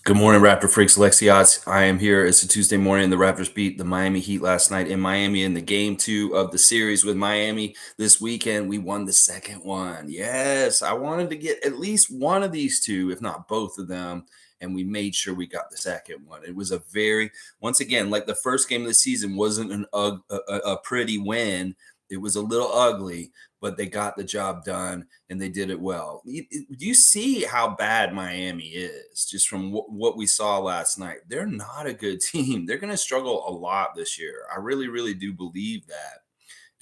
Good morning, Raptor freaks. Alexios. I am here. It's a Tuesday morning. The Raptors beat the Miami Heat last night in Miami in the game two of the series with Miami. This weekend, we won the second one. Yes, I wanted to get at least one of these two, if not both of them. And we made sure we got the second one. It was a once again, like the first game of the season wasn't a pretty win. It was a little ugly, but they got the job done and they did it well. You see how bad Miami is just from what we saw last night. They're not a good team. They're going to struggle a lot this year. I really, really do believe that.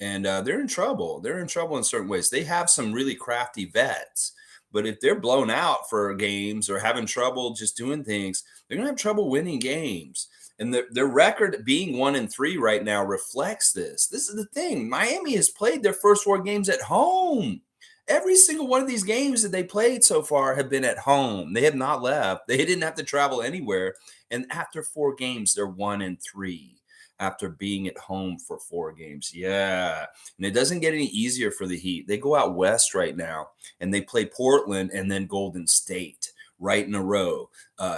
And they're in trouble. They're in trouble in certain ways. They have some really crafty vets, but if they're blown out for games or having trouble just doing things, they're going to have trouble winning games. And their record being 1-3 right now reflects this. This is the thing. Miami has played their first four games at home. Every single one of these games that they played so far have been at home. They have not left. They didn't have to travel anywhere. And after four games, they're 1-3 after being at home for four games. Yeah. And it doesn't get any easier for the Heat. They go out west right now and they play Portland and then Golden State right in a row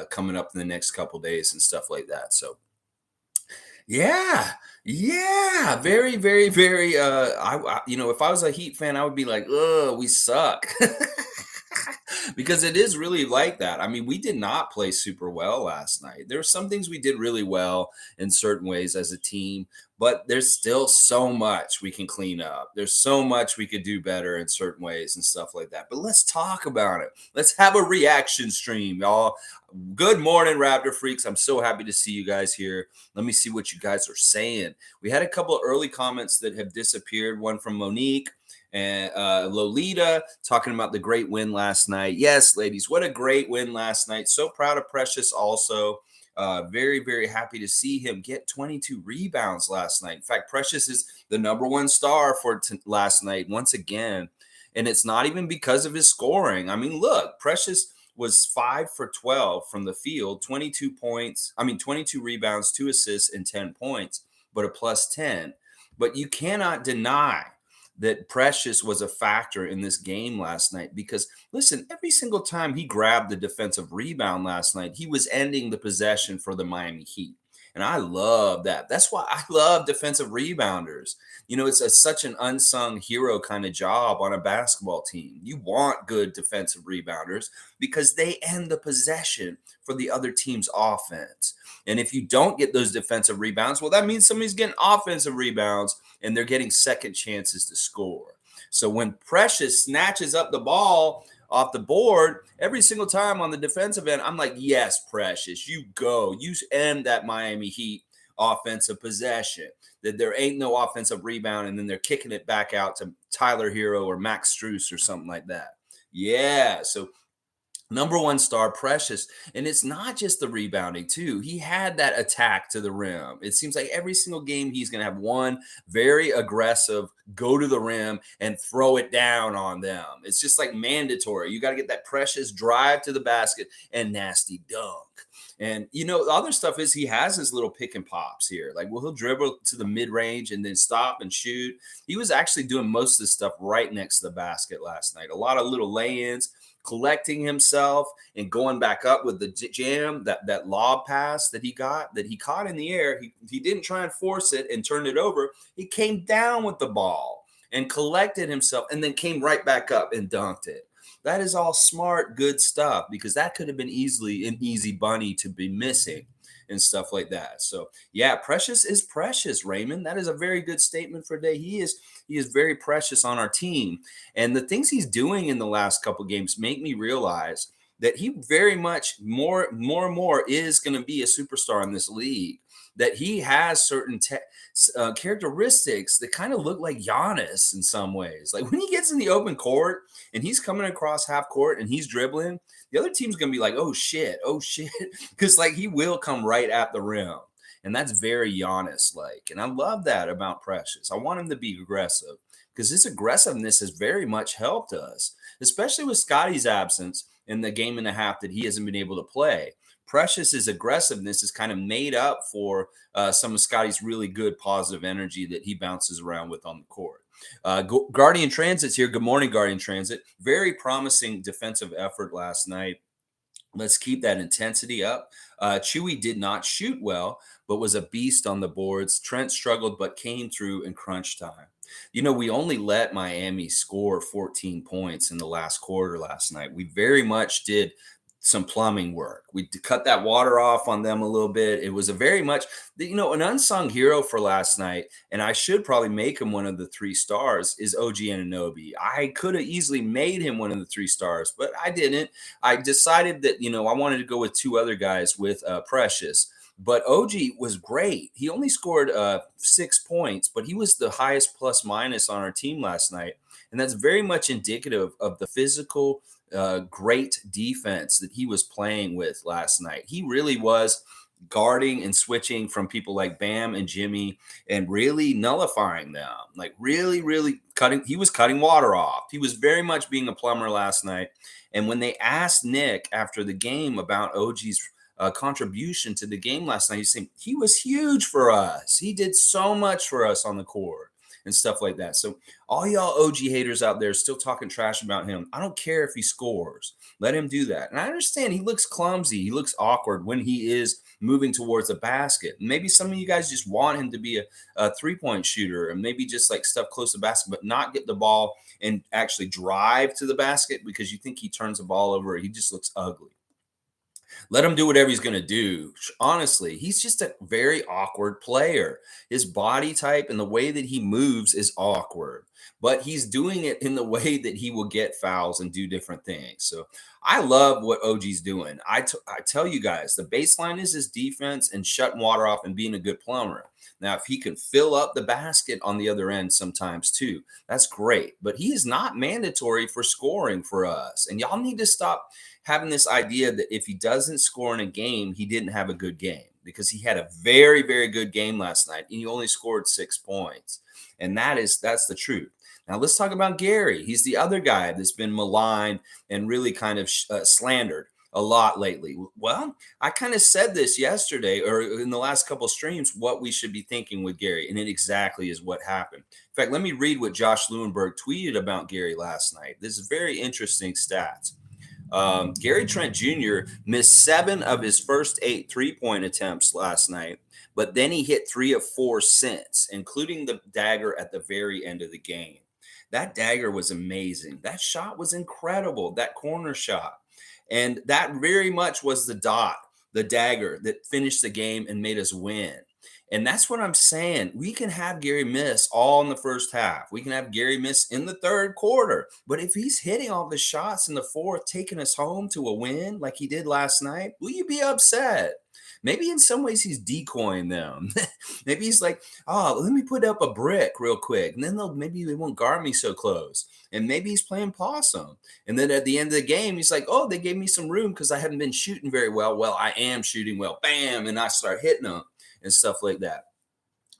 coming up in the next couple days and stuff like that. So yeah, yeah, very, very, very. If I was a Heat fan, I would be like, "Oh, we suck," because it is really like that. I mean, we did not play super well last night. There were some things we did really well in certain ways as a team, but there's still so much we can clean up. There's so much we could do better in certain ways and stuff like that. But let's talk about it. Let's have a reaction stream, y'all. Good morning, Raptor freaks. I'm so happy to see you guys here. Let me see what you guys are saying. We had a couple of early comments that have disappeared. One from Monique and Lolita talking about the great win last night. Yes, ladies, what a great win last night. So proud of Precious also. Very, very happy to see him get 22 rebounds last night. In fact, Precious is the number one star for last night once again. And it's not even because of his scoring. I mean, look, Precious was 5 for 12 from the field, 22 points. 22 rebounds, 2 assists, and 10 points, but a plus 10. But you cannot deny that Precious was a factor in this game last night because, listen, every single time he grabbed the defensive rebound last night, he was ending the possession for the Miami Heat. And I love that. That's why I love defensive rebounders. It's such an unsung hero kind of job on a basketball team. You want good defensive rebounders because they end the possession for the other team's offense. And if you don't get those defensive rebounds, well, that means somebody's getting offensive rebounds and they're getting second chances to score. So when Precious snatches up the ball off the board every single time on the defensive end, I'm like, yes, Precious, you go. You end that Miami Heat offensive possession. That there ain't no offensive rebound, and then they're kicking it back out to Tyler Hero or Max Strus or something like that. Yeah. So number one star, Precious. And it's not just the rebounding, too. He had that attack to the rim. It seems like every single game he's going to have one very aggressive go to the rim and throw it down on them. It's just like mandatory. You got to get that Precious drive to the basket and nasty dunk. And the other stuff is he has his little pick and pops here. Like, well, he'll dribble to the mid range and then stop and shoot. He was actually doing most of this stuff right next to the basket last night. A lot of little lay-ins, collecting himself and going back up with the jam, that lob pass that he caught in the air. He didn't try and force it and turn it over. He came down with the ball and collected himself and then came right back up and dunked it. That is all smart, good stuff because that could have been easily an easy bunny to be missing and stuff like that. So yeah, Precious is precious, Raymond. That is a very good statement for today. He is very precious on our team. And the things he's doing in the last couple games make me realize that he very much more and more is going to be a superstar in this league. That he has certain characteristics that kind of look like Giannis in some ways. Like when he gets in the open court and he's coming across half court and he's dribbling, the other team's going to be like, oh shit, because like he will come right at the rim. And that's very Giannis like. And I love that about Precious. I want him to be aggressive because his aggressiveness has very much helped us, especially with Scotty's absence in the game and a half that he hasn't been able to play. Precious's aggressiveness is kind of made up for some of Scotty's really good positive energy that he bounces around with on the court. Guardian Transit's here. Good morning, Guardian Transit. Very promising defensive effort last night. Let's keep that intensity up. Chewy did not shoot well, but was a beast on the boards. Trent struggled, but came through in crunch time. We only let Miami score 14 points in the last quarter last night. We very much did some plumbing work. We cut that water off on them a little bit. It was a very much, an unsung hero for last night. And I should probably make him one of the 3 stars is OG Anunoby. I could have easily made him one of the 3 stars, but I didn't. I decided that I wanted to go with 2 other guys with Precious. But OG was great. He only scored 6 points, but he was the highest plus minus on our team last night, and that's very much indicative of the physical, great defense that he was playing with last night. He really was guarding and switching from people like Bam and Jimmy and really nullifying them, like really, really cutting. He was cutting water off. He was very much being a plumber last night. And when they asked Nick after the game about OG's contribution to the game last night, he's saying he was huge for us. He did so much for us on the court and stuff like that. So all y'all OG haters out there still talking trash about him, I don't care if he scores. Let him do that. And I understand he looks clumsy. He looks awkward when he is moving towards the basket. Maybe some of you guys just want him to be a 3-point shooter and maybe just like stuff close to the basket, but not get the ball and actually drive to the basket because you think he turns the ball over. He just looks ugly. Let him do whatever he's going to do. Honestly, he's just a very awkward player. His body type and the way that he moves is awkward, but he's doing it in the way that he will get fouls and do different things. So I love what OG's doing. I tell you guys, the baseline is his defense and shutting water off and being a good plumber. Now, if he can fill up the basket on the other end sometimes too, that's great. But he is not mandatory for scoring for us. And y'all need to stop having this idea that if he doesn't score in a game, he didn't have a good game, because he had a very, very good game last night and he only scored 6 points. And that's the truth. Now let's talk about Gary. He's the other guy that's been maligned and really kind of slandered a lot lately. Well, I kind of said this yesterday or in the last couple of streams, what we should be thinking with Gary. And it exactly is what happened. In fact, let me read what Josh Lewenberg tweeted about Gary last night. This is very interesting stats. Gary Trent Jr. missed 7 of his first 8 3-point attempts last night, but then he hit 3 of 4 since, including the dagger at the very end of the game. That dagger was amazing. That shot was incredible, that corner shot. And that very much was the dagger that finished the game and made us win. And that's what I'm saying. We can have Gary miss all in the first half. We can have Gary miss in the third quarter. But if he's hitting all the shots in the fourth, taking us home to a win like he did last night, will you be upset? Maybe in some ways he's decoying them. Maybe he's like, oh, let me put up a brick real quick. And then maybe they won't guard me so close. And maybe he's playing possum. And then at the end of the game, he's like, oh, they gave me some room because I haven't been shooting very well. Well, I am shooting well. Bam. And I start hitting them and stuff like that.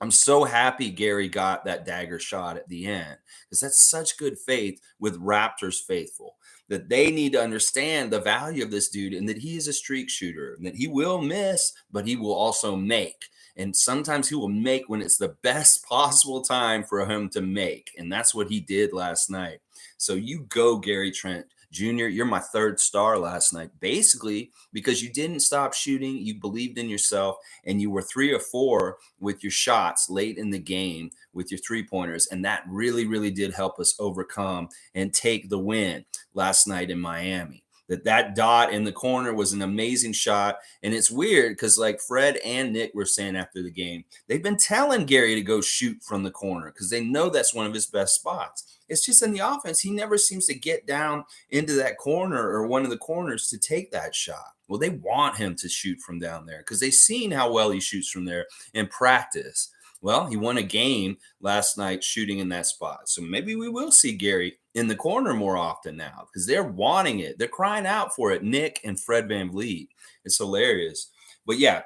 I'm so happy Gary got that dagger shot at the end, because that's such good faith with Raptors faithful, that they need to understand the value of this dude and that he is a streak shooter and that he will miss, but he will also make. And sometimes he will make when it's the best possible time for him to make. And that's what he did last night. So you go, Gary Trent Jr., you're my 3rd star last night, basically because you didn't stop shooting, you believed in yourself, and you were 3 or 4 with your shots late in the game with your 3-pointers. And that really, really did help us overcome and take the win last night in Miami. That dot in the corner was an amazing shot. And it's weird because like Fred and Nick were saying after the game, they've been telling Gary to go shoot from the corner because they know that's one of his best spots. It's just in the offense, he never seems to get down into that corner or one of the corners to take that shot. Well, they want him to shoot from down there because they've seen how well he shoots from there in practice. Well, he won a game last night shooting in that spot. So maybe we will see Gary in the corner more often now because they're wanting it. They're crying out for it, Nick and Fred VanVleet. It's hilarious. But yeah,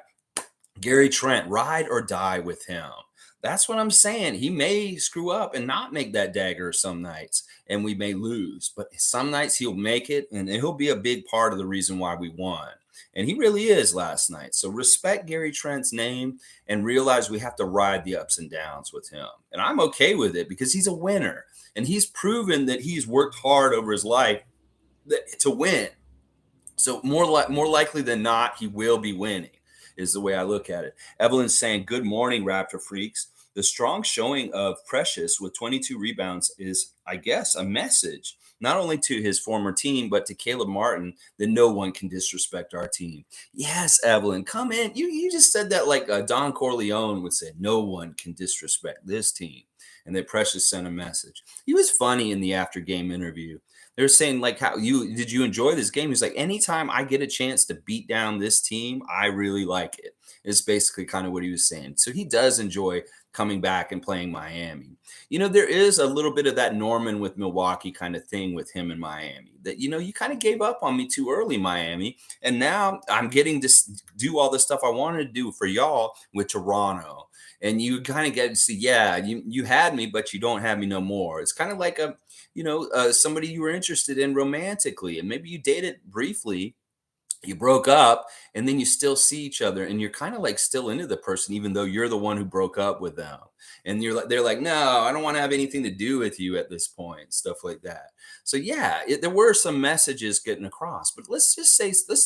Gary Trent, ride or die with him. That's what I'm saying. He may screw up and not make that dagger some nights, and we may lose. But some nights he'll make it, and he'll be a big part of the reason why we won. And he really is last night. So respect Gary Trent's name and realize we have to ride the ups and downs with him. And I'm okay with it because he's a winner. And he's proven that he's worked hard over his life to win. So more likely than not, he will be winning, is the way I look at it. Evelyn's saying, "Good morning, Raptor freaks. The strong showing of Precious with 22 rebounds is, I guess, a message not only to his former team but to Caleb Martin that no one can disrespect our team." Yes, Evelyn, come in. You just said that like Don Corleone would say, "No one can disrespect this team," and that Precious sent a message. He was funny in the after game interview. They're saying like, how you did you enjoy this game? He's like, anytime I get a chance to beat down this team, I really like it. It's basically kind of what he was saying. So he does enjoy coming back and playing Miami. There is a little bit of that Norman with Milwaukee kind of thing with him in Miami. That you kind of gave up on me too early, Miami, and now I'm getting to do all the stuff I wanted to do for y'all with Toronto. And you kind of get to see, yeah, you had me, but you don't have me no more. It's kind of like somebody you were interested in romantically, and maybe you dated briefly, you broke up, and then you still see each other, and you're kind of like still into the person, even though you're the one who broke up with them. And they're like, no, I don't want to have anything to do with you at this point, stuff like that. So yeah, there were some messages getting across, but let's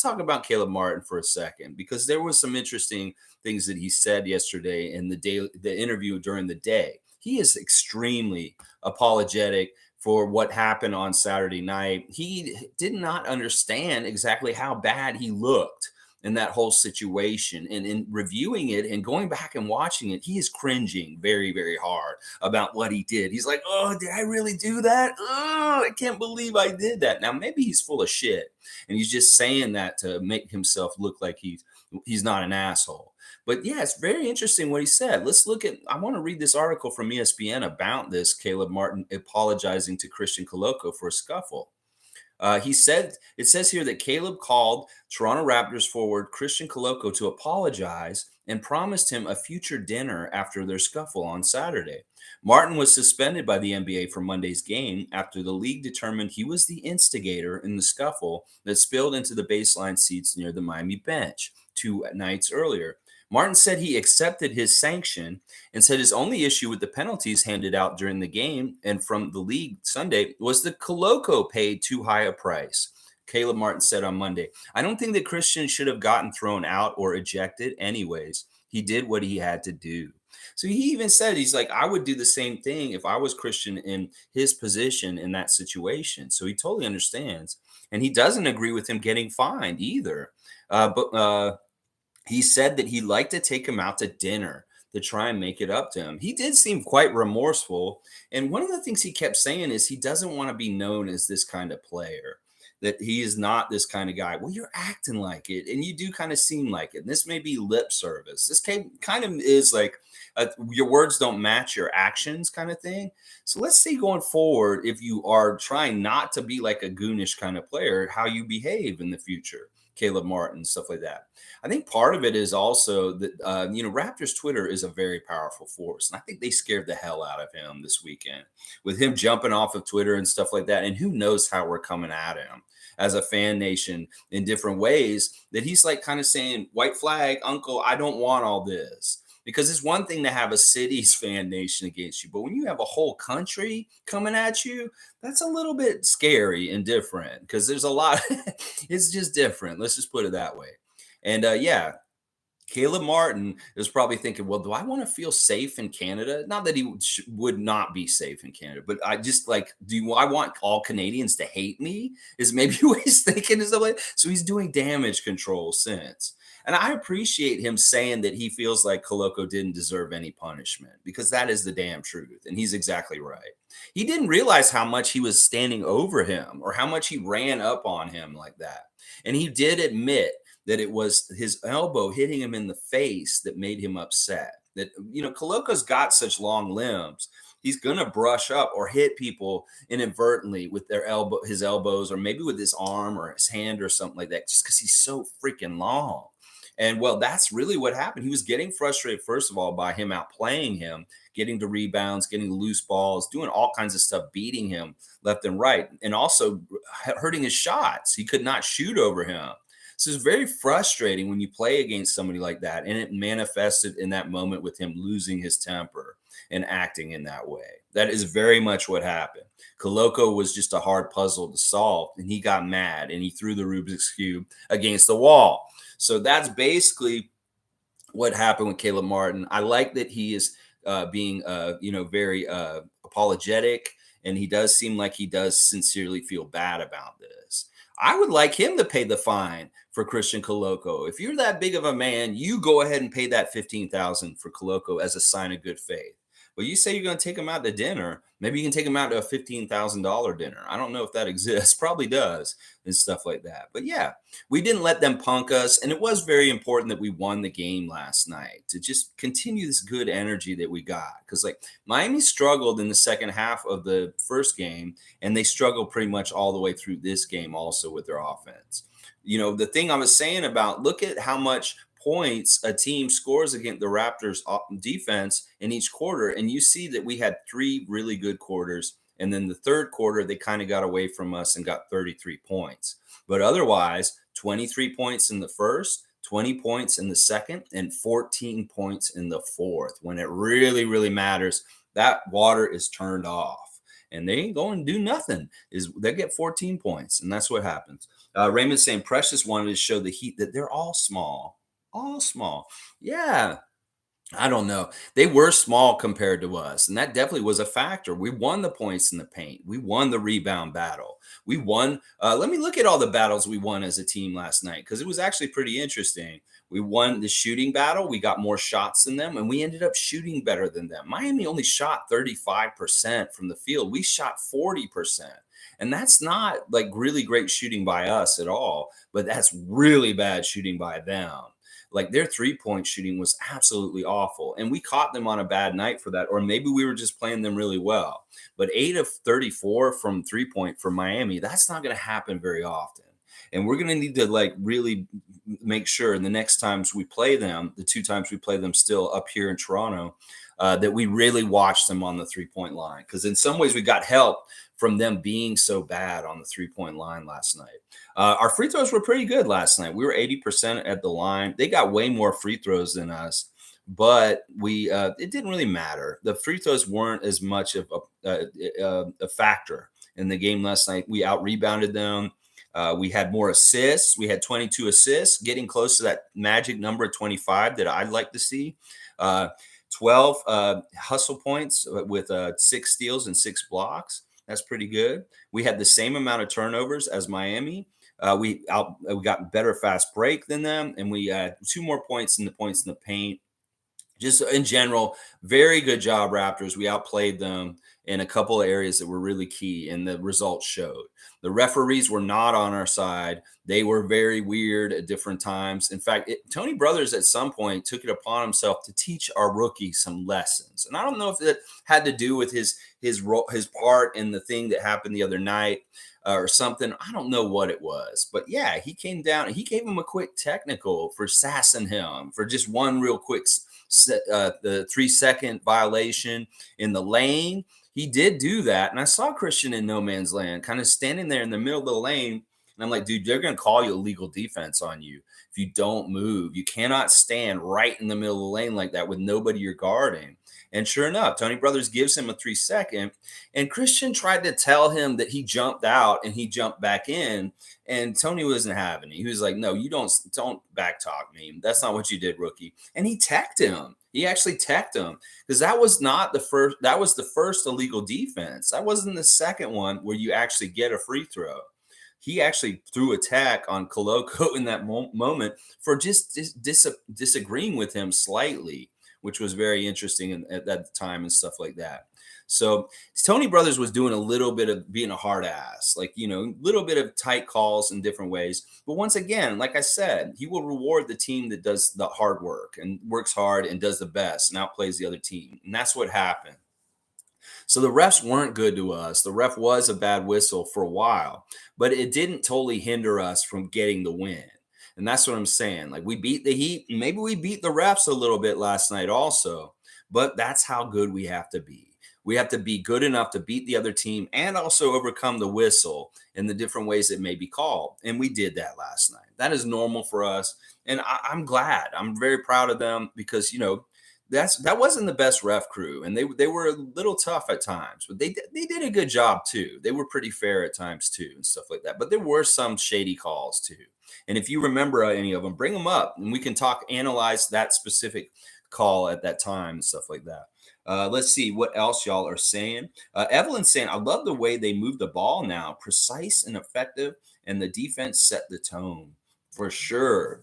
talk about Caleb Martin for a second, because there was some interesting things that he said yesterday in the interview during the day. He is extremely apologetic for what happened on Saturday night. He did not understand exactly how bad he looked in that whole situation. And in reviewing it and going back and watching it, he is cringing very, very hard about what he did. He's like, oh, did I really do that? Oh, I can't believe I did that. Now, maybe he's full of shit and he's just saying that to make himself look like he's not an asshole. But yeah, it's very interesting what he said. I want to read this article from ESPN about this Caleb Martin apologizing to Christian Koloko for a scuffle. It says here that Caleb called Toronto Raptors forward Christian Koloko to apologize and promised him a future dinner after their scuffle on Saturday. Martin was suspended by the NBA for Monday's game after the league determined he was the instigator in the scuffle that spilled into the baseline seats near the Miami bench 2 nights earlier. Martin said he accepted his sanction and said his only issue with the penalties handed out during the game and from the league Sunday was that Koloko paid too high a price. Caleb Martin said on Monday, I don't think that Christian should have gotten thrown out or ejected anyways. He did what he had to do. So he even said, he's like, I would do the same thing if I was Christian in his position in that situation. So he totally understands. And he doesn't agree with him getting fined either. But he said that he'd like to take him out to dinner to try and make it up to him. He did seem quite remorseful. And one of the things he kept saying is he doesn't want to be known as this kind of player, that he is not this kind of guy. Well, you're acting like it, and you do kind of seem like it. And this may be lip service. This kind of is like your words don't match your actions kind of thing. So let's see going forward, if you are trying not to be like a goonish kind of player, how you behave in the future. Caleb Martin, stuff like that. I think part of it is also that Raptors Twitter is a very powerful force, and I think they scared the hell out of him this weekend with him jumping off of Twitter and stuff like that. And who knows how we're coming at him as a fan nation in different ways. That he's like kind of saying, "White flag, uncle, I don't want all this." Because it's one thing to have a city's fan nation against you, but when you have a whole country coming at you, that's a little bit scary and different because there's a lot. It's just different. Let's just put it that way. And yeah, Caleb Martin is probably thinking, well, do I want to feel safe in Canada? Not that he would not be safe in Canada, but I just like, I want all Canadians to hate me? Is maybe what he's thinking is like, so he's doing damage control since. And I appreciate him saying that he feels like Koloko didn't deserve any punishment because that is the damn truth. And he's exactly right. He didn't realize how much he was standing over him or how much he ran up on him like that. And he did admit that it was his elbow hitting him in the face that made him upset. That, Koloko's got such long limbs. He's going to brush up or hit people inadvertently with his elbows, or maybe with his arm or his hand or something like that, just because he's so freaking long. And well, that's really what happened. He was getting frustrated, first of all, by him outplaying him, getting to rebounds, getting loose balls, doing all kinds of stuff, beating him left and right, and also hurting his shots. He could not shoot over him. So it's very frustrating when you play against somebody like that, and it manifested in that moment with him losing his temper and acting in that way. That is very much what happened. Koloko was just a hard puzzle to solve, and he got mad and he threw the Rubik's Cube against the wall. So that's basically what happened with Caleb Martin. I like that he is being, very apologetic, and he does seem like he does sincerely feel bad about this. I would like him to pay the fine for Christian Koloko. If you're that big of a man, you go ahead and pay that 15,000 for Koloko as a sign of good faith. But you say you're going to take him out to dinner. Maybe you can take him out to a $15,000 dinner. I don't know if that exists. Probably does, and stuff like that. But yeah, we didn't let them punk us. And it was very important that we won the game last night to just continue this good energy that we got. Because, like, Miami struggled in the second half of the first game, and they struggled pretty much all the way through this game also with their offense. The thing I was saying about look at how much points a team scores against the Raptors defense in each quarter. And you see that we had three really good quarters. And then the third quarter, they kind of got away from us and got 33 points. But otherwise, 23 points in the first, 20 points in the second, and 14 points in the fourth. When it really, really matters, that water is turned off. And they ain't going to do nothing. They get 14 points, and that's what happens. Raymond's saying Precious wanted to show the Heat that they're all small. All small. Yeah, I don't know. They were small compared to us, and that definitely was a factor. We won the points in the paint. We won the rebound battle. We won. Let me look at all the battles we won as a team last night because it was actually pretty interesting. We won the shooting battle. We got more shots than them, and we ended up shooting better than them. Miami only shot 35% from the field. We shot 40%. And that's not like really great shooting by us at all, but that's really bad shooting by them. Like their 3-point shooting was absolutely awful. And we caught them on a bad night for that. Or maybe we were just playing them really well. But 8 of 34 from 3-point for Miami, that's not going to happen very often. And we're going to need to like really make sure in the next times we play them, the 2 times we play them still up here in Toronto, that we really watch them on the 3-point line. Because in some ways we got help from them being so bad on the 3-point line last night. Our free throws were pretty good last night. We were 80% at the line. They got way more free throws than us, but it didn't really matter. The free throws weren't as much of a factor in the game last night. We out rebounded them. We had more assists. We had 22 assists, getting close to that magic number of 25 that I'd like to see. 12 hustle points with 6 steals and 6 blocks. That's pretty good. We had the same amount of turnovers as Miami. We got better fast break than them, and we had 2 more points in the paint. Just in general, very good job, Raptors. We outplayed them in a couple of areas that were really key, and the results showed. The referees were not on our side. They were very weird at different times. In fact, Tony Brothers at some point took it upon himself to teach our rookies some lessons. And I don't know if that had to do with his part in the thing that happened the other night or something. I don't know what it was. But yeah, he came down and he gave him a quick technical for sassing him for just one real quick the 3-second violation in the lane. He did do that. And I saw Christian in no man's land, kind of standing there in the middle of the lane. And I'm like, dude, they're going to call you illegal defense on you if you don't move. You cannot stand right in the middle of the lane like that with nobody you're guarding. And sure enough, Tony Brothers gives him a 3-second. And Christian tried to tell him that he jumped out and he jumped back in. And Tony wasn't having it. He was like, no, you don't back talk me. That's not what you did, rookie. And he teched him. He actually teched him because that was not the first. That was the first illegal defense. That wasn't the second one where you actually get a free throw. He actually threw a tech on Koloko in that moment for just disagreeing with him slightly, which was very interesting at that time and stuff like that. So Tony Brothers was doing a little bit of being a hard ass, like, a little bit of tight calls in different ways. But once again, like I said, he will reward the team that does the hard work and works hard and does the best and outplays the other team. And that's what happened. So the refs weren't good to us. The ref was a bad whistle for a while, but it didn't totally hinder us from getting the win. And that's what I'm saying. Like, we beat the Heat. Maybe we beat the refs a little bit last night also, but that's how good we have to be. We have to be good enough to beat the other team and also overcome the whistle in the different ways it may be called. And we did that last night. That is normal for us. And I'm glad. I'm very proud of them because, that wasn't the best ref crew, and they were a little tough at times, but they did a good job too. They were pretty fair at times too, and stuff like that. But there were some shady calls too. And if you remember any of them, bring them up, and we can analyze that specific call at that time and stuff like that. Let's see what else y'all are saying. Evelyn's saying, I love the way they move the ball now, precise and effective, and the defense set the tone for sure.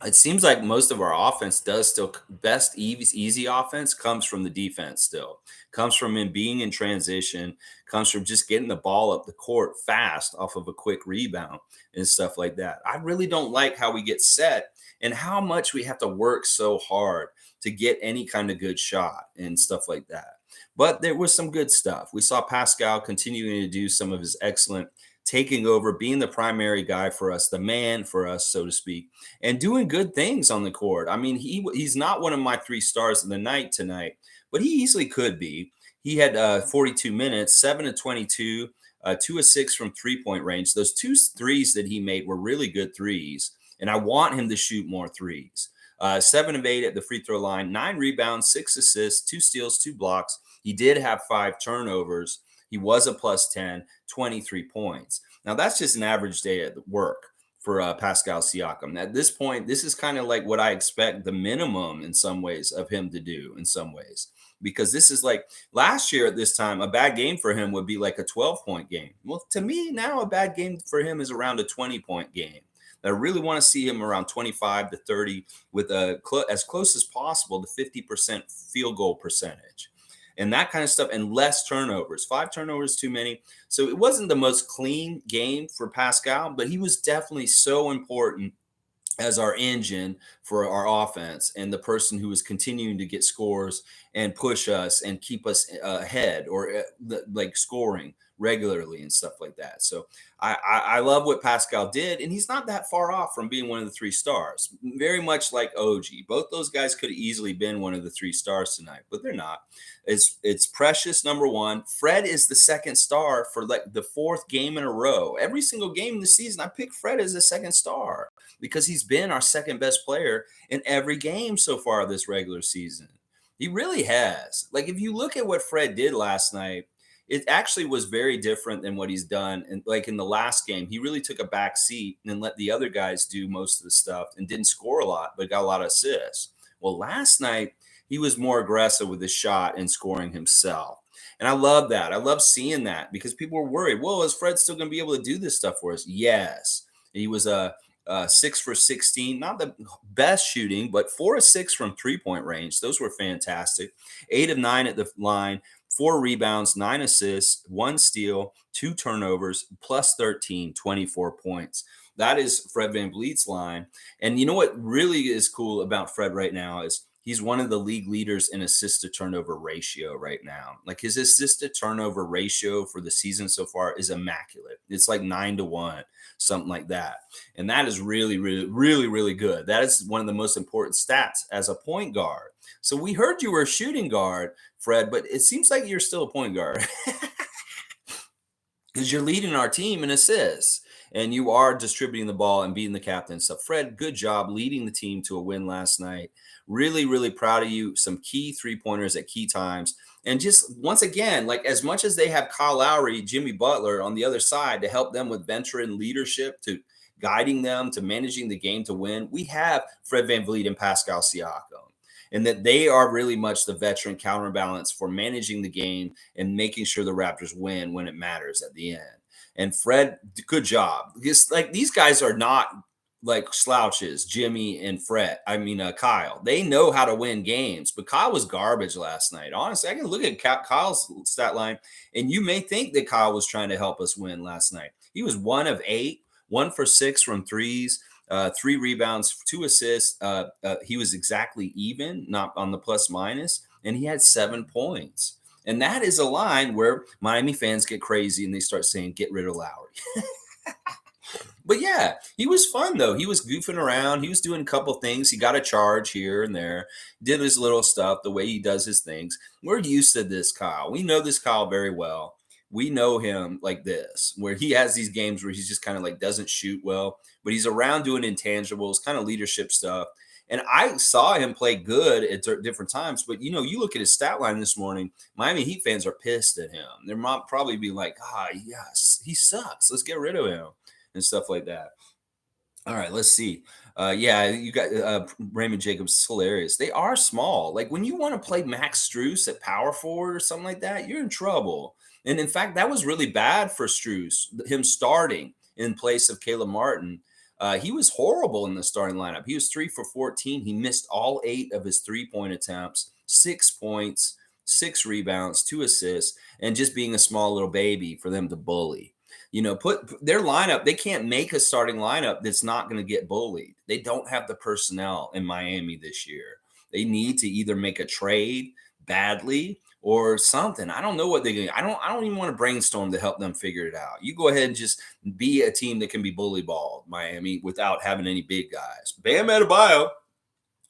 It seems like most of our offense does still best easy offense comes from the defense still comes from him being in transition, comes from just getting the ball up the court fast off of a quick rebound and stuff like that. I really don't like how we get set and how much we have to work so hard to get any kind of good shot and stuff like that. But there was some good stuff. We saw Pascal continuing to do some of his excellent taking over, being the primary guy for us, the man for us, so to speak, and doing good things on the court. I mean, he's not one of my 3 stars of the night tonight, but he easily could be. He had 42 minutes, 7 to 22, 2 of 6 from 3-point range. Those 2 threes that he made were really good threes, and I want him to shoot more threes. 7 of 8 at the free throw line, 9 rebounds, 6 assists, 2 steals, 2 blocks. He did have 5 turnovers. He was a plus 10, 23 points. Now, that's just an average day at work for Pascal Siakam. At this point, this is kind of like what I expect the minimum in some ways of him to do in some ways, because this is like last year at this time, a bad game for him would be like a 12-point game. Well, to me now, a bad game for him is around a 20-point game. I really want to see him around 25 to 30 with as close as possible to 50% field goal percentage and that kind of stuff, and less turnovers. 5 turnovers too many. So it wasn't the most clean game for Pascal, but he was definitely so important as our engine for our offense and the person who was continuing to get scores and push us and keep us ahead or like scoring regularly and stuff like that. So I love what Pascal did, and he's not that far off from being one of the 3 stars. Very much like OG. Both those guys could have easily been one of the 3 stars tonight, but they're not. It's Precious number 1. Fred is the 2nd star for like the 4th game in a row. Every single game in the season, I pick Fred as a 2nd star because he's been our 2nd best player in every game so far this regular season. He really has. Like, if you look at what Fred did last night, it actually was very different than what he's done. And like in the last game, he really took a back seat and let the other guys do most of the stuff and didn't score a lot, but got a lot of assists. Well, last night, he was more aggressive with his shot and scoring himself. And I love that. I love seeing that because people were worried. Well, is Fred still going to be able to do this stuff for us? Yes. He was 6 for 16, not the best shooting, but 4 of 6 from 3-point range. Those were fantastic. 8 of 9 at the line, 4 rebounds, 9 assists, 1 steal, 2 turnovers, plus 13, 24 points. That is Fred VanVleet's line. And you know what really is cool about Fred right now is he's one of the league leaders in assist to turnover ratio right now. Like his assist to turnover ratio for the season so far is immaculate. It's like 9-1, something like that. And that is really, really, really, really good. That is one of the most important stats as a point guard. So we heard you were a shooting guard, Fred, but it seems like you're still a point guard because you're leading our team in assists and you are distributing the ball and being the captain. So Fred, good job leading the team to a win last night. Really, really proud of you. Some key 3-pointers at key times. And just once again, like as much as they have Kyle Lowry, Jimmy Butler on the other side to help them with veteran leadership, to guiding them, to managing the game to win, we have Fred VanVleet and Pascal Siakam. And that they are really much the veteran counterbalance for managing the game and making sure the Raptors win when it matters at the end. And Fred, good job. Because like these guys are not like slouches, Jimmy and Kyle. They know how to win games, but Kyle was garbage last night. Honestly, I can look at Kyle's stat line, and you may think that Kyle was trying to help us win last night. He was 1 of 8, 1 for 6 from threes. 3 rebounds, 2 assists. He was exactly even, not on the plus minus, and he had 7 points. And that is a line where Miami fans get crazy and they start saying, get rid of Lowry. But yeah, he was fun though. He was goofing around. He was doing a couple things. He got a charge here and there, did his little stuff the way he does his things. We're used to this Kyle. We know this Kyle very well. We know him like this, where he has these games where he's just kind of like doesn't shoot well, but he's around doing intangibles, kind of leadership stuff. And I saw him play good at different times, but you look at his stat line this morning. Miami Heat fans are pissed at him. They're probably be like, yes, he sucks. Let's get rid of him and stuff like that. All right, let's see. Yeah, you got Raymond Jacobs. It's hilarious. They are small. Like when you want to play Max Struess at power forward or something like that, you're in trouble. And in fact, that was really bad for Struess, him starting in place of Caleb Martin. He was horrible in the starting lineup. He was 3 for 14. He missed all 8 of his 3-point attempts, 6 points, 6 rebounds, 2 assists, and just being a small little baby for them to bully. Put their lineup. They can't make a starting lineup that's not going to get bullied. They don't have the personnel in Miami this year. They need to either make a trade badly or something. I don't know what they're going to. I don't even want to brainstorm to help them figure it out. You go ahead and just be a team that can be bully balled, Miami, without having any big guys. Bam Adebayo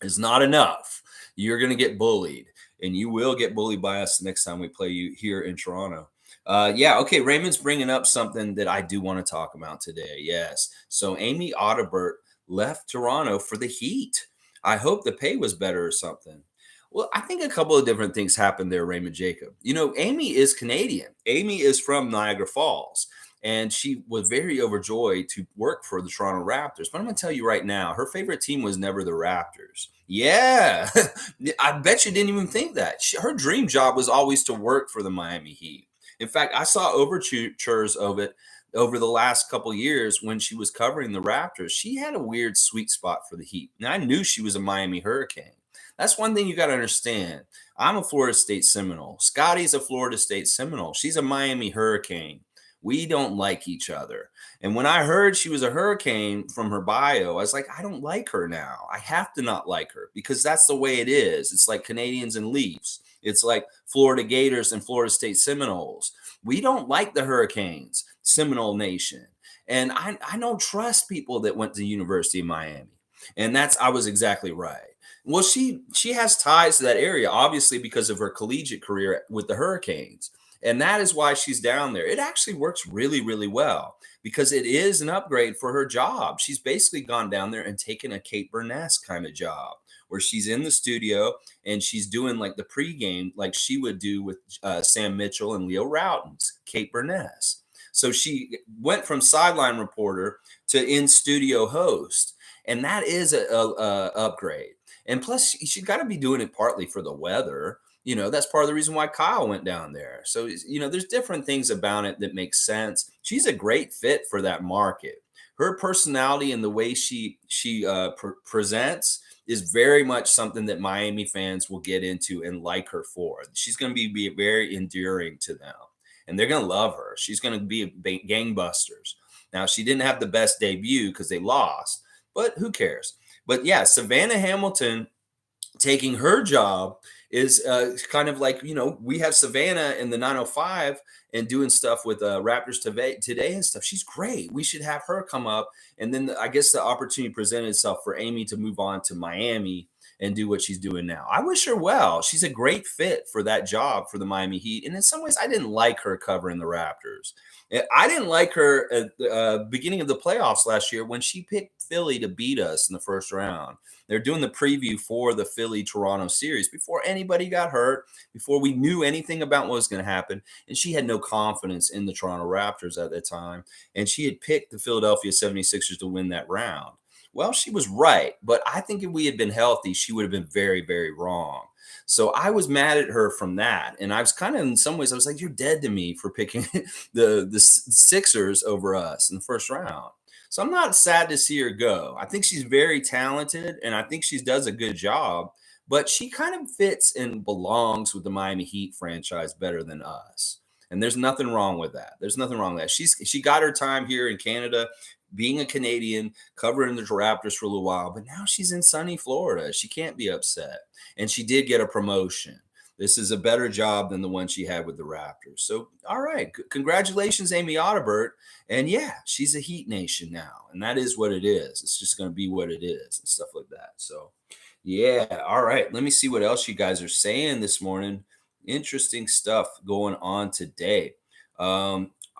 is not enough. You're going to get bullied, and you will get bullied by us the next time we play you here in Toronto. Yeah, okay. Raymond's bringing up something that I do want to talk about today. Yes. So Amy Audibert left Toronto for the Heat. I hope the pay was better or something. Well, I think a couple of different things happened there, Raymond Jacob. Amy is Canadian. Amy is from Niagara Falls, and she was very overjoyed to work for the Toronto Raptors. But I'm going to tell you right now, her favorite team was never the Raptors. Yeah, I bet you didn't even think that. Her dream job was always to work for the Miami Heat. In fact, I saw overtures of it over the last couple years when she was covering the Raptors. She had a weird sweet spot for the Heat. Now, I knew she was a Miami Hurricane. That's one thing you got to understand. I'm a Florida State Seminole. Scotty's a Florida State Seminole. She's a Miami Hurricane. We don't like each other. And when I heard she was a Hurricane from her bio, I was like, I don't like her now. I have to not like her because that's the way it is. It's like Canadians and Leafs. It's like Florida Gators and Florida State Seminoles. We don't like the Hurricanes, Seminole Nation. And I don't trust people that went to the University of Miami. And I was exactly right. Well, she has ties to that area, obviously, because of her collegiate career with the Hurricanes. And that is why she's down there. It actually works really, really well because it is an upgrade for her job. She's basically gone down there and taken a Kate Burness kind of job where she's in the studio and she's doing like the pregame like she would do with Sam Mitchell and Leo Routen's Kate Burness. So she went from sideline reporter to in-studio host, and that is a upgrade. And plus, she got to be doing it partly for the weather. That's part of the reason why Kyle went down there. So, there's different things about it that make sense. She's a great fit for that market. Her personality and the way she presents is very much something that Miami fans will get into and like her for. She's going to be very endearing to them, and they're going to love her. She's going to be gangbusters. Now, she didn't have the best debut because they lost, but who cares? But yeah, Savanna Hamilton taking her job is kind of like, we have Savanna in the 905 and doing stuff with Raptors today and stuff. She's great. We should have her come up. And then I guess the opportunity presented itself for Amy to move on to Miami and do what she's doing now. I wish her well. She's a great fit for that job for the Miami Heat. And in some ways, I didn't like her covering the Raptors. I didn't like her at the beginning of the playoffs last year when she picked Philly to beat us in the first round. They're doing the preview for the Philly-Toronto series before anybody got hurt, before we knew anything about what was going to happen. And she had no confidence in the Toronto Raptors at that time. And she had picked the Philadelphia 76ers to win that round. Well, she was right. But I think if we had been healthy, she would have been very, very wrong. So I was mad at her from that. And I was kind of, in some ways, I was like, you're dead to me for picking the Sixers over us in the first round. So I'm not sad to see her go. I think she's very talented, and I think she does a good job. But she kind of fits and belongs with the Miami Heat franchise better than us. And there's nothing wrong with that. There's nothing wrong with that. She got her time here in Canada, being a Canadian, covering the Raptors for a little while. But now she's in sunny Florida. She can't be upset. And she did get a promotion. This is a better job than the one she had with the Raptors. So, all right, congratulations, Amy Audibert. And yeah, she's a Heat Nation now, and that is what it is. It's just going to be what it is and stuff like that. So, yeah, all right. Let me see what else you guys are saying this morning. Interesting stuff going on today.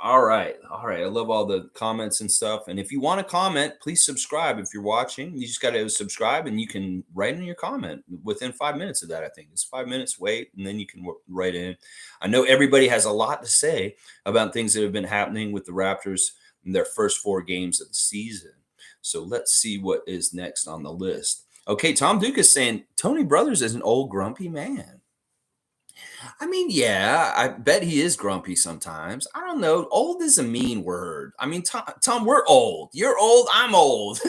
All right. All right. I love all the comments and stuff. And if you want to comment, please subscribe. If you're watching, you just got to subscribe and you can write in your comment within 5 minutes of that. I think it's 5 minutes, wait, and then you can write in. I know everybody has a lot to say about things that have been happening with the Raptors in their first 4 games of the season. So let's see what is next on the list. Okay. Tom Duke is saying Tony Brothers is an old, grumpy man. I mean, yeah, I bet he is grumpy sometimes. I don't know. Old is a mean word. I mean, Tom, we're old. You're old. I'm old.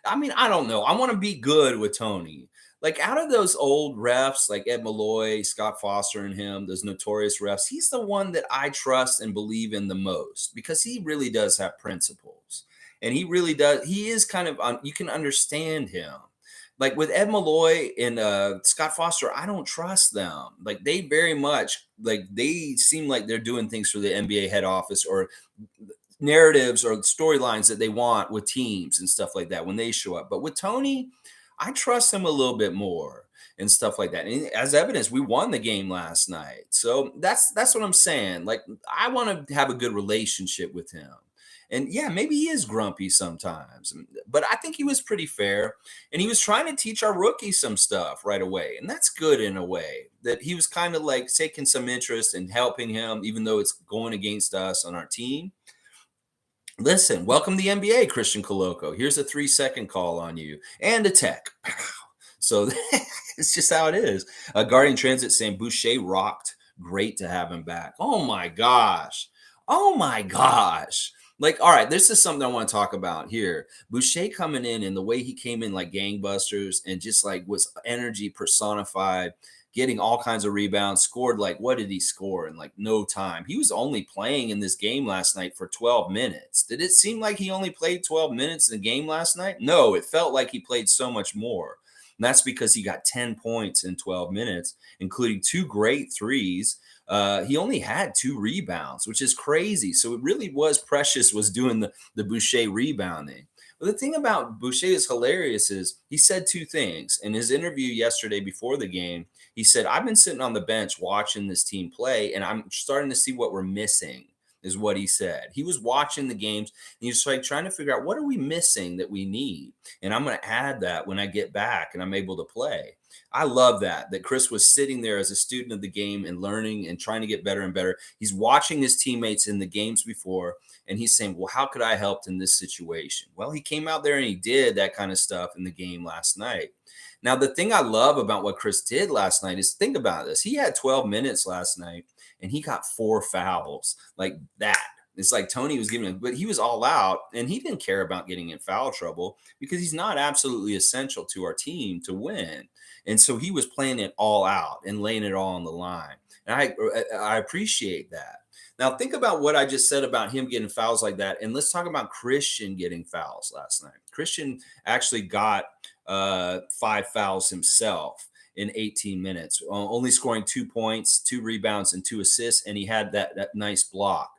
I mean, I don't know. I want to be good with Tony. Like out of those old refs, like Ed Malloy, Scott Foster, and him, those notorious refs, he's the one that I trust and believe in the most because he really does have principles, and he really does. He is kind of you can understand him. Like with Ed Malloy and Scott Foster, I don't trust them. Like they very much like they seem like they're doing things for the NBA head office or narratives or storylines that they want with teams and stuff like that when they show up. But with Tony, I trust him a little bit more and stuff like that. And as evidence, we won the game last night. So that's what I'm saying. Like I want to have a good relationship with him. And yeah, maybe he is grumpy sometimes, but I think he was pretty fair. And he was trying to teach our rookies some stuff right away. And that's good in a way that he was kind of like taking some interest in helping him, even though it's going against us on our team. Listen, welcome to the NBA, Christian Koloko. Here's a 3-second call on you and a tech. So it's just how it is. Guardian Transit saying Boucher rocked. Great to have him back. Oh my gosh. Oh my gosh. Like, all right, this is something I want to talk about here. Boucher coming in and the way he came in like gangbusters and just like was energy personified, getting all kinds of rebounds, scored like, what did he score in like no time? He was only playing in this game last night for 12 minutes. Did it seem like he only played 12 minutes in the game last night? No, it felt like he played so much more. And that's because he got 10 points in 12 minutes, including 2 great threes. He only had 2 rebounds, which is crazy. So it really was Precious was doing the Boucher rebounding. But the thing about Boucher is hilarious is he said 2 things. In his interview yesterday before the game, he said, I've been sitting on the bench watching this team play, and I'm starting to see what we're missing, is what he said. He was watching the games, and he was like trying to figure out what are we missing that we need. And I'm going to add that when I get back and I'm able to play. I love that Chris was sitting there as a student of the game and learning and trying to get better and better. He's watching his teammates in the games before, and he's saying, well, how could I help in this situation? Well, he came out there and he did that kind of stuff in the game last night. Now, the thing I love about what Chris did last night is think about this. He had 12 minutes last night and he got 4 fouls like that. It's like Tony was giving him, but he was all out and he didn't care about getting in foul trouble because he's not absolutely essential to our team to win. And so he was playing it all out and laying it all on the line. And I appreciate that. Now, think about what I just said about him getting fouls like that. And let's talk about Christian getting fouls last night. Christian actually got 5 fouls himself in 18 minutes, only scoring 2 points, 2 rebounds, and 2 assists. And he had that nice block.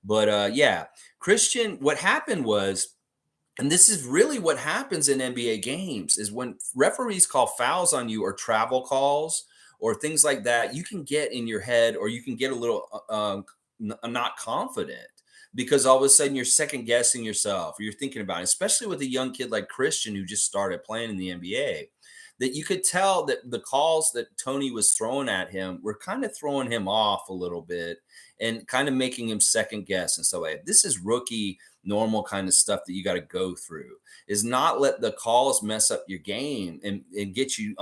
But yeah, Christian, what happened was, and this is really what happens in NBA games, is when referees call fouls on you or travel calls or things like that, you can get in your head or you can get a little not confident because all of a sudden you're second guessing yourself or you're thinking about it, especially with a young kid like Christian who just started playing in the NBA, that you could tell that the calls that Tony was throwing at him were kind of throwing him off a little bit and kind of making him second guess and stuff like that. This is rookie normal kind of stuff that you got to go through, is not let the calls mess up your game and get you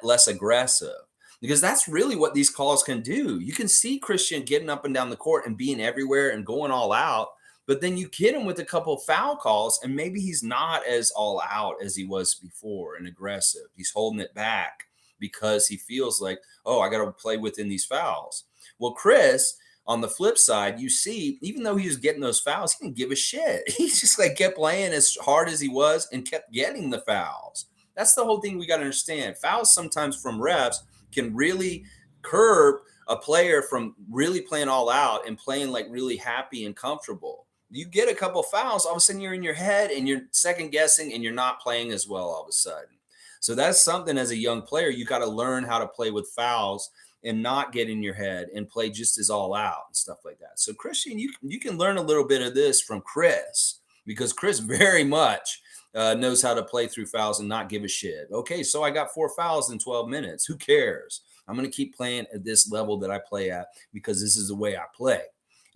less aggressive, because that's really what these calls can do. You can see Christian getting up and down the court and being everywhere and going all out, but then you hit him with a couple of foul calls and maybe he's not as all out as he was before and aggressive. He's holding it back because he feels like, oh, I got to play within these fouls. Well, Chris, on the flip side, you see, even though he was getting those fouls, he didn't give a shit. He just like kept playing as hard as he was and kept getting the fouls. That's the whole thing we got to understand. Fouls sometimes from refs can really curb a player from really playing all out and playing like really happy and comfortable. You get a couple fouls, all of a sudden you're in your head and you're second guessing and you're not playing as well all of a sudden. So that's something as a young player, you got to learn how to play with fouls and not get in your head and play just as all out and stuff like that. So Christian, you can learn a little bit of this from Chris, because Chris very much knows how to play through fouls and not give a shit. Okay, so I got 4 fouls in 12 minutes. Who cares? I'm going to keep playing at this level that I play at because this is the way I play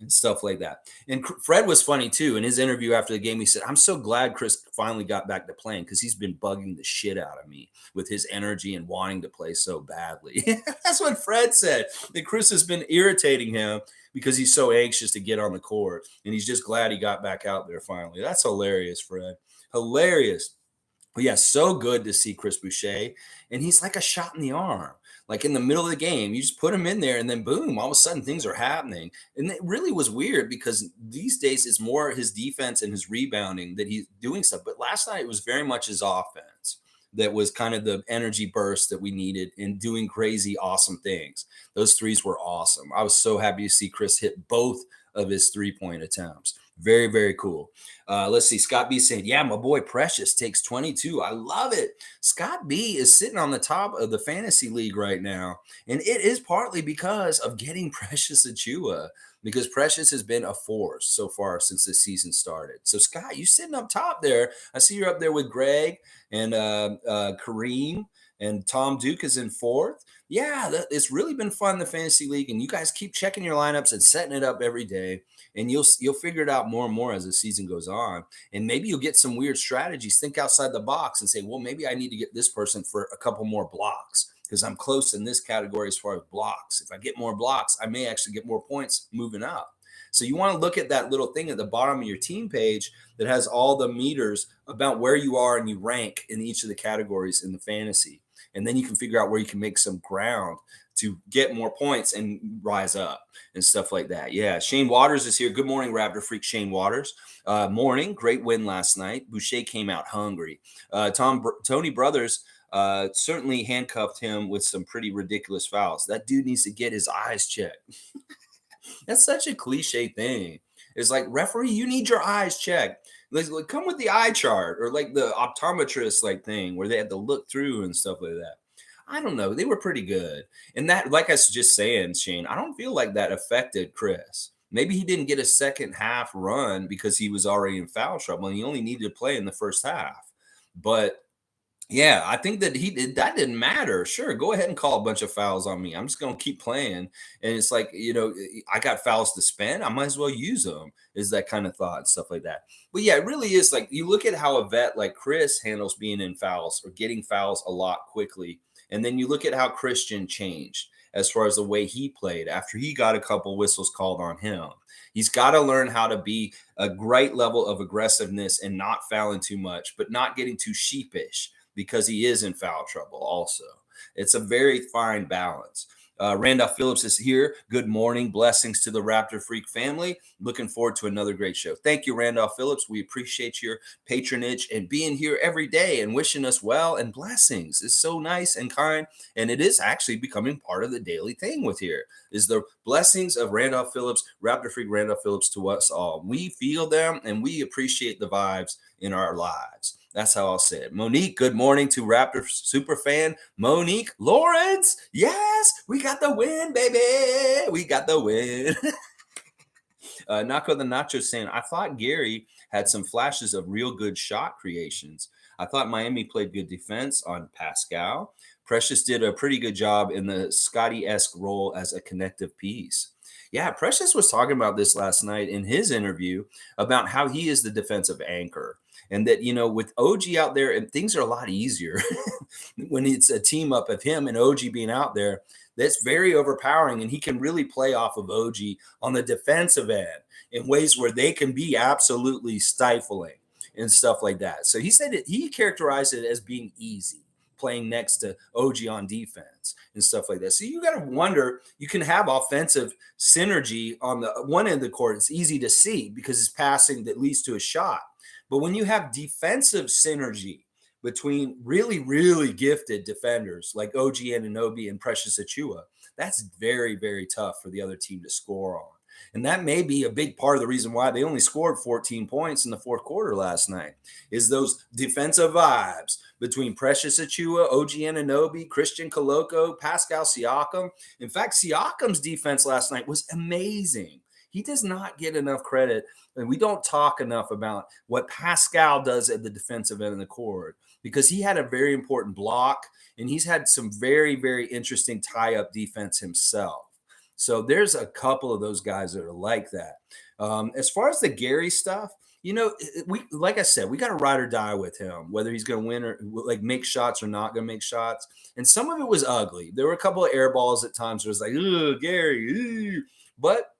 and stuff like that. And Fred was funny too. In his interview after the game, he said, I'm so glad Chris finally got back to playing because he's been bugging the shit out of me with his energy and wanting to play so badly. That's what Fred said. That Chris has been irritating him because he's so anxious to get on the court. And he's just glad he got back out there finally. That's hilarious, Fred. Hilarious. But yeah, so good to see Chris Boucher. And he's like a shot in the arm. Like in the middle of the game, you just put him in there and then boom, all of a sudden things are happening. And it really was weird because these days it's more his defense and his rebounding that he's doing stuff. But last night it was very much his offense that was kind of the energy burst that we needed in doing crazy, awesome things. Those threes were awesome. I was so happy to see Chris hit both of his 3-point attempts. Very, very cool. Let's see. Scott B saying, yeah, my boy Precious takes 22. I love it. Scott B is sitting on the top of the fantasy league right now. And it is partly because of getting Precious Achua, because Precious has been a force so far since the season started. So Scott, you sitting up top there. I see you're up there with Greg and Kareem, and Tom Duke is in 4th. Yeah, it's really been fun in the fantasy league, and you guys keep checking your lineups and setting it up every day, and you'll figure it out more and more as the season goes on. And maybe you'll get some weird strategies. Think outside the box and say, well, maybe I need to get this person for a couple more blocks because I'm close in this category as far as blocks. If I get more blocks, I may actually get more points moving up. So you want to look at that little thing at the bottom of your team page that has all the meters about where you are and you rank in each of the categories in the fantasy. And then you can figure out where you can make some ground to get more points and rise up and stuff like that. Yeah, Shane Waters is here. Good morning, Raptor Freak Shane Waters. Morning, great win last night. Boucher came out hungry. Tony Brothers certainly handcuffed him with some pretty ridiculous fouls. That dude needs to get his eyes checked. That's such a cliche thing. It's like, referee, you need your eyes checked. Like, come with the eye chart or like the optometrist like thing where they had to look through and stuff like that. I don't know. They were pretty good. And that, like I was just saying, Shane, I don't feel like that affected Chris. Maybe he didn't get a second half run because he was already in foul trouble and he only needed to play in the first half. But yeah, I think that that didn't matter. Sure, go ahead and call a bunch of fouls on me. I'm just going to keep playing. And it's like, I got fouls to spend. I might as well use them, is that kind of thought and stuff like that. But yeah, it really is like you look at how a vet like Chris handles being in fouls or getting fouls a lot quickly. And then you look at how Christian changed as far as the way he played after he got a couple whistles called on him. He's got to learn how to be a great level of aggressiveness and not fouling too much, but not getting too sheepish, because he is in foul trouble also. It's a very fine balance. Randolph Phillips is here. Good morning. Blessings to the Raptor Freak family. Looking forward to another great show. Thank you, Randolph Phillips. We appreciate your patronage and being here every day and wishing us well and blessings. It's so nice and kind. And it is actually becoming part of the daily thing with here is the blessings of Randolph Phillips, Raptor Freak Randolph Phillips to us all. We feel them and we appreciate the vibes in our lives. That's how I'll say it. Monique, good morning to Raptor Superfan. Monique Lawrence. Yes, we got the win, baby. We got the win. Naco the Nacho saying, I thought Gary had some flashes of real good shot creations. I thought Miami played good defense on Pascal. Precious did a pretty good job in the Scotty-esque role as a connective piece. Yeah, Precious was talking about this last night in his interview about how he is the defensive anchor. And that, with OG out there, and things are a lot easier when it's a team up of him and OG being out there. That's very overpowering. And he can really play off of OG on the defensive end in ways where they can be absolutely stifling and stuff like that. So he said he characterized it as being easy, playing next to OG on defense and stuff like that. So you got to wonder, you can have offensive synergy on the one end of the court. It's easy to see because it's passing that leads to a shot. But when you have defensive synergy between really, really gifted defenders like OG Anunoby and Precious Achua, that's very, very tough for the other team to score on. And that may be a big part of the reason why they only scored 14 points in the fourth quarter last night, is those defensive vibes between Precious Achua, OG Anunoby, Christian Koloko, Pascal Siakam. In fact, Siakam's defense last night was amazing. He does not get enough credit, and we don't talk enough about what Pascal does at the defensive end of the court, because he had a very important block, and he's had some very, very interesting tie-up defense himself. So there's a couple of those guys that are like that. As far as the Gary stuff, we, like I said, we got to ride or die with him, whether he's going to win or like make shots or not going to make shots. And some of it was ugly. There were a couple of air balls at times where it was like, "Ugh, Gary," but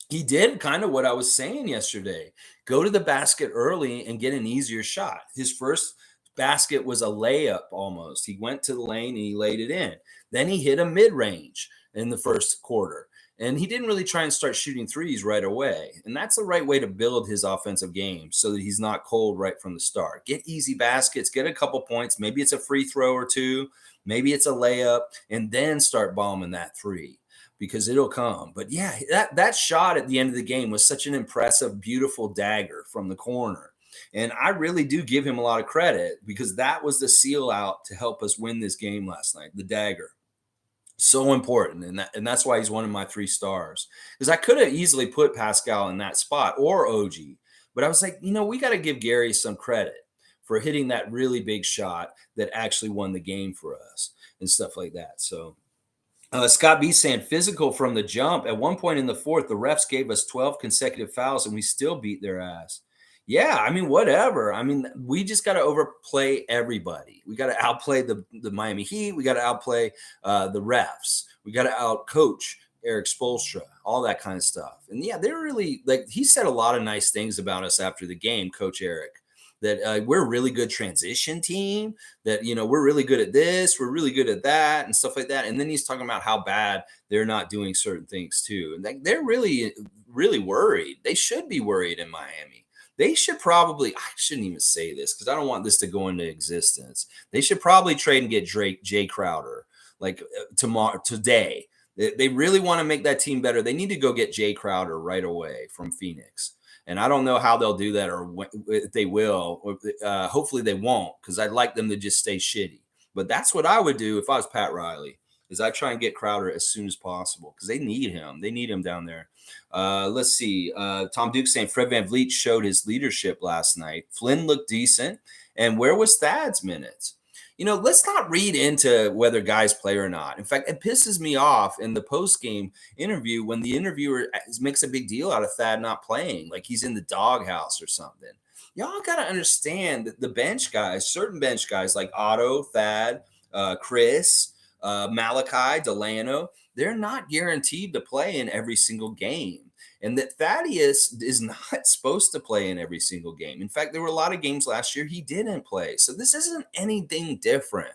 he did kind of what I was saying yesterday: go to the basket early and get an easier shot. His first basket was a layup almost. He went to the lane and he laid it in. Then he hit a mid range in the first quarter. And he didn't really try and start shooting threes right away. And that's the right way to build his offensive game so that he's not cold right from the start. Get easy baskets, get a couple points. Maybe it's a free throw or two. Maybe it's a layup, and then start bombing that three, because it'll come. But yeah, that shot at the end of the game was such an impressive, beautiful dagger from the corner. And I really do give him a lot of credit, because that was the seal out to help us win this game last night, the dagger. So important. And that's why he's one of my 3 stars, because I could have easily put Pascal in that spot or OG. But I was like, we got to give Gary some credit for hitting that really big shot that actually won the game for us and stuff like that. So Scott B saying physical from the jump. At one point in the fourth, the refs gave us 12 consecutive fouls and we still beat their ass. Yeah, I mean, whatever. I mean, we just got to overplay everybody. We got to outplay the Miami Heat. We got to outplay the refs. We got to outcoach Eric Spoelstra, all that kind of stuff. And yeah, they're really, like, he said a lot of nice things about us after the game, Coach Eric, that we're a really good transition team, that, we're really good at this, we're really good at that, and stuff like that. And then he's talking about how bad they're not doing certain things too. And they're really, really worried. They should be worried in Miami. They should probably, I shouldn't even say this because I don't want this to go into existence. They should probably trade and get Jay Crowder like today. They really want to make that team better. They need to go get Jay Crowder right away from Phoenix. And I don't know how they'll do that, or if they will. Or, hopefully they won't, because I'd like them to just stay shitty. But that's what I would do if I was Pat Riley, is I try and get Crowder as soon as possible, because they need him. They need him down there. Let's see. Tom Duke saying Fred VanVleet showed his leadership last night. Flynn looked decent. And where was Thad's minutes? Let's not read into whether guys play or not. In fact, it pisses me off in the post-game interview when the interviewer makes a big deal out of Thad not playing, like he's in the doghouse or something. Y'all got to understand that the bench guys, certain bench guys like Otto, Thad, Chris, Malachi, Delano, they're not guaranteed to play in every single game. And that Thaddeus is not supposed to play in every single game. In fact, there were a lot of games last year he didn't play. So this isn't anything different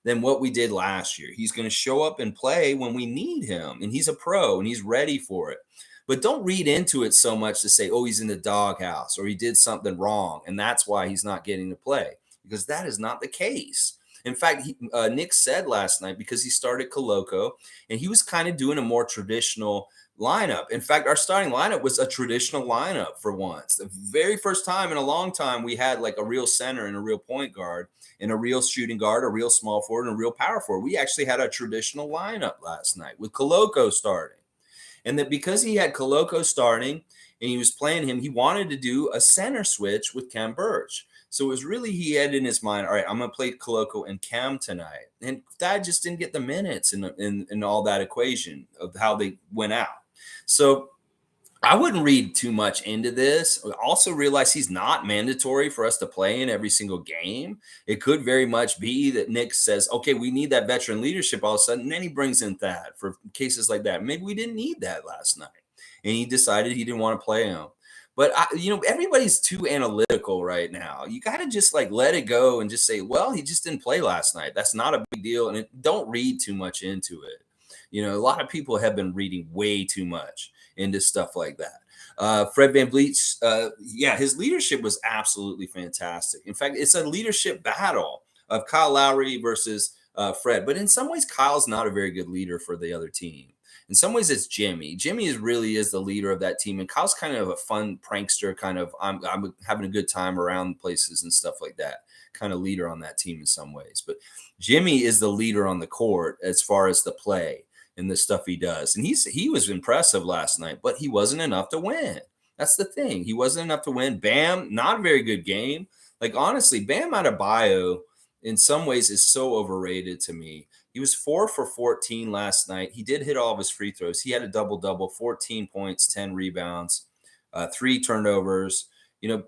than what we did last year. He's going to show up and play when we need him. And he's a pro and he's ready for it. But don't read into it so much to say, oh, he's in the doghouse or he did something wrong, and that's why he's not getting to play, because that is not the case. In fact, Nick said last night, because he started Koloko and he was kind of doing a more traditional lineup. In fact, our starting lineup was a traditional lineup for once. The very first time in a long time we had like a real center and a real point guard and a real shooting guard, a real small forward, and a real power forward. We actually had a traditional lineup last night with Koloko starting. And that because he had Koloko starting and he was playing him, he wanted to do a center switch with Cam Birch. So it was really, he had in his mind, all right, I'm going to play Koloko and Cam tonight. And Thad just didn't get the minutes in all that equation of how they went out. So I wouldn't read too much into this. Also realize he's not mandatory for us to play in every single game. It could very much be that Nick says, okay, we need that veteran leadership all of a sudden. And then he brings in Thad for cases like that. Maybe we didn't need that last night. And he decided he didn't want to play him. But, everybody's too analytical right now. You got to just like let it go and just say, well, he just didn't play last night. That's not a big deal. And don't read too much into it. A lot of people have been reading way too much into stuff like that. Fred VanVleet, yeah, his leadership was absolutely fantastic. In fact, it's a leadership battle of Kyle Lowry versus Fred. But in some ways, Kyle's not a very good leader for the other team. In some ways, it's Jimmy. Jimmy really is the leader of that team, and Kyle's kind of a fun prankster, kind of I'm having a good time around places and stuff like that. Kind of leader on that team in some ways, but Jimmy is the leader on the court as far as the play and the stuff he does. And he was impressive last night, but he wasn't enough to win. That's the thing. He wasn't enough to win. Bam, not a very good game. Like honestly, Bam Adebayo in some ways is so overrated to me. He was 4 for 14 last night. He did hit all of his free throws. He had a double double, 14 points, 10 rebounds, 3 turnovers.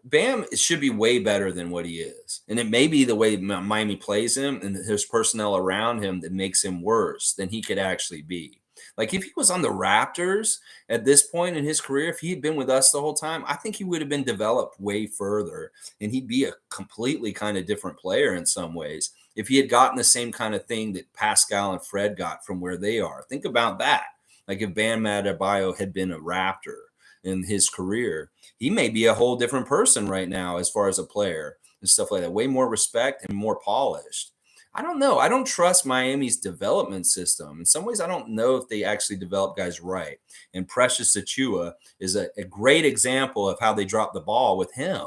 Bam should be way better than what he is. And it may be the way Miami plays him and his personnel around him that makes him worse than he could actually be. Like if he was on the Raptors at this point in his career, if he had been with us the whole time, I think he would have been developed way further and he'd be a completely kind of different player in some ways. If he had gotten the same kind of thing that Pascal and Fred got from where they are, think about that. Like if Bam Adebayo had been a Raptor in his career, he may be a whole different person right now as far as a player and stuff like that. Way more respect and more polished. I don't know. I don't trust Miami's development system. In some ways, I don't know if they actually develop guys right. And Precious Achua is a great example of how they drop the ball with him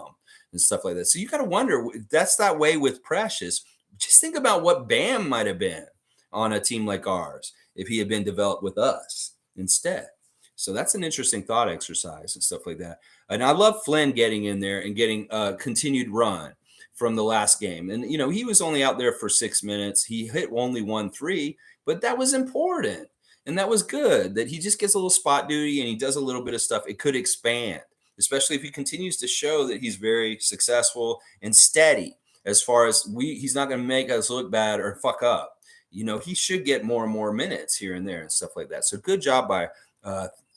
and stuff like that. So you got to wonder if that's that way with Precious. Just think about what Bam might have been on a team like ours if he had been developed with us instead. So that's an interesting thought exercise and stuff like that. And I love Flynn getting in there and getting a continued run from the last game. And, he was only out there for 6 minutes. He hit only 1 3, but that was important. And that was good that he just gets a little spot duty and he does a little bit of stuff. It could expand, especially if he continues to show that he's very successful and steady as far as he's not going to make us look bad or fuck up. He should get more and more minutes here and there and stuff like that. So good job by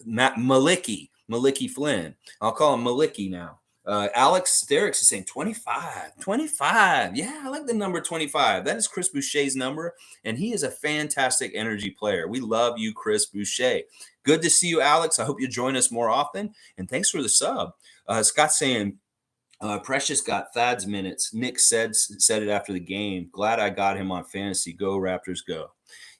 Maliki Flynn. I'll call him Maliki now. Alex Derricks is saying 25. 25. Yeah, I like the number 25. That is Chris Boucher's number, and he is a fantastic energy player. We love you, Chris Boucher. Good to see you, Alex. I hope you join us more often, and thanks for the sub. Scott's saying, Precious got Thad's minutes. Nick said it after the game. Glad I got him on fantasy. Go Raptors, go.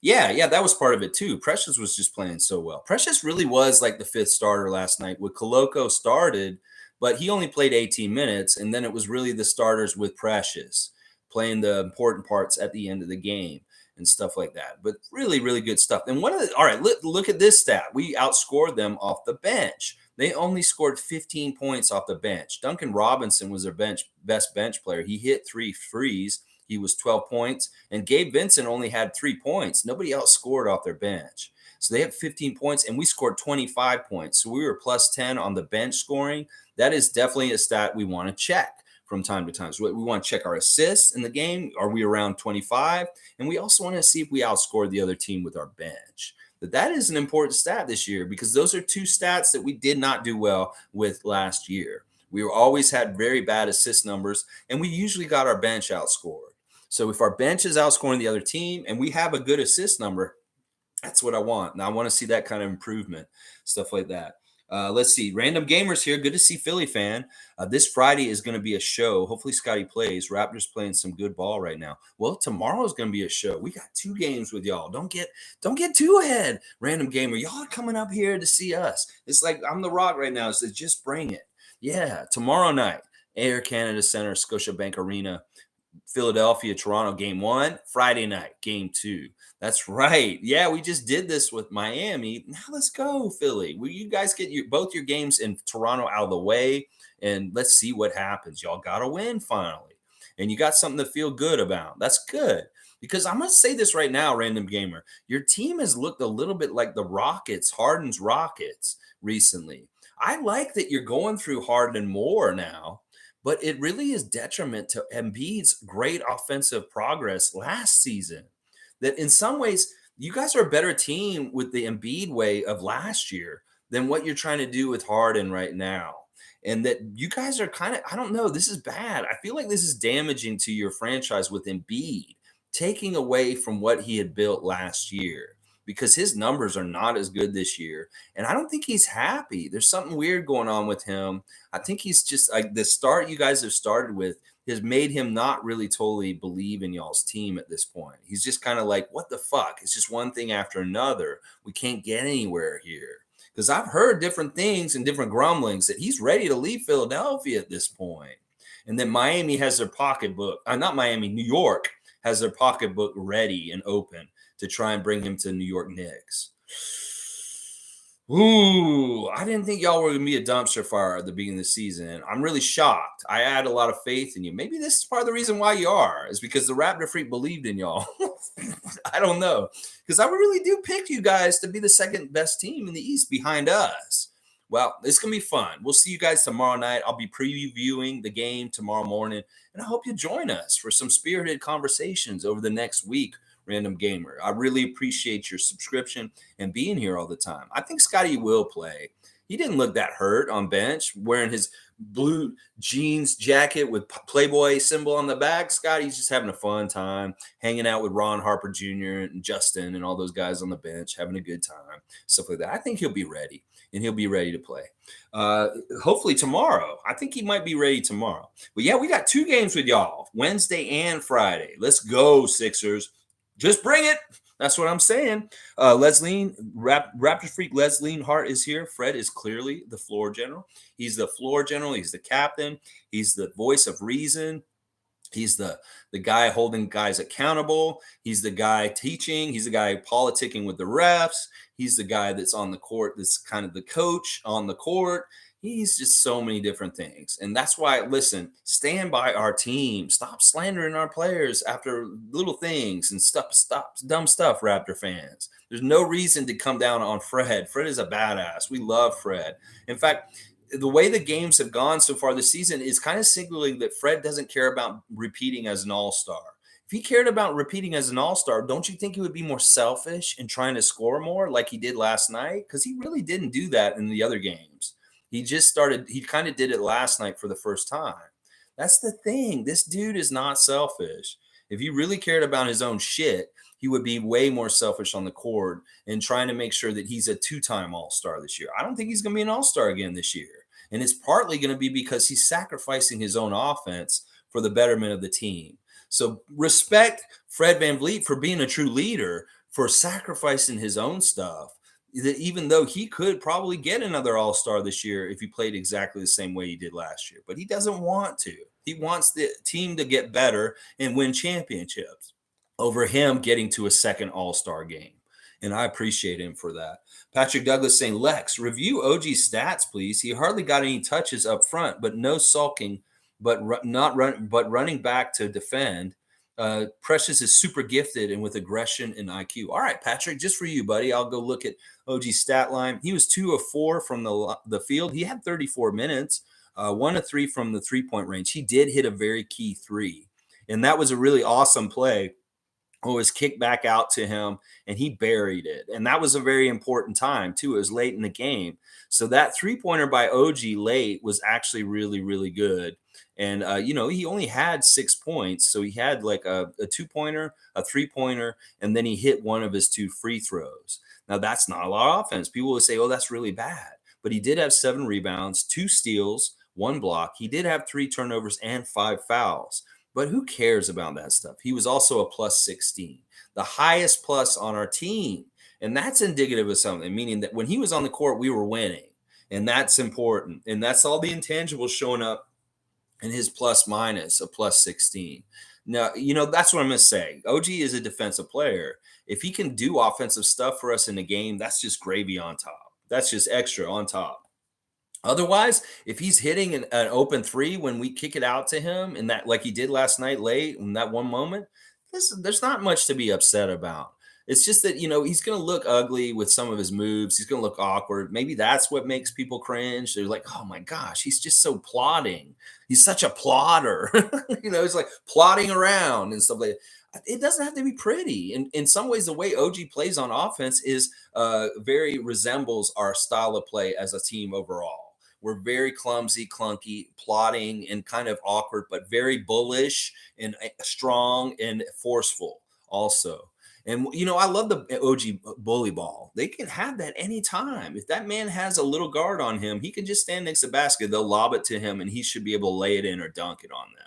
Yeah, that was part of it too. Precious was just playing so well. Precious really was like the fifth starter last night. With Koloko started, but he only played 18 minutes, and then it was really the starters with Precious playing the important parts at the end of the game and stuff like that. But really, really good stuff. And all right, look at this stat. We outscored them off the bench. They only scored 15 points off the bench. Duncan Robinson was their best bench player. He hit 3 threes. He was 12 points, and Gabe Vincent only had 3 points. Nobody else scored off their bench. So they have 15 points, and we scored 25 points. So we were plus 10 on the bench scoring. That is definitely a stat we want to check from time to time. So we want to check our assists in the game. Are we around 25? And we also want to see if we outscored the other team with our bench. But that is an important stat this year because those are 2 stats that we did not do well with last year. We always had very bad assist numbers, and we usually got our bench outscored. So if our bench is outscoring the other team and we have a good assist number, that's what I want. And I want to see that kind of improvement, stuff like that. Let's see. Random Gamers here. Good to see Philly fan. This Friday is going to be a show. Hopefully Scotty plays. Raptors playing some good ball right now. Well, tomorrow is going to be a show. We got 2 games with y'all. Don't get too ahead, Random Gamer. Y'all are coming up here to see us. It's like I'm the Rock right now. So just bring it. Yeah, tomorrow night, Air Canada Center, Scotiabank Arena. Philadelphia, Toronto, game 1, Friday night, game 2. That's right. Yeah, we just did this with Miami. Now let's go, Philly. Will you guys get both your games in Toronto out of the way, and let's see what happens. Y'all got to win finally, and you got something to feel good about. That's good. Because I'm going to say this right now, Random Gamer. Your team has looked a little bit like the Rockets, Harden's Rockets recently. I like that you're going through Harden more now. But it really is detriment to Embiid's great offensive progress last season. That in some ways, you guys are a better team with the Embiid way of last year than what you're trying to do with Harden right now. And that you guys are kind of, I don't know, this is bad. I feel like this is damaging to your franchise with Embiid, taking away from what he had built last year. because his numbers are not as good this year. And I don't think he's happy. There's something weird going on with him. I think he's just like the start you guys have started with has made him not really totally believe in y'all's team at this point. He's just kind of like, what the fuck? It's just one thing after another. We can't get anywhere here. Because I've heard different things and different grumblings that he's ready to leave Philadelphia at this point. And then Miami has their pocketbook, not Miami, New York has their pocketbook ready and open to try and bring him to New York Knicks. Ooh, I didn't think y'all were going to be a dumpster fire at the beginning of the season. I'm really shocked. I had a lot of faith in you. Maybe this is part of the reason why you are, is because the Raptor Freak believed in y'all. I don't know. Because I really do pick you guys to be the second best team in the East behind us. Well, it's going to be fun. We'll see you guys tomorrow night. I'll be previewing the game tomorrow morning, and I hope you join us for some spirited conversations over the next week, Random Gamer. I really appreciate your subscription and being here all the time. I think Scotty will play. He didn't look that hurt on bench wearing his blue jeans jacket with Playboy symbol on the back. Scotty's just having a fun time hanging out with Ron Harper Jr. and Justin and all those guys on the bench, having a good time, stuff like that. I think he'll be ready, and he'll be ready to play. Hopefully tomorrow. I think he might be ready tomorrow. But yeah, we got 2 games with y'all, Wednesday and Friday. Let's go, Sixers. Just bring it. That's what I'm saying. Leslie, Raptors Freak Leslie Hart is here. Fred is clearly the floor general. He's the floor general. He's the captain. He's the voice of reason. He's the guy holding guys accountable. He's the guy teaching. He's the guy politicking with the refs. He's the guy that's on the court that's kind of the coach on the court. He's just so many different things. And that's why, listen, stand by our team. Stop slandering our players after little things and stop dumb stuff, Raptor fans. There's no reason to come down on Fred. Fred is a badass. We love Fred. In fact, the way the games have gone so far this season is kind of signaling that Fred doesn't care about repeating as an all-star. If he cared about repeating as an all-star, don't you think he would be more selfish in trying to score more like he did last night? Because he really didn't do that in the other games. He kind of did it last night for the first time. That's the thing. This dude is not selfish. If he really cared about his own shit, he would be way more selfish on the court and trying to make sure that he's a 2-time all-star this year. I don't think he's going to be an all-star again this year. And it's partly going to be because he's sacrificing his own offense for the betterment of the team. So respect Fred VanVleet for being a true leader, for sacrificing his own stuff, that even though he could probably get another all-star this year if he played exactly the same way he did last year. But he doesn't want to. He wants the team to get better and win championships over him getting to a second all-star game. And I appreciate him for that. Patrick Douglas saying, Lex, review OG's stats, please. He hardly got any touches up front, but no sulking, but running back to defend. Precious is super gifted and with aggression and IQ. All right, Patrick, just for you, buddy. I'll go look at OG's stat line. He was 2 of 4 from the field. He had 34 minutes, 1 of 3 from the three-point range. He did hit a very key 3, and that was a really awesome play. It was kicked back out to him, and he buried it. And that was a very important time, too. It was late in the game. So that three-pointer by OG late was actually really, really good. And, he only had 6 points. So he had like a 2-pointer, a 3-pointer, and then he hit one of his 2 free throws. Now, that's not a lot of offense. People will say, oh, that's really bad. But he did have 7 rebounds, 2 steals, 1 block. He did have 3 turnovers and 5 fouls. But who cares about that stuff? He was also a plus 16, the highest plus on our team. And that's indicative of something, meaning that when he was on the court, we were winning. And that's important. And that's all the intangibles showing up in his plus minus, a plus 16. Now, that's what I'm going to say. OG is a defensive player. If he can do offensive stuff for us in the game, that's just gravy on top. That's just extra on top. Otherwise, if he's hitting an open 3 when we kick it out to him, and that like he did last night late in that one moment, there's not much to be upset about. It's just that, he's going to look ugly with some of his moves. He's going to look awkward. Maybe that's what makes people cringe. They're like, oh my gosh, he's just so plodding. He's such a plodder. He's like plodding around and stuff like that. It doesn't have to be pretty. And in some ways, the way OG plays on offense is very resembles our style of play as a team overall. We're very clumsy, clunky, plodding, and kind of awkward, but very bullish and strong and forceful also. And I love the OG bully ball. They can have that anytime. If that man has a little guard on him, he can just stand next to the basket. They'll lob it to him, and he should be able to lay it in or dunk it on them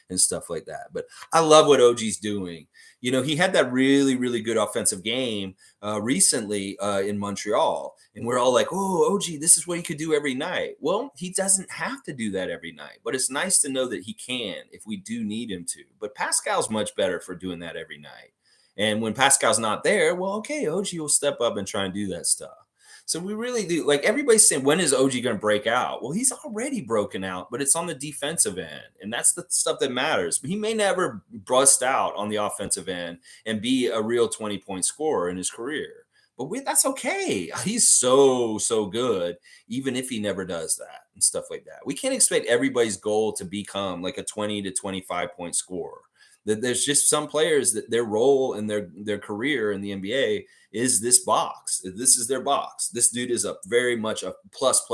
and stuff like that. But I love what OG's doing. He had that really, really good offensive game recently in Montreal, and we're all like, "Oh, OG, this is what he could do every night." Well, he doesn't have to do that every night, but it's nice to know that he can if we do need him to. But Pascal's much better for doing that every night. And when Pascal's not there, well, okay, OG will step up and try and do that stuff. So we really do, like, everybody's saying, when is OG going to break out? Well, he's already broken out, but it's on the defensive end. And that's the stuff that matters. He may never bust out on the offensive end and be a real 20-point scorer in his career. But that's okay. He's so, so good, even if he never does that and stuff like that. We can't expect everybody's goal to become like a 20 to 25-point scorer. There's just some players that their role in their career in the NBA is this box. This is their box. This dude is a very much a plus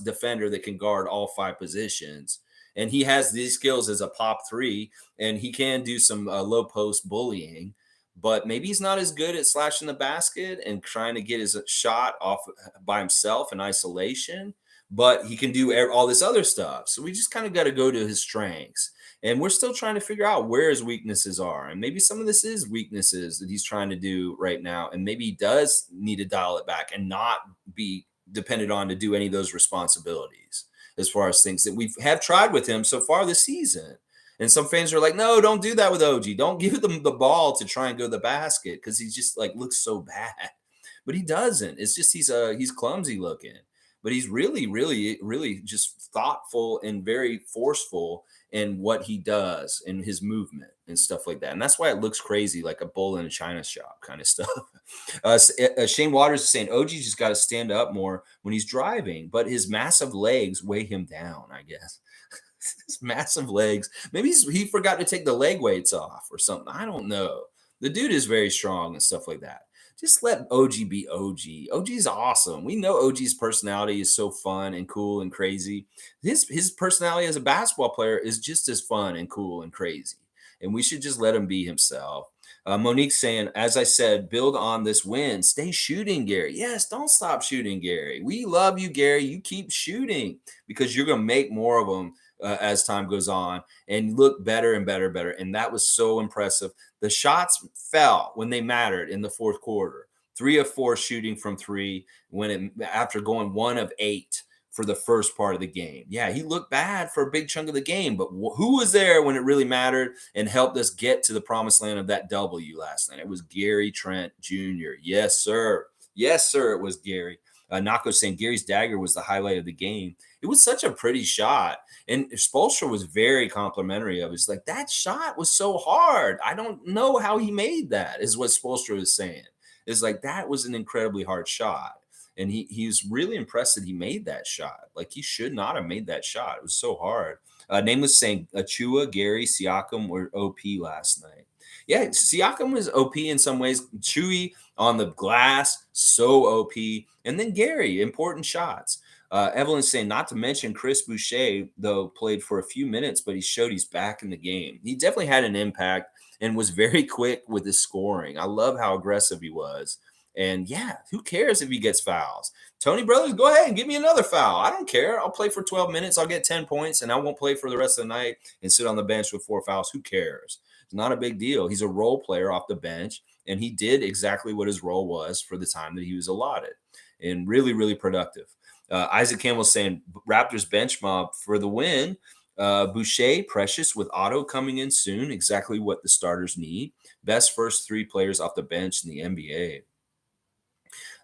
defender that can guard all 5 positions. And he has these skills as a pop 3, and he can do some low post bullying, but maybe he's not as good at slashing the basket and trying to get his shot off by himself in isolation, but he can do all this other stuff. So we just kind of got to go to his strengths. And we're still trying to figure out where his weaknesses are. And maybe some of this is weaknesses that he's trying to do right now. And maybe he does need to dial it back and not be dependent on to do any of those responsibilities as far as things that we have tried with him so far this season. And some fans are like, no, don't do that with OG. Don't give them the ball to try and go to the basket because he's just like looks so bad. But he doesn't. It's just he's clumsy looking. But he's really, really, really just thoughtful and very forceful in what he does in his movement and stuff like that. And that's why it looks crazy, like a bull in a china shop kind of stuff. Shane Waters is saying OG just got to stand up more when he's driving, but his massive legs weigh him down, I guess. His massive legs. Maybe he forgot to take the leg weights off or something. I don't know. The dude is very strong and stuff like that. Just let OG be OG. OG's awesome. We know OG's personality is so fun and cool and crazy. His personality as a basketball player is just as fun and cool and crazy. And we should just let him be himself. Monique saying, as I said, build on this win. Stay shooting, Gary. Yes, don't stop shooting, Gary. We love you, Gary. You keep shooting because you're going to make more of them as time goes on and look better and better. And that was so impressive. The shots fell when they mattered in the fourth quarter. 3 of 4 shooting from 3 after going 1 of 8 for the first part of the game. Yeah, he looked bad for a big chunk of the game, but who was there when it really mattered and helped us get to the promised land of that W last night? It was Gary Trent Jr. Yes, sir. Yes, sir, it was Gary. Nako saying Gary's dagger was the highlight of the game. It was such a pretty shot. And Spoelstra was very complimentary of it. It's like, that shot was so hard. I don't know how he made that, is what Spoelstra was saying. It's like, that was an incredibly hard shot. And he's really impressed that he made that shot. Like, he should not have made that shot. It was so hard. Nameless saying Achua, Gary, Siakam were OP last night. Yeah, Siakam was OP in some ways. Chewy on the glass, so OP. And then Gary, important shots. Evelyn's saying, not to mention Chris Boucher, though, played for a few minutes, but he showed he's back in the game. He definitely had an impact and was very quick with his scoring. I love how aggressive he was. And yeah, who cares if he gets fouls? Tony Brothers, go ahead and give me another foul. I don't care. I'll play for 12 minutes. I'll get 10 points, and I won't play for the rest of the night and sit on the bench with 4 fouls. Who cares? It's not a big deal. He's a role player off the bench, and he did exactly what his role was for the time that he was allotted, and really, really productive. Isaac Campbell saying Raptors bench mob for the win. Boucher, Precious with Otto coming in soon. Exactly what the starters need. Best first 3 players off the bench in the NBA.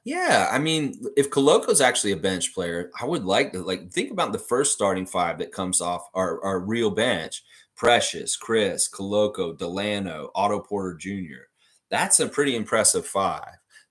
Yeah, I mean, if Koloko's actually a bench player, I would like to think about the first starting 5 that comes off our real bench. Precious, Chris, Koloko, Delano, Otto Porter Jr. That's a pretty impressive 5.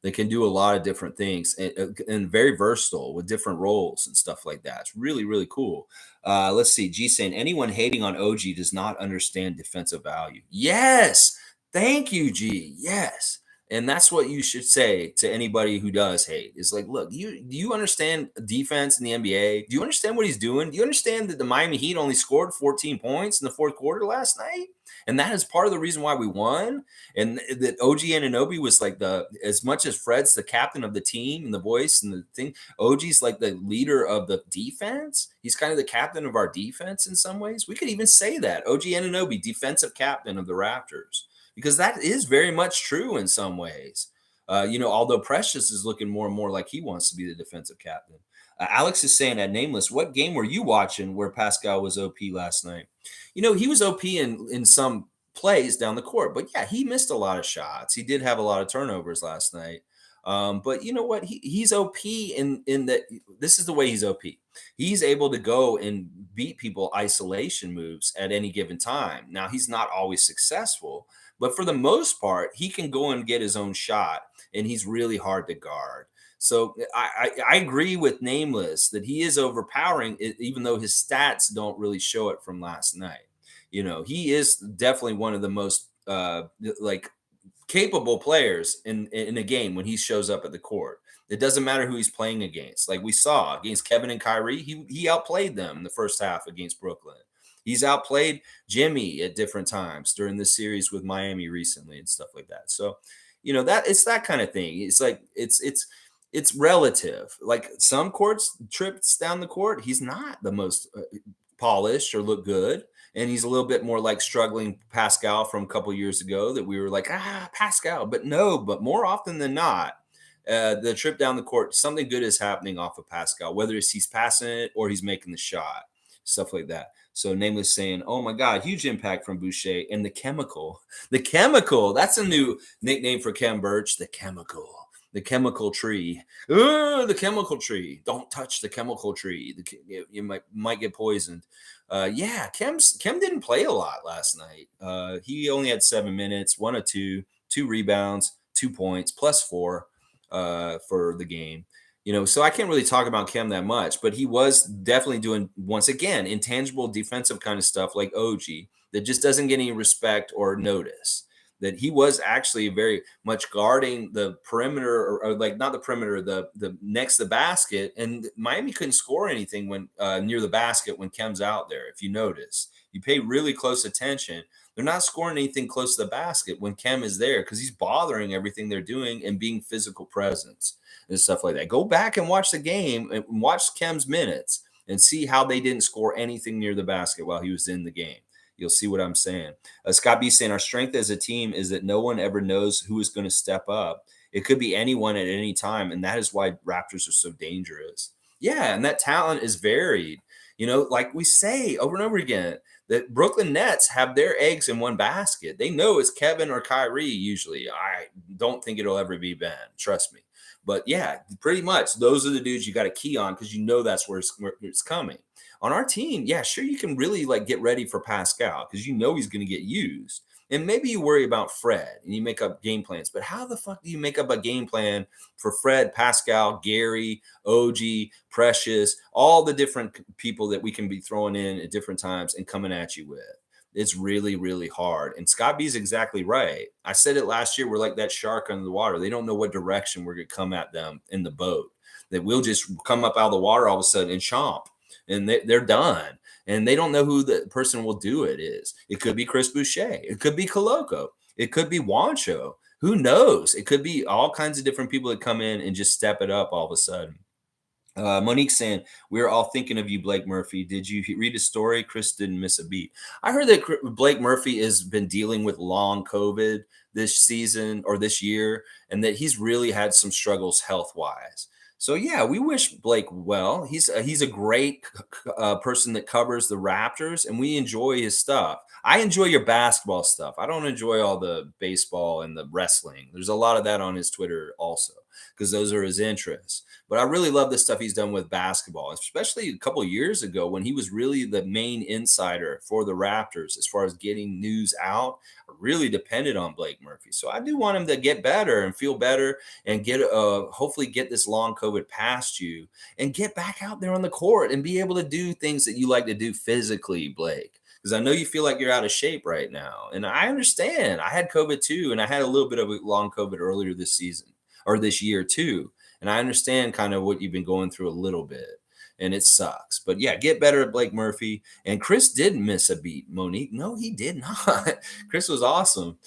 They can do a lot of different things and very versatile with different roles and stuff like that. It's really, really cool. Let's see. G saying, anyone hating on OG does not understand defensive value. Yes. Thank you, G. Yes. And that's what you should say to anybody who does hate is like, look, do you understand defense in the NBA? Do you understand what he's doing? Do you understand that the Miami Heat only scored 14 points in the fourth quarter last night? And that is part of the reason why we won. And that OG Anunoby was like as much as Fred's the captain of the team and the voice and the thing, OG's like the leader of the defense. He's kind of the captain of our defense in some ways. We could even say that OG Anunoby, defensive captain of the Raptors, because that is very much true in some ways. Although Precious is looking more and more like he wants to be the defensive captain. Alex is saying at Nameless, what game were you watching where Pascal was OP last night? He was OP in some plays down the court, but yeah, he missed a lot of shots. He did have a lot of turnovers last night. But you know what? He's OP in that this is the way he's OP. He's able to go and beat people isolation moves at any given time. Now he's not always successful, but for the most part, he can go and get his own shot, and he's really hard to guard. So I agree with Nameless that he is overpowering, even though his stats don't really show it from last night. He is definitely one of the most like capable players in a game when he shows up at the court. It doesn't matter who he's playing against. Like we saw against Kevin and Kyrie, he outplayed them in the first half against Brooklyn. He's outplayed Jimmy at different times during this series with Miami recently and stuff like that. So, that it's that kind of thing. It's like it's relative. Like some courts trips down the court, he's not the most polished or look good. And he's a little bit more like struggling Pascal from a couple years ago that we were like, Pascal. But no, but more often than not, the trip down the court, something good is happening off of Pascal, whether it's he's passing it or he's making the shot, stuff like that. So Nameless saying, oh my God, huge impact from Boucher and the chemical. The chemical, that's a new nickname for Kem Birch, the chemical. The chemical tree. The chemical tree. Don't touch the chemical tree. You might get poisoned. Yeah, Kem didn't play a lot last night. He only had 7 minutes, 1 of 2, 2 rebounds, 2 points, +4 for the game. So I can't really talk about Kem that much, but he was definitely doing, once again, intangible defensive kind of stuff like OG that just doesn't get any respect or notice. That he was actually very much guarding the perimeter, or like not the perimeter, the next to the basket, and Miami couldn't score anything when near the basket when Kem's out there. If you notice, you pay really close attention. They're not scoring anything close to the basket when Kem is there because he's bothering everything they're doing and being physical presence and stuff like that. Go back and watch the game and watch Kem's minutes and see how they didn't score anything near the basket while he was in the game. You'll see what I'm saying. Scott B saying our strength as a team is that no one ever knows who is going to step up. It could be anyone at any time, and that is why Raptors are so dangerous. Yeah, and that talent is varied. Like we say over and over again, that Brooklyn Nets have their eggs in one basket. They know it's Kevin or Kyrie usually. I don't think it'll ever be Ben. Trust me. But yeah, pretty much those are the dudes you got to key on because that's where it's coming. On our team, yeah, sure, you can really like get ready for Pascal because he's going to get used. And maybe you worry about Fred and you make up game plans. But how the fuck do you make up a game plan for Fred, Pascal, Gary, OG, Precious, all the different people that we can be throwing in at different times and coming at you with? It's really, really hard. And Scott B's exactly right. I said it last year. We're like that shark under the water. They don't know what direction we're going to come at them in the boat. That we'll just come up out of the water all of a sudden and chomp. And they're done. And they don't know who the person will do it is. It could be Chris Boucher. It could be Koloko. It could be Wancho. Who knows? It could be all kinds of different people that come in and just step it up all of a sudden. Monique saying, we're all thinking of you, Blake Murphy. Did you read a story? Chris didn't miss a beat. I heard that Blake Murphy has been dealing with long COVID this season or this year, and that he's really had some struggles health-wise. So yeah, we wish Blake well. He's a great person that covers the Raptors, and we enjoy his stuff. I enjoy your basketball stuff. I don't enjoy all the baseball and the wrestling. There's a lot of that on his Twitter also because those are his interests. But I really love the stuff he's done with basketball, especially a couple of years ago when he was really the main insider for the Raptors as far as getting news out. I really depended on Blake Murphy. So I do want him to get better and feel better and get hopefully get this long COVID past you and get back out there on the court and be able to do things that you like to do physically, Blake. because I know you feel like you're out of shape right now. And I understand. I had COVID too, and I had a little bit of a long COVID earlier this season or this year too. And I understand kind of what you've been going through a little bit. And it sucks. But yeah, get better at Blake Murphy. And Chris didn't miss a beat, Monique. No, he did not. Chris was awesome.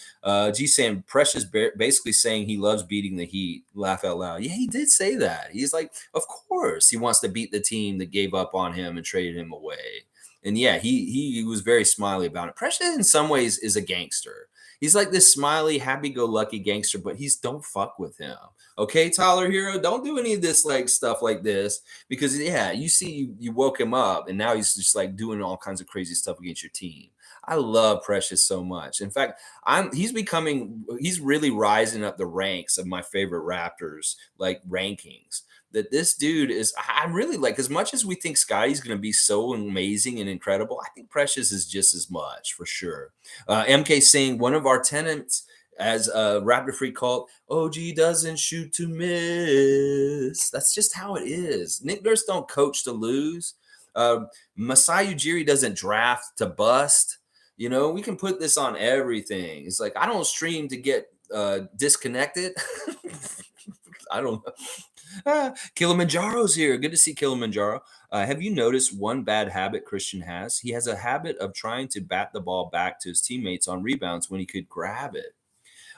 G saying Precious basically saying he loves beating the Heat. Laugh out loud. Yeah, he did say that. He's like, of course, he wants to beat the team that gave up on him and traded him away. And yeah, he was very smiley about it. Precious in some ways is a gangster. He's like this smiley, happy-go-lucky gangster, but he's don't fuck with him. Okay, Tyler Hero, don't do any of this like stuff like this because yeah, you see you woke him up and now he's just like doing all kinds of crazy stuff against your team. I love Precious so much. In fact, he's really rising up the ranks of my favorite Raptors like rankings. That this dude is I really like as much as we think Scotty's going to be so amazing and incredible. I think Precious is just as much for sure. MK saying one of our tenants as a Raptor Freak called OG doesn't shoot to miss. That's just how it is. Nick Nurse don't coach to lose. Masai Ujiri doesn't draft to bust. You know, we can put this on everything. It's like I don't stream to get disconnected. I don't know. Kilimanjaro's here. Good to see Kilimanjaro. Have you noticed one bad habit Christian has? He has a habit of trying to bat the ball back to his teammates on rebounds when he could grab it.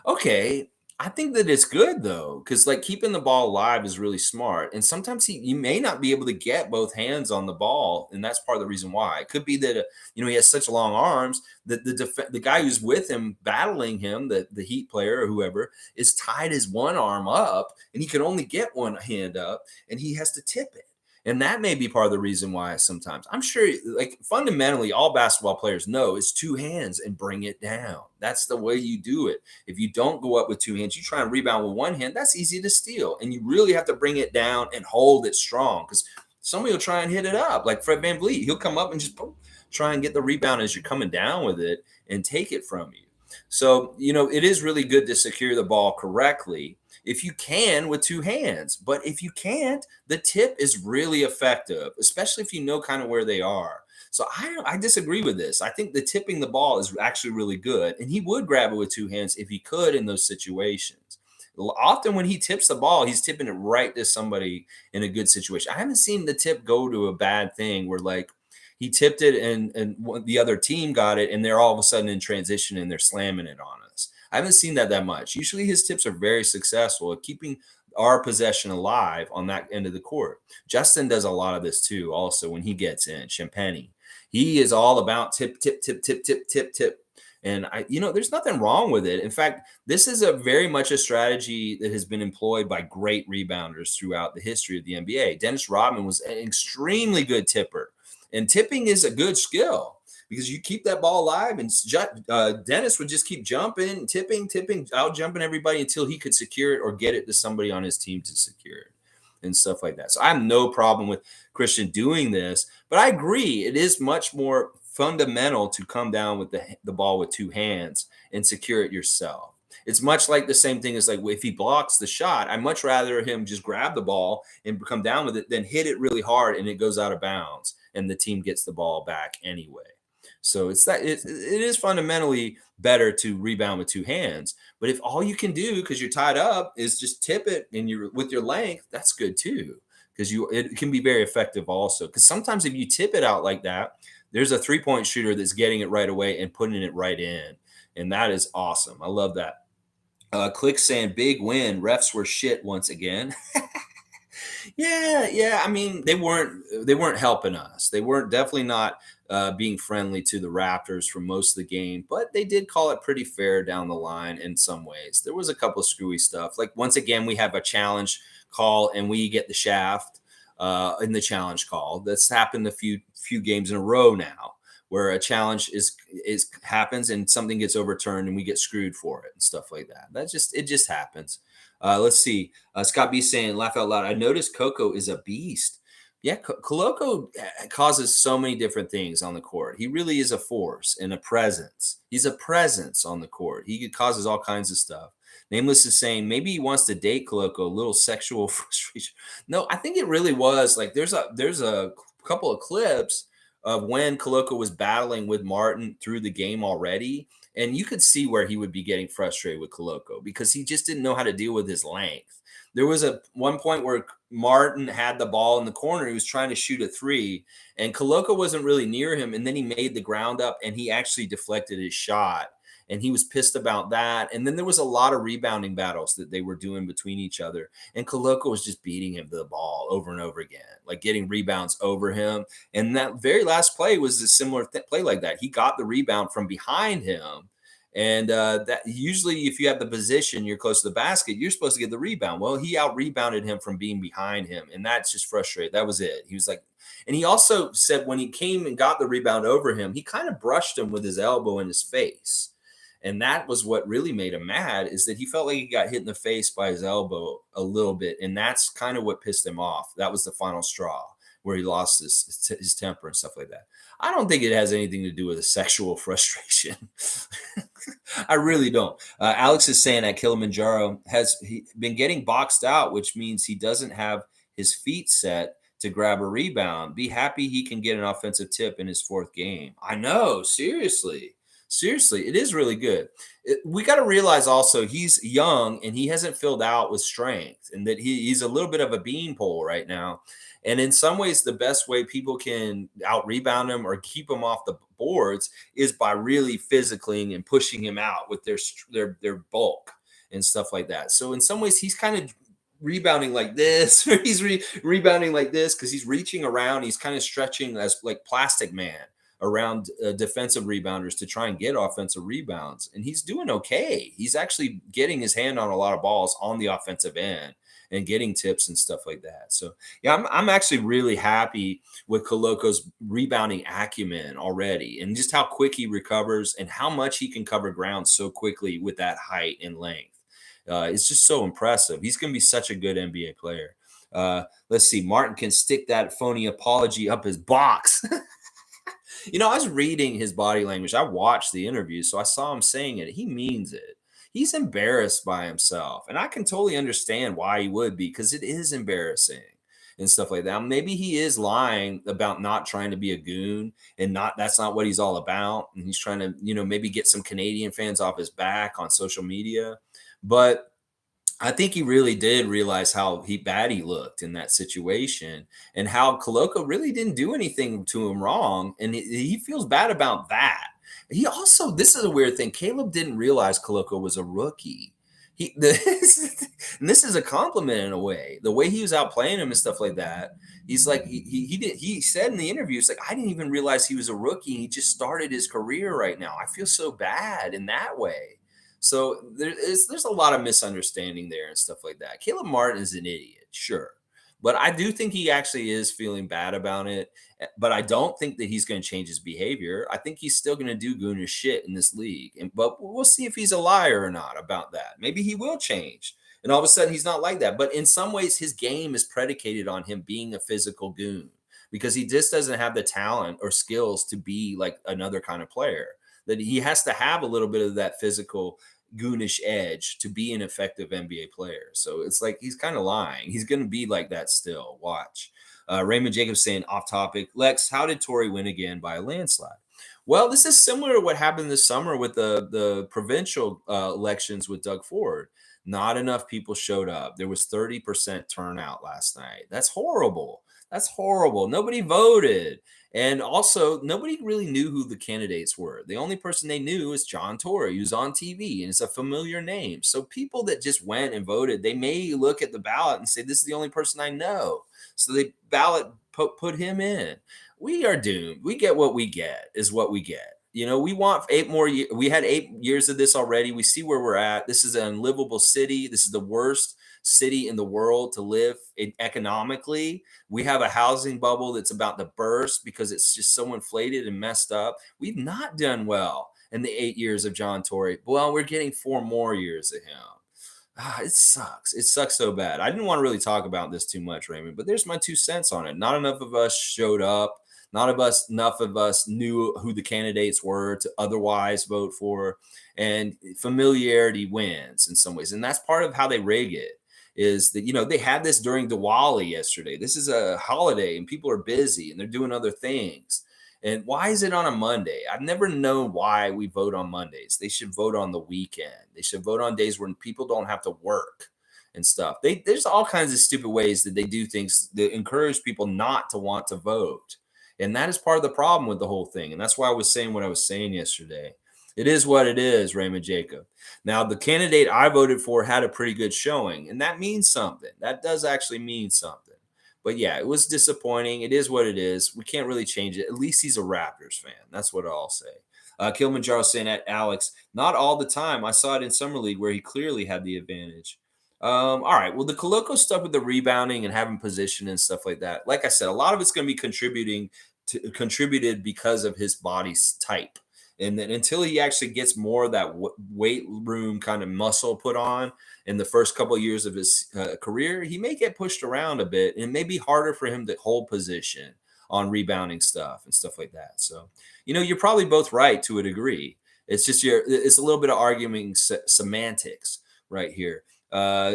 Okay, I think that it's good though, because like keeping the ball alive is really smart. And sometimes you may not be able to get both hands on the ball, and that's part of the reason why. It could be that he has such long arms that the guy who's with him battling him, the Heat player or whoever, is tied his one arm up, and he can only get one hand up, and he has to tip it. And that may be part of the reason why sometimes I'm sure, like fundamentally, all basketball players know is two hands and bring it down. That's the way you do it. If you don't go up with two hands, you try and rebound with one hand, that's easy to steal. And you really have to bring it down and hold it strong because somebody will try and hit it up. Like Fred VanVleet, he'll come up and just boom, try and get the rebound as you're coming down with it and take it from you. So, it is really good to secure the ball correctly if you can with two hands. But if you can't, the tip is really effective, especially if you know kind of where they are. So I disagree with this. I think the tipping the ball is actually really good. And he would grab it with two hands if he could in those situations. Often when he tips the ball, he's tipping it right to somebody in a good situation. I haven't seen the tip go to a bad thing where like he tipped it and the other team got it and they're all of a sudden in transition and they're slamming it on us. I haven't seen that much. Usually his tips are very successful at keeping our possession alive on that end of the court. Justin does a lot of this too also when he gets in. Champagne. He is all about tip, tip, tip, tip, tip, tip, tip. And there's nothing wrong with it. In fact, this is a very much a strategy that has been employed by great rebounders throughout the history of the NBA. Dennis Rodman was an extremely good tipper. And tipping is a good skill because you keep that ball alive. And Dennis would just keep jumping, tipping, out jumping everybody until he could secure it or get it to somebody on his team to secure it and stuff like that. So I have no problem with Christian doing this, but I agree. It is much more fundamental to come down with the ball with two hands and secure it yourself. It's much like the same thing as like if he blocks the shot, I'd much rather him just grab the ball and come down with it than hit it really hard and it goes out of bounds and the team gets the ball back anyway. So it is fundamentally better to rebound with two hands. But if all you can do because you're tied up is just tip it and you're with your length, that's good too. Because it can be very effective also. Because sometimes if you tip it out like that, there's a 3-point shooter that's getting it right away and putting it right in. And that is awesome. I love that. Click saying big win. Refs were shit once again. Yeah. I mean, they weren't helping us. They weren't definitely not being friendly to the Raptors for most of the game, but they did call it pretty fair down the line in some ways. There was a couple of screwy stuff. Like once again, we have a challenge call and we get the shaft in the challenge call. That's happened a few games in a row now, where a challenge happens and something gets overturned and we get screwed for it and stuff like that. It just happens. Let's see. Scott B saying, laugh out loud. I noticed Coco is a beast. Yeah, Koloko causes so many different things on the court. He really is a force and a presence. He's a presence on the court. He causes all kinds of stuff. Nameless is saying maybe he wants to date Koloko, a little sexual frustration. No, I think it really was like there's a couple of clips of when Koloko was battling with Martin through the game already. And you could see where he would be getting frustrated with Koloko because he just didn't know how to deal with his length. There was a one point where Martin had the ball in the corner. He was trying to shoot a three, and Koloko wasn't really near him. And then he made the ground up and he actually deflected his shot. And he was pissed about that. And then there was a lot of rebounding battles that they were doing between each other. And Koloko was just beating him to the ball over and over again, like getting rebounds over him. And that very last play was a similar play like that. He got the rebound from behind him. And that usually, if you have the position, you're close to the basket, you're supposed to get the rebound. Well, he out rebounded him from being behind him. And that's just frustrating. That was it. He was like, and he also said when he came and got the rebound over him, he kind of brushed him with his elbow in his face. And that was what really made him mad, is that he felt like he got hit in the face by his elbow a little bit. And that's kind of what pissed him off. That was the final straw where he lost his temper and stuff like that. I don't think it has anything to do with a sexual frustration. I really don't. Alex is saying that Kilimanjaro has been getting boxed out, which means he doesn't have his feet set to grab a rebound. Be happy he can get an offensive tip in his fourth game. I know, seriously. Seriously, it is really good. We got to realize also he's young and he hasn't filled out with strength, and that he's a little bit of a beanpole right now. And in some ways, the best way people can out rebound him or keep him off the boards is by really physically and pushing him out with their bulk and stuff like that. So in some ways, he's kind of rebounding like this, or he's rebounding like this because he's reaching around. He's kind of stretching as like Plastic Man around defensive rebounders to try and get offensive rebounds. And he's doing okay. He's actually getting his hand on a lot of balls on the offensive end and getting tips and stuff like that. So yeah, I'm actually really happy with Koloko's rebounding acumen already, and just how quick he recovers and how much he can cover ground so quickly with that height and length. It's just so impressive. He's going to be such a good NBA player. Let's see. Martin can stick that phony apology up his box. I was reading his body language. I watched the interview, so I saw him saying it. He means it. He's embarrassed by himself. And I can totally understand why he would be, because it is embarrassing and stuff like that. Maybe he is lying about not trying to be a goon, and that's not what he's all about. And he's trying to, maybe get some Canadian fans off his back on social media. But I think he really did realize how bad he looked in that situation, and how Koloko really didn't do anything to him wrong. And he feels bad about that. He also, this is a weird thing. Caleb didn't realize Koloko was a rookie. And this is a compliment in a way. The way he was out playing him and stuff like that. He's like, he said in the interview, it's like, I didn't even realize he was a rookie. He just started his career right now. I feel so bad in that way. So there's a lot of misunderstanding there and stuff like that. Caleb Martin is an idiot, sure. But I do think he actually is feeling bad about it. But I don't think that he's going to change his behavior. I think he's still going to do goonish shit in this league. But we'll see if he's a liar or not about that. Maybe he will change. And all of a sudden he's not like that. But in some ways, his game is predicated on him being a physical goon, because he just doesn't have the talent or skills to be like another kind of player. That he has to have a little bit of that physical goonish edge to be an effective NBA player. So it's like he's kind of lying. He's going to be like that still. Watch. Raymond Jacobs saying, off topic, Lex, how did Tory win again by a landslide? Well, this is similar to what happened this summer with the provincial elections with Doug Ford. Not enough people showed up. There was 30% turnout last night. That's horrible. That's horrible. Nobody voted. And also, nobody really knew who the candidates were. The only person they knew is John Tory, who's on TV, and it's a familiar name. So people that just went and voted, they may look at the ballot and say, this is the only person I know. So they put him in. We are doomed. We get what we get is what we get. We want 8 more years. We had 8 years of this already. We see where we're at. This is an unlivable city. This is the worst city in the world to live in economically. We have a housing bubble that's about to burst because it's just so inflated and messed up. We've not done well in the 8 years of John Tory. Well, we're getting 4 more years of him. It sucks. It sucks so bad. I didn't want to really talk about this too much, Raymond, but there's my 2 cents on it. Not enough of us showed up. Enough of us knew who the candidates were to otherwise vote for, and familiarity wins in some ways. And that's part of how they rig it, is that, they had this during Diwali yesterday. This is a holiday and people are busy and they're doing other things. And why is it on a Monday? I've never known why we vote on Mondays. They should vote on the weekend. They should vote on days when people don't have to work and stuff. There's all kinds of stupid ways that they do things that encourage people not to want to vote. And that is part of the problem with the whole thing. And that's why I was saying what I was saying yesterday. It is what it is, Raymond Jacob. Now, the candidate I voted for had a pretty good showing, and that means something. That does actually mean something. But yeah, it was disappointing. It is what it is. We can't really change it. At least he's a Raptors fan. That's what I'll say. Kilimanjaro saying at Alex, not all the time. I saw it in Summer League where he clearly had the advantage. All right. Well, the Koloko stuff with the rebounding and having position and stuff like that. Like I said, a lot of it's going to be contributed because of his body's type. And then until he actually gets more of that weight room kind of muscle put on in the first couple of years of his career, he may get pushed around a bit, and it may be harder for him to hold position on rebounding stuff and stuff like that. So, you're probably both right to a degree. It's just it's a little bit of arguing semantics right here.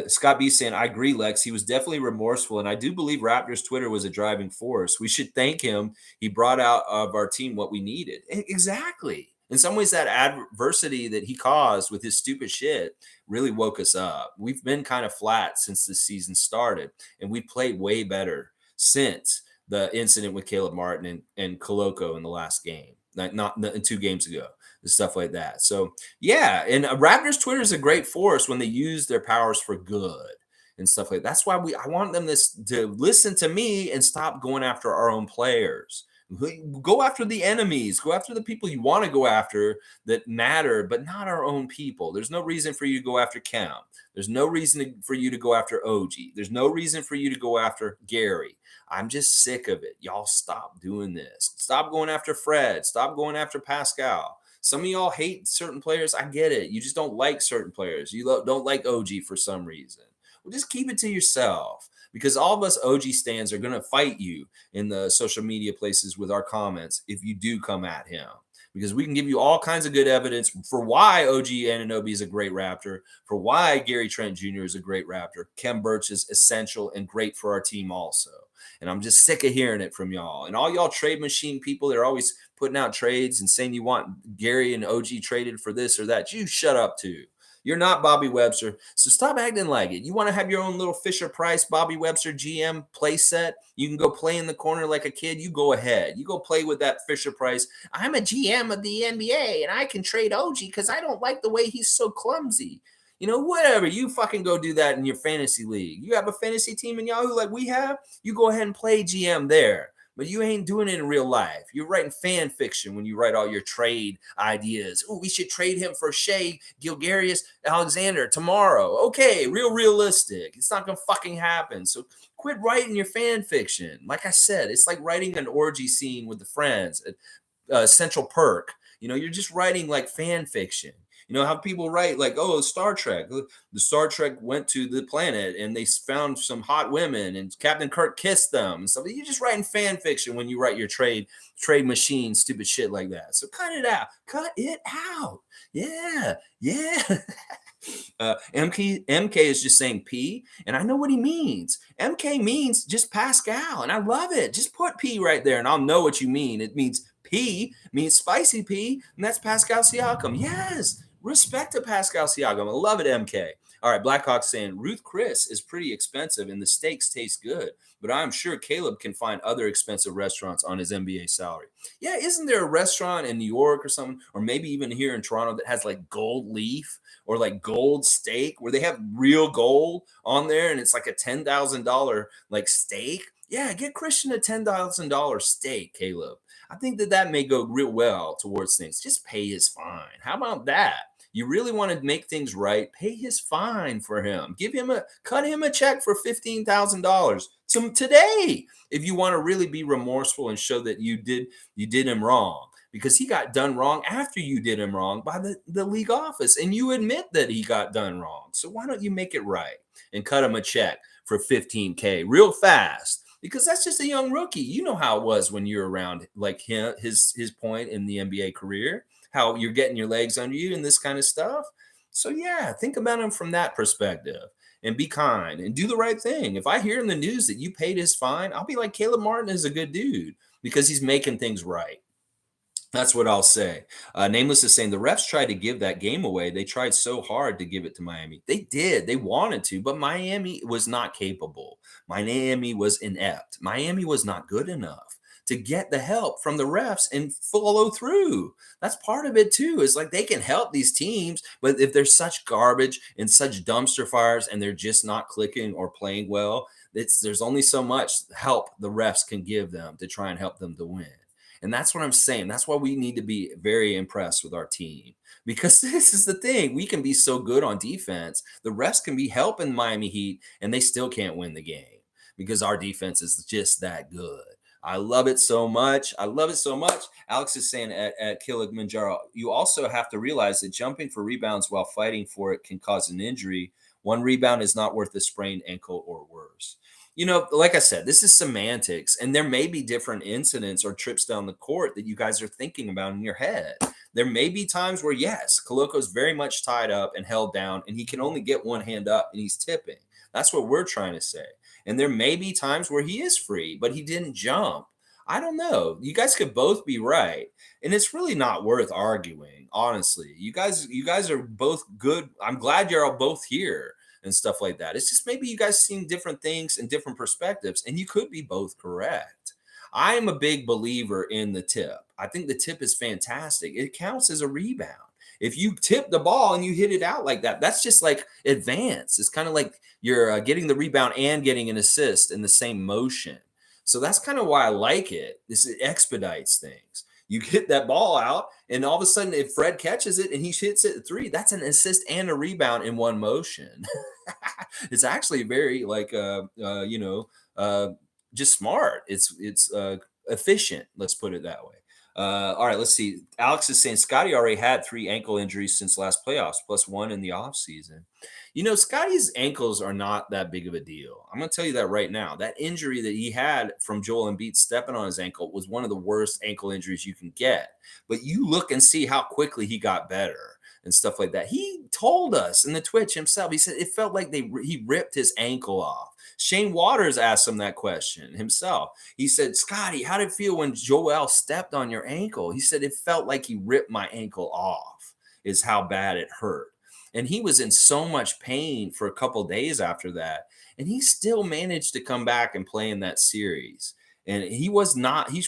Scott B saying, I agree, Lex. He was definitely remorseful, and I do believe Raptors Twitter was a driving force. We should thank him. He brought out of our team what we needed. Exactly. In some ways, that adversity that he caused with his stupid shit really woke us up. We've been kind of flat since the season started, and we've played way better since the incident with Caleb Martin and Koloko in the last game, not 2 games ago, and stuff like that. So, yeah, and Raptors Twitter is a great force when they use their powers for good and stuff like that. That's why I want them to listen to me and stop going after our own players. Go after the enemies. Go after the people you want to go after that matter, but not our own people. There's no reason for you to go after Cam. There's no reason for you to go after OG. There's no reason for you to go after Gary. I'm just sick of it. Y'all stop doing this. Stop going after Fred. Stop going after Pascal. Some of y'all hate certain players. I get it. You just don't like certain players. You don't like OG for some reason. Well, just keep it to yourself, because all of us OG stands are going to fight you in the social media places with our comments if you do come at him, because we can give you all kinds of good evidence for why OG Anunoby is a great Raptor, for why Gary Trent Jr. is a great Raptor. Kem Birch is essential and great for our team also. And I'm just sick of hearing it from y'all. And all y'all trade machine people, they're always putting out trades and saying you want Gary and OG traded for this or that. You shut up too. You're not Bobby Webster, so stop acting like it. You want to have your own little Fisher Price, Bobby Webster GM play set? You can go play in the corner like a kid. You go ahead. You go play with that Fisher Price. I'm a GM of the NBA, and I can trade OG because I don't like the way he's so clumsy. Whatever. You fucking go do that in your fantasy league. You have a fantasy team in Yahoo like we have? You go ahead and play GM there. But you ain't doing it in real life. You're writing fan fiction when you write all your trade ideas. Oh, we should trade him for Shea Gilgeous Alexander tomorrow. Okay, realistic. It's not going to fucking happen. So quit writing your fan fiction. Like I said, it's like writing an orgy scene with the friends at Central Perk. You're just writing like fan fiction. How people write like, oh, Star Trek. The Star Trek went to the planet and they found some hot women and Captain Kirk kissed them and stuff. You're just writing fan fiction when you write your trade machine, stupid shit like that. So cut it out. Cut it out. Yeah. MK is just saying P, and I know what he means. MK means just Pascal, and I love it. Just put P right there, and I'll know what you mean. It means P means spicy P, and that's Pascal Siakam. Yes. Respect to Pascal Siakam. I love it, MK. All right, Blackhawk saying Ruth Chris is pretty expensive and the steaks taste good, but I'm sure Caleb can find other expensive restaurants on his NBA salary. Yeah, isn't there a restaurant in New York or something, or maybe even here in Toronto that has like gold leaf or like gold steak where they have real gold on there and it's like a $10,000 like steak? Yeah, get Christian a $10,000 steak, Caleb. I think that may go real well towards things. Just pay his fine. How about that? You really want to make things right, pay his fine for him. Cut him a check for $15,000 today if you want to really be remorseful and show that you did him wrong, because he got done wrong after you did him wrong by the league office, and you admit that he got done wrong. So why don't you make it right and cut him a check for $15K real fast? Because that's just a young rookie. You know how it was when you're around like his point in the NBA career, how you're getting your legs under you and this kind of stuff. So yeah, think about him from that perspective and be kind and do the right thing. If I hear in the news that you paid his fine, I'll be like, Caleb Martin is a good dude because he's making things right. That's what I'll say. Nameless is saying the refs tried to give that game away. They tried so hard to give it to Miami. They did. They wanted to, but Miami was not capable. Miami was inept. Miami was not good enough to get the help from the refs and follow through. That's part of it too. It's like they can help these teams, but if there's such garbage and such dumpster fires and they're just not clicking or playing well, there's only so much help the refs can give them to try and help them to win. And that's what I'm saying. That's why we need to be very impressed with our team. Because this is the thing. We can be so good on defense. The refs can be helping Miami Heat, and they still can't win the game because our defense is just that good. I love it so much. I love it so much. Alex is saying at Kilimanjaro, you also have to realize that jumping for rebounds while fighting for it can cause an injury. One rebound is not worth a sprained ankle or worse. Like I said, this is semantics, and there may be different incidents or trips down the court that you guys are thinking about in your head. There may be times where, yes, Koloko's very much tied up and held down, and he can only get one hand up and he's tipping. That's what we're trying to say. And there may be times where he is free, but he didn't jump. I don't know. You guys could both be right. And it's really not worth arguing, honestly. You guys are both good. I'm glad you're all both here and stuff like that. It's just maybe you guys seeing different things and different perspectives, and you could be both correct. I am a big believer in the tip. I think the tip is fantastic. It counts as a rebound. If you tip the ball and you hit it out like that, that's just like advance. It's kind of like you're getting the rebound and getting an assist in the same motion. So that's kind of why I like it. This expedites things. You hit that ball out, and all of a sudden, if Fred catches it and he hits it at three, that's an assist and a rebound in one motion. It's actually very like uh, just smart. It's efficient. Let's put it that way. All right, let's see. Alex is saying Scotty already had three ankle injuries since last playoffs, plus one in the offseason. Scotty's ankles are not that big of a deal. I'm going to tell you that right now. That injury that he had from Joel Embiid stepping on his ankle was one of the worst ankle injuries you can get. But you look and see how quickly he got better and stuff like that. He told us in the Twitch himself. He said it felt like he ripped his ankle off. Shane Waters asked him that question himself. He said, Scotty, how did it feel when Joel stepped on your ankle? He said, it felt like he ripped my ankle off, is how bad it hurt. And he was in so much pain for a couple days after that. And he still managed to come back and play in that series. And he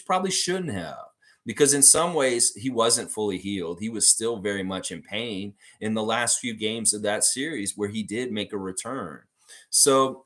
probably shouldn't have, because in some ways he wasn't fully healed. He was still very much in pain in the last few games of that series where he did make a return. So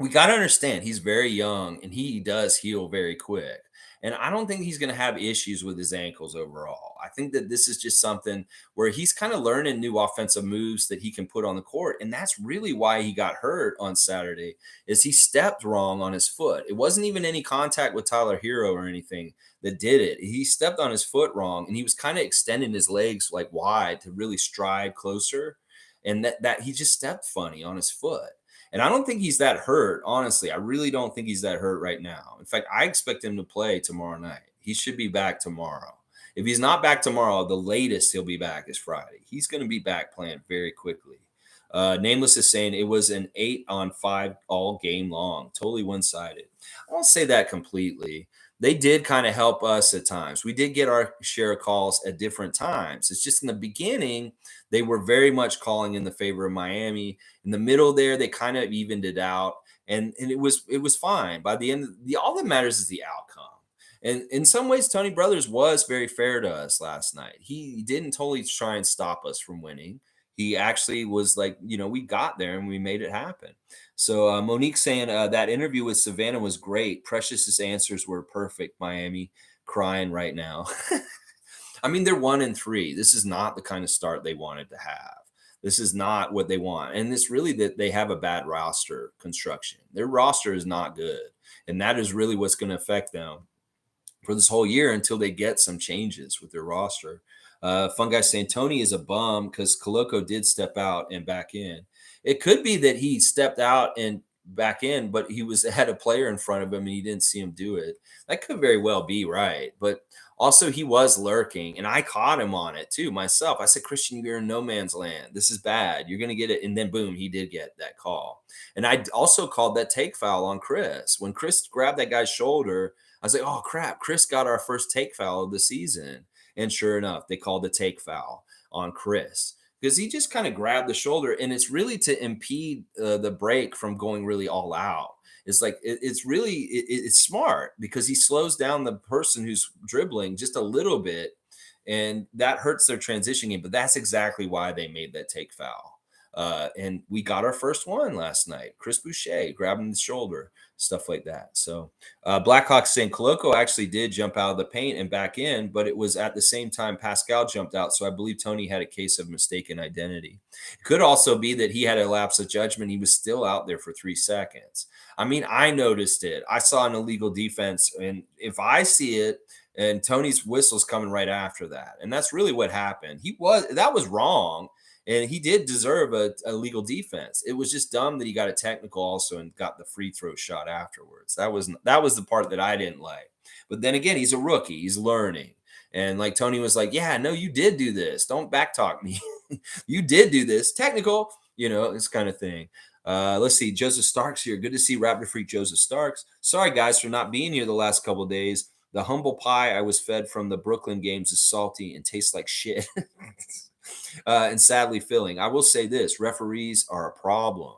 we got to understand he's very young and he does heal very quick. And I don't think he's going to have issues with his ankles overall. I think that this is just something where he's kind of learning new offensive moves that he can put on the court. And that's really why he got hurt on Saturday, is he stepped wrong on his foot. It wasn't even any contact with Tyler Hero or anything that did it. He stepped on his foot wrong, and he was kind of extending his legs like wide to really stride closer. And that he just stepped funny on his foot. And I don't think he's that hurt, honestly. I really don't think he's that hurt right now. In fact, I expect him to play tomorrow night. He should be back tomorrow. If he's not back tomorrow, the latest he'll be back is Friday. He's going to be back playing very quickly. Nameless is saying it was an 8-on-5 all game long, totally one-sided. I won't say that completely. They did kind of help us at times. We did get our share of calls at different times. It's just in the beginning, they were very much calling in the favor of Miami. In the middle there, they kind of evened it out, and it was fine. By the end, all that matters is the outcome. And in some ways, Tony Brothers was very fair to us last night. He didn't totally try and stop us from winning. He actually was like, we got there and we made it happen. So Monique saying that interview with Savanna was great. Precious's answers were perfect. Miami crying right now. I mean, they're 1-3. This is not the kind of start they wanted to have. This is not what they want. And it's really that they have a bad roster construction. Their roster is not good. And that is really what's going to affect them for this whole year until they get some changes with their roster. Fun guy saying Tony is a bum because Koloko did step out and back in. It could be that he stepped out and back in, but he had a player in front of him and he didn't see him do it. That could very well be right. But also he was lurking, and I caught him on it too myself. I said, Christian, you're in no man's land. This is bad. You're going to get it. And then boom, he did get that call. And I also called that take foul on Chris. When Chris grabbed that guy's shoulder, I was like, oh crap, Chris got our first take foul of the season. And sure enough, they called the take foul on Chris because he just kind of grabbed the shoulder, and it's really to impede the break from going really all out. It's like it's really it's smart because he slows down the person who's dribbling just a little bit, and that hurts their transition game. But that's exactly why they made that take foul. And we got our first one last night. Chris Boucher grabbing the shoulder, stuff like that. So Blackhawks saying Koloko actually did jump out of the paint and back in, but it was at the same time Pascal jumped out. So I believe Tony had a case of mistaken identity. It could also be that he had a lapse of judgment. He was still out there for 3 seconds. I mean, I noticed it. I saw an illegal defense, and if I see it, and Tony's whistle's coming right after that, and that's really what happened. That was wrong, and he did deserve a legal defense. It was just dumb that he got a technical also and got the free throw shot afterwards. That was the part that I didn't like. But then again, he's a rookie. He's learning. And like Tony was like, yeah, no, you did do this. Don't backtalk me. You did do this. Technical, this kind of thing. Let's see. Joseph Starks here. Good to see Raptor Freak Joseph Starks. Sorry, guys, for not being here the last couple of days. The humble pie I was fed from the Brooklyn games is salty and tastes like shit. And sadly filling. I will say this: referees are a problem.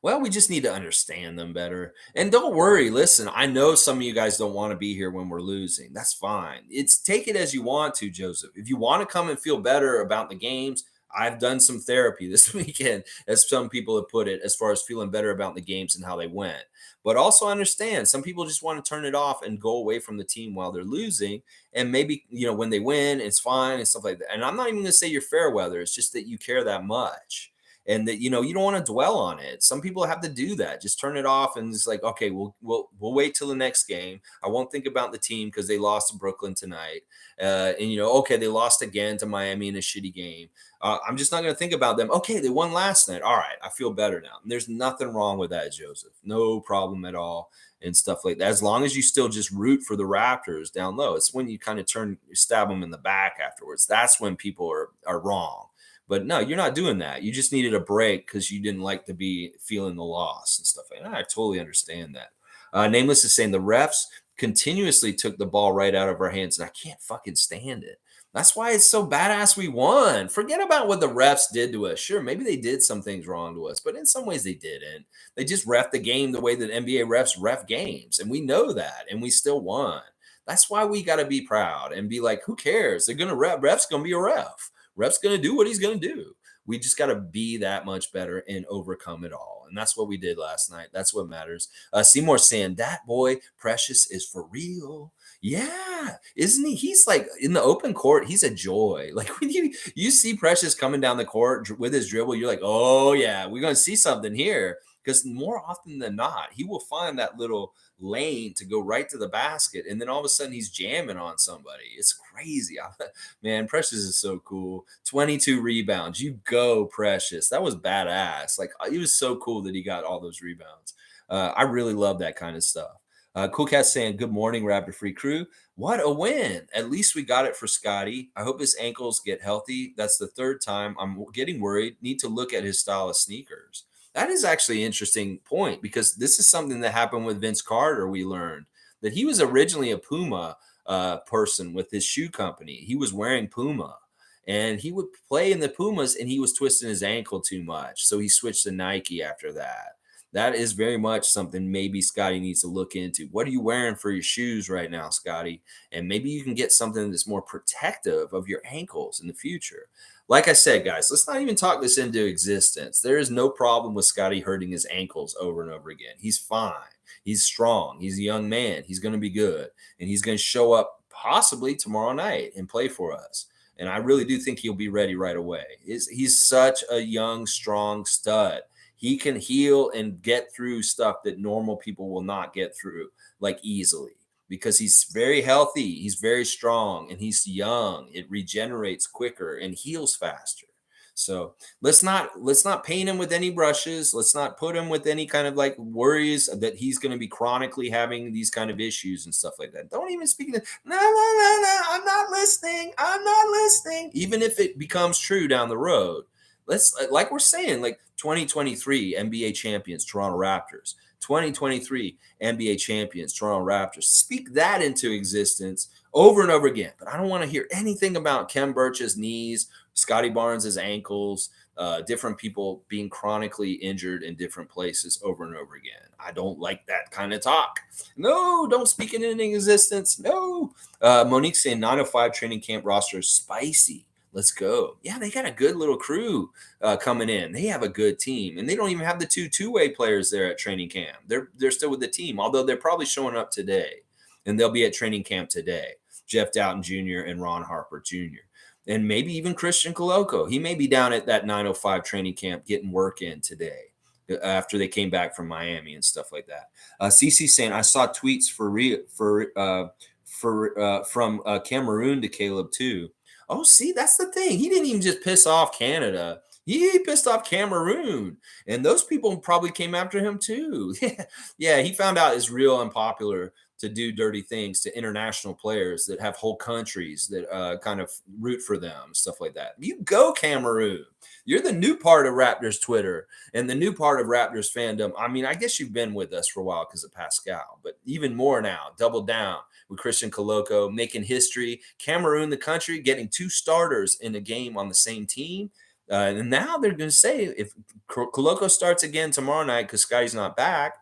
Well, we just need to understand them better. And don't worry, listen, I know some of you guys don't want to be here when we're losing. That's fine. It's take it as you want to, Joseph. If you want to come and feel better about the games, I've done some therapy this weekend, as some people have put it, as far as feeling better about the games and how they went. But also understand some people just want to turn it off and go away from the team while they're losing. And maybe, when they win, it's fine and stuff like that. And I'm not even going to say you're fair weather. It's just that you care that much and that you don't want to dwell on it. Some people have to do that. Just turn it off and it's like, okay, we'll wait till the next game. I won't think about the team because they lost to Brooklyn tonight. And okay, they lost again to Miami in a shitty game. I'm just not going to think about them. Okay, they won last night. All right, I feel better now. And there's nothing wrong with that, Joseph. No problem at all and stuff like that. As long as you still just root for the Raptors down low. It's when you kind of stab them in the back afterwards. That's when people are wrong. But no, you're not doing that. You just needed a break because you didn't like to be feeling the loss and stuff like that. I totally understand that. Nameless is saying the refs continuously took the ball right out of our hands, and I can't fucking stand it. That's why it's so badass we won. Forget about what the refs did to us. Sure, maybe they did some things wrong to us, but in some ways they didn't. They just ref the game the way that NBA refs ref games, and we know that, and we still won. That's why we got to be proud and be like, who cares? They're going to ref. Ref's going to be a ref. Ref's going to do what he's going to do. We just got to be that much better and overcome it all. And that's what we did last night. That's what matters. Seymour saying, that boy, Precious, is for real. Yeah, isn't he? He's like in the open court. He's a joy. Like when you see Precious coming down the court with his dribble, you're like, oh yeah, we're gonna see something here. Because more often than not, he will find that little lane to go right to the basket, and then all of a sudden he's jamming on somebody. It's crazy, man. Precious is so cool. 22 rebounds. You go, Precious. That was badass. Like it was so cool that he got all those rebounds. I really love that kind of stuff. Cool Cat saying, good morning, Raptor Free Crew. What a win. At least we got it for Scotty. I hope his ankles get healthy. That's the third time. I'm getting worried. Need to look at his style of sneakers. That is actually an interesting point because this is something that happened with Vince Carter. We learned that he was originally a Puma person with his shoe company. He was wearing Puma. And he would play in the Pumas and he was twisting his ankle too much. So he switched to Nike after that. That is very much something maybe Scotty needs to look into. What are you wearing for your shoes right now, Scotty? And maybe you can get something that's more protective of your ankles in the future. Like I said, guys, let's not even talk this into existence. There is no problem with Scotty hurting his ankles over and over again. He's fine. He's strong. He's a young man. He's going to be good. And he's going to show up possibly tomorrow night and play for us. And I really do think he'll be ready right away. He's such a young, strong stud. He can heal and get through stuff that normal people will not get through like easily because he's very healthy. He's very strong and he's young. It regenerates quicker and heals faster. So let's not paint him with any brushes. Let's not put him with any kind of like worries that he's going to be chronically having these kind of issues and stuff like that. Don't even speak to no. I'm not listening. I'm not listening. Even if it becomes true down the road. Let's like we're saying, like 2023 NBA champions, Toronto Raptors. 2023 NBA champions, Toronto Raptors. Speak that into existence over and over again. But I don't want to hear anything about Kem Birch's knees, Scotty Barnes's ankles, different people being chronically injured in different places over and over again. I don't like that kind of talk. No, don't speak it into existence. No. Monique saying 905 training camp roster is spicy. Let's go. Yeah, they got a good little crew coming in. They have a good team, and they don't even have the two-way players there at training camp. They're still with the team, although they're probably showing up today, and they'll be at training camp today. Jeff Doughton Jr. and Ron Harper Jr. And maybe even Christian Koloko. He may be down at that 905 training camp getting work in today after they came back from Miami and stuff like that. CC saying I saw tweets from Cameroon to Caleb too. Oh, see, that's the thing. He didn't even just piss off Canada. He pissed off Cameroon, and those people probably came after him too. Yeah, he found out it's real unpopular to do dirty things to international players that have whole countries that kind of root for them, stuff like that. You go, Cameroon. You're the new part of Raptors Twitter and the new part of Raptors fandom. I mean, I guess you've been with us for a while because of Pascal, but even more now, double down with Christian Koloko making history. Cameroon, the country, getting 2 starters in a game on the same team. And now they're going to say if Koloko starts again tomorrow night because Scotty's not back,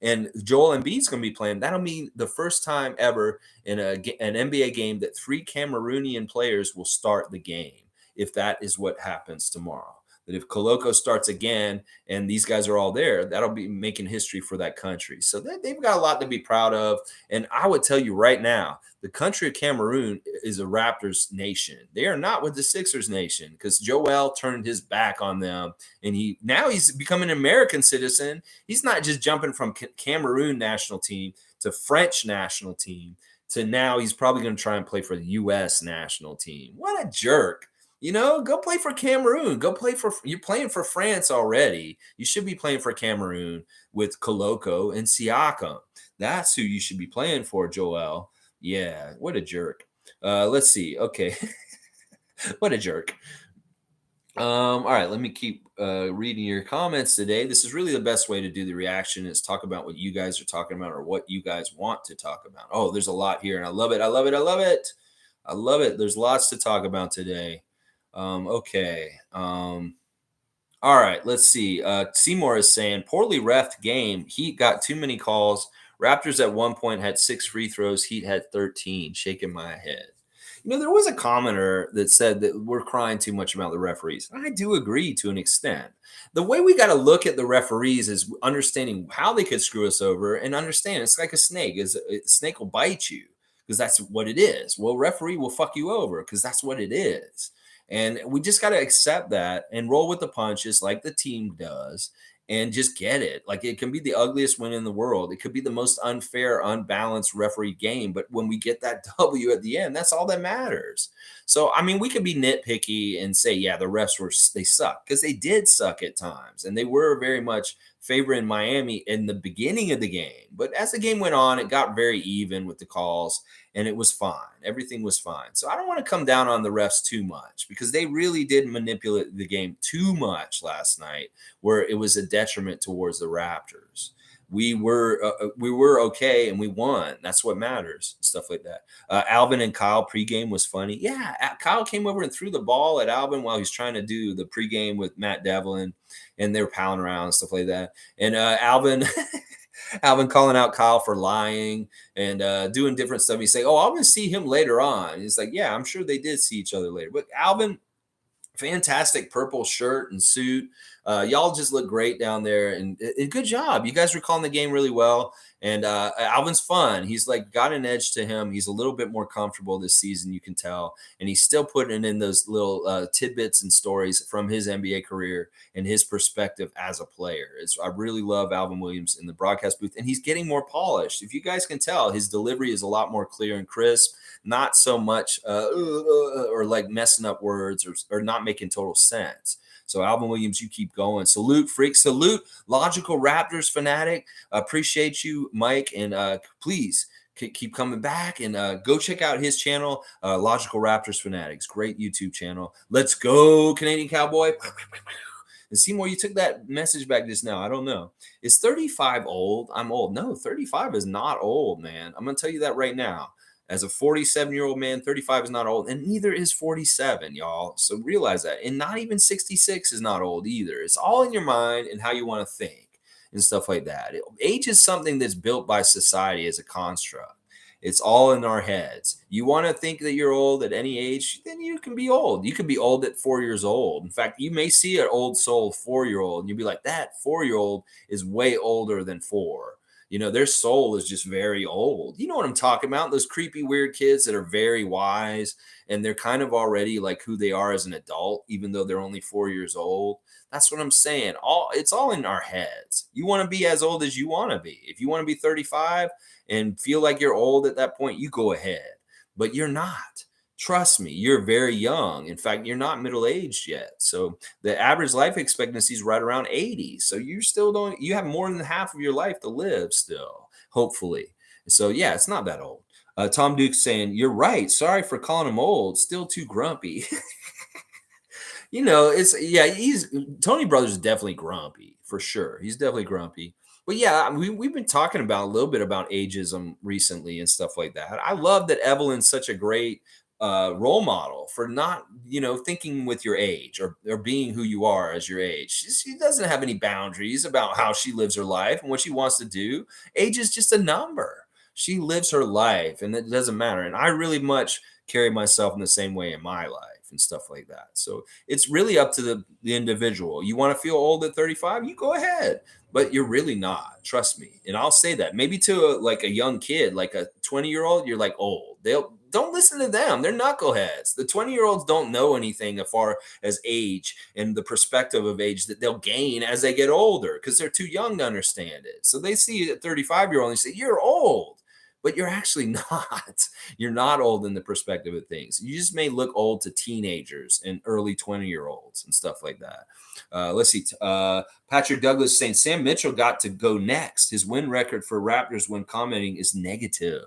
and Joel Embiid's going to be playing, that'll mean the first time ever in an NBA game that 3 Cameroonian players will start the game, if that is what happens tomorrow. That if Koloko starts again and these guys are all there, that'll be making history for that country. So they've got a lot to be proud of. And I would tell you right now, the country of Cameroon is a Raptors nation. They are not with the Sixers nation because Joel turned his back on them. And now he's becoming an American citizen. He's not just jumping from Cameroon national team to French national team to now he's probably going to try and play for the U.S. national team. What a jerk. Go play for Cameroon. You're playing for France already. You should be playing for Cameroon with Koloko and Siakam. That's who you should be playing for, Joel. Yeah, what a jerk. Let's see. Okay. What a jerk. All right, let me keep reading your comments today. This is really the best way to do the reaction is talk about what you guys are talking about or what you guys want to talk about. Oh, there's a lot here, and I love it. I love it. I love it. I love it. There's lots to talk about today. Okay. All right. Let's see. Seymour is saying poorly refed game. Heat got too many calls. Raptors at one point had 6 free throws. Heat had 13. Shaking my head. There was a commenter that said that we're crying too much about the referees. I do agree to an extent. The way we got to look at the referees is understanding how they could screw us over and understand it's like a snake. A snake will bite you because that's what it is. Well, referee will fuck you over because that's what it is. And we just got to accept that and roll with the punches like the team does and just get it. Like it can be the ugliest win in the world. It could be the most unfair, unbalanced referee game. But when we get that W at the end, that's all that matters. So, I mean, we could be nitpicky and say, yeah, the refs they suck because they did suck at times. And they were very much favoring Miami in the beginning of the game. But as the game went on, it got very even with the calls and it was fine. Everything was fine. So I don't want to come down on the refs too much because they really did manipulate the game too much last night where it was a detriment towards the Raptors. We were okay and we won. That's what matters. Stuff like that. Alvin and Kyle pregame was funny. Yeah, Kyle came over and threw the ball at Alvin while he's trying to do the pregame with Matt Devlin, and they were pounding around and stuff like that. And Alvin calling out Kyle for lying and doing different stuff. He's saying, "Oh, I'm going to see him later on." And he's like, "Yeah, I'm sure they did see each other later." But Alvin, fantastic purple shirt and suit. Y'all just look great down there, and good job. You guys were calling the game really well. And Alvin's fun. He's like got an edge to him. He's a little bit more comfortable this season, you can tell, and he's still putting in those little tidbits and stories from his NBA career and his perspective as a player. I really love Alvin Williams in the broadcast booth, and he's getting more polished. If you guys can tell, his delivery is a lot more clear and crisp. Not so much or like messing up words or not making total sense. So Alvin Williams, you keep going. Salute, freak. Salute, logical Raptors fanatic. Appreciate you, Mike. And please keep coming back, and go check out his channel, Logical Raptors Fanatics. Great YouTube channel. Let's go, Canadian Cowboy. And Seymour, you took that message back just now. I don't know. Is 35 old? I'm old. No, 35 is not old, man. I'm going to tell you that right now. As a 47-year-old man, 35 is not old, and neither is 47, y'all. So realize that. And not even 66 is not old either. It's all in your mind and how you want to think and stuff like that. Age is something that's built by society as a construct. It's all in our heads. You want to think that you're old at any age, then you can be old. You can be old at 4 years old. In fact, you may see an old soul 4-year-old, and you'll be like, that 4-year-old is way older than 4. Their soul is just very old. You know what I'm talking about? Those creepy, weird kids that are very wise, and they're kind of already like who they are as an adult, even though they're only 4 years old. That's what I'm saying. It's all in our heads. You want to be as old as you want to be. If you want to be 35 and feel like you're old at that point, you go ahead. But you're not. Trust me, you're very young. In fact, you're not middle aged yet. So the average life expectancy is right around 80. So you have more than half of your life to live still, hopefully. So yeah, it's not that old. Tom Duke's saying, you're right. Sorry for calling him old. Still too grumpy. He's Tony Brothers is definitely grumpy for sure. He's definitely grumpy. But yeah, we've been talking about a little bit about ageism recently and stuff like that. I love that Evelyn's such a great role model for not, thinking with your age or being who you are as your age. She doesn't have any boundaries about how she lives her life and what she wants to do. Age is just a number. She lives her life and it doesn't matter. And I really much carry myself in the same way in my life and stuff like that. So it's really up to the individual. You want to feel old at 35? You go ahead, but you're really not. Trust me. And I'll say that maybe to like a young kid, like a 20-year-old, you're like old. They'll don't listen to them. They're knuckleheads. The 20-year-olds don't know anything as far as age and the perspective of age that they'll gain as they get older because they're too young to understand it. So they see a 35-year-old and say, you're old. But you're actually not. You're not old in the perspective of things. You just may look old to teenagers and early 20-year-olds and stuff like that. Let's see. Patrick Douglas saying Sam Mitchell got to go next. His win record for Raptors when commenting is negative.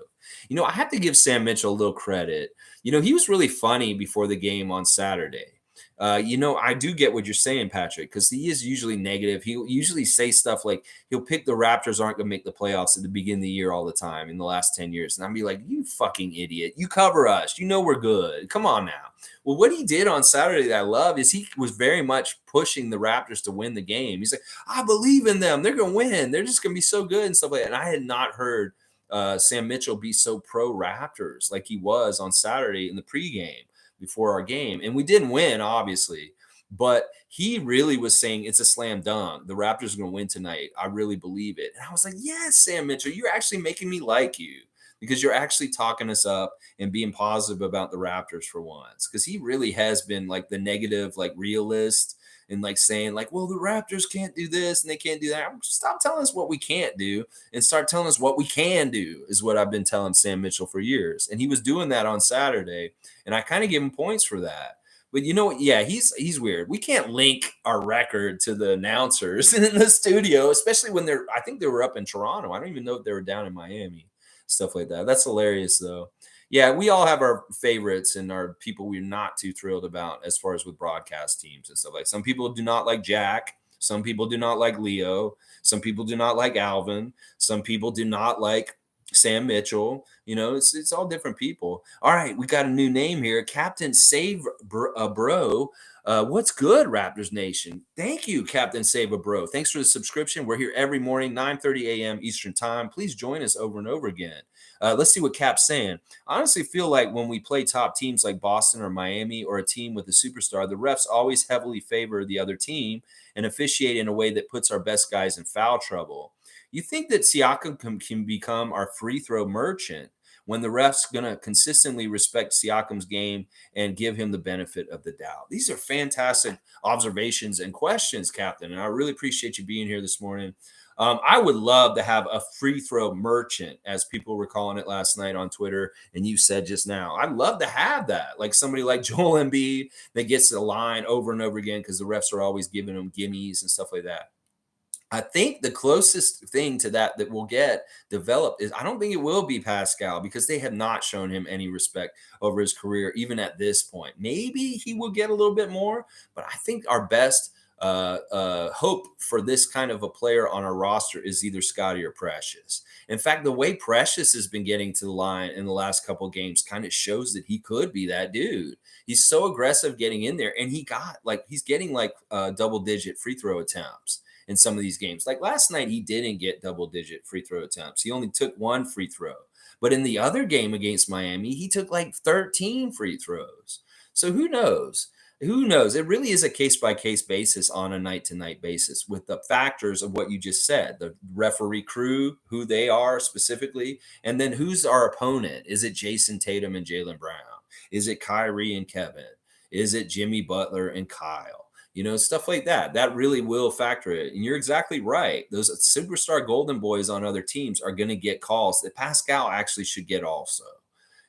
I have to give Sam Mitchell a little credit. He was really funny before the game on Saturday. I do get what you're saying, Patrick, because he is usually negative. He'll usually say stuff like he'll pick the Raptors aren't going to make the playoffs at the beginning of the year all the time in the last 10 years. And I'll be like, you fucking idiot. You cover us. We're good. Come on now. Well, what he did on Saturday that I love is he was very much pushing the Raptors to win the game. He's like, I believe in them. They're going to win. They're just going to be so good and stuff like that. And I had not heard Sam Mitchell be so pro Raptors like he was on Saturday in the pregame before our game. And we didn't win, obviously, but he really was saying it's a slam dunk. The Raptors are going to win tonight. I really believe it. And I was like, yes, Sam Mitchell, you're actually making me like you because you're actually talking us up and being positive about the Raptors for once. Because he really has been like the negative, like realist and like saying like, well, the Raptors can't do this and they can't do that. Stop telling us what we can't do and start telling us what we can do is what I've been telling Sam Mitchell for years. And he was doing that on Saturday. And I kind of give him points for that. But you know what? Yeah, he's weird. We can't link our record to the announcers in the studio, especially when I think they were up in Toronto. I don't even know if they were down in Miami, stuff like that. That's hilarious, though. Yeah, we all have our favorites and our people we're not too thrilled about as far as with broadcast teams and stuff like. Some people do not like Jack. Some people do not like Leo. Some people do not like Alvin. Some people do not like Sam Mitchell. It's all different people. All right, we got a new name here, Captain Save Bro. What's good, Raptors Nation? Thank you, Captain Save a Bro. Thanks for the subscription. We're here every morning, 9:30 a.m. Eastern Time. Please join us over and over again. Let's see what Cap's saying. I honestly feel like when we play top teams like Boston or Miami or a team with a superstar, the refs always heavily favor the other team and officiate in a way that puts our best guys in foul trouble. You think that Siakam can become our free throw merchant when the ref's going to consistently respect Siakam's game and give him the benefit of the doubt? These are fantastic observations and questions, Captain, and I really appreciate you being here this morning. I would love to have a free throw merchant, as people were calling it last night on Twitter, and you said just now. I'd love to have that, like somebody like Joel Embiid that gets the line over and over again because the refs are always giving them gimmies and stuff like that. I think the closest thing to that we'll get developed is I don't think it will be Pascal because they have not shown him any respect over his career, even at this point. Maybe he will get a little bit more, but I think our best hope for this kind of a player on our roster is either Scotty or Precious. In fact, the way Precious has been getting to the line in the last couple of games kind of shows that he could be that dude. He's so aggressive getting in there, and he's getting like double digit free throw attempts in some of these games. Like last night, he didn't get double digit free throw attempts. He only took one free throw. But in the other game against Miami, he took like 13 free throws. So who knows? Who knows? It really is a case by case basis on a night to night basis with the factors of what you just said the referee crew, who they are specifically, and then who's our opponent. Is it Jason Tatum and Jaylen Brown? Is it Kyrie and Kevin? Is it Jimmy Butler and Kyle? Stuff like that. That really will factor it. And you're exactly right. Those superstar golden boys on other teams are going to get calls that Pascal actually should get also.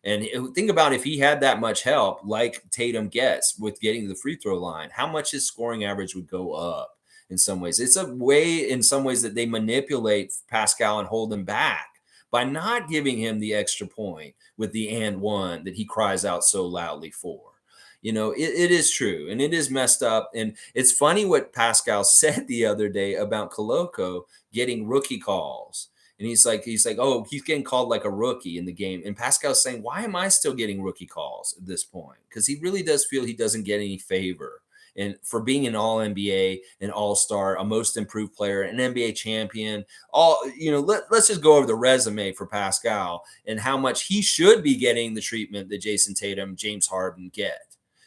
And think about if he had that much help, like Tatum gets with getting to the free throw line, how much his scoring average would go up in some ways. It's a way, in some ways, that they manipulate Pascal and hold him back by not giving him the extra point with the and one that he cries out so loudly for. It is true and it is messed up. And it's funny what Pascal said the other day about Koloko getting rookie calls. And he's like, oh, he's getting called like a rookie in the game. And Pascal's saying, why am I still getting rookie calls at this point? Because he really does feel he doesn't get any favor. And for being an all NBA, an all-star, a most improved player, an NBA champion, let's just go over the resume for Pascal and how much he should be getting the treatment that Jason Tatum, James Harden get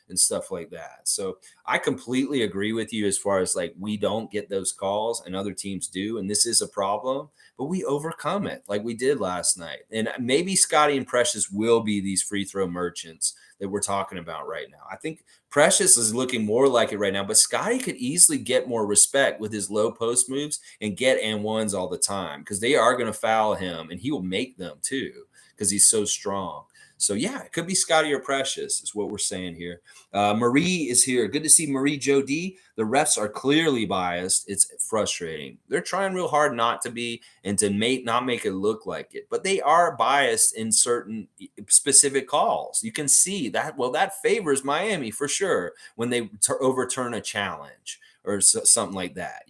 and stuff like that. So I completely agree with you as far as like we don't get those calls and other teams do. And this is a problem, but we overcome it like we did last night. And maybe Scotty and Precious will be these free throw merchants that we're talking about right now. I think Precious is looking more like it right now, but Scotty could easily get more respect with his low post moves and get and ones all the time because they are going to foul him and he will make them too because he's so strong. So yeah, it could be Scotty or Precious is what we're saying here. Marie is here. Good to see Marie Joe D. The refs are clearly biased. It's frustrating. They're trying real hard not to be and to not make it look like it, but they are biased in certain specific calls. You can see that. Well, that favors Miami for sure when they overturn a challenge or something like that.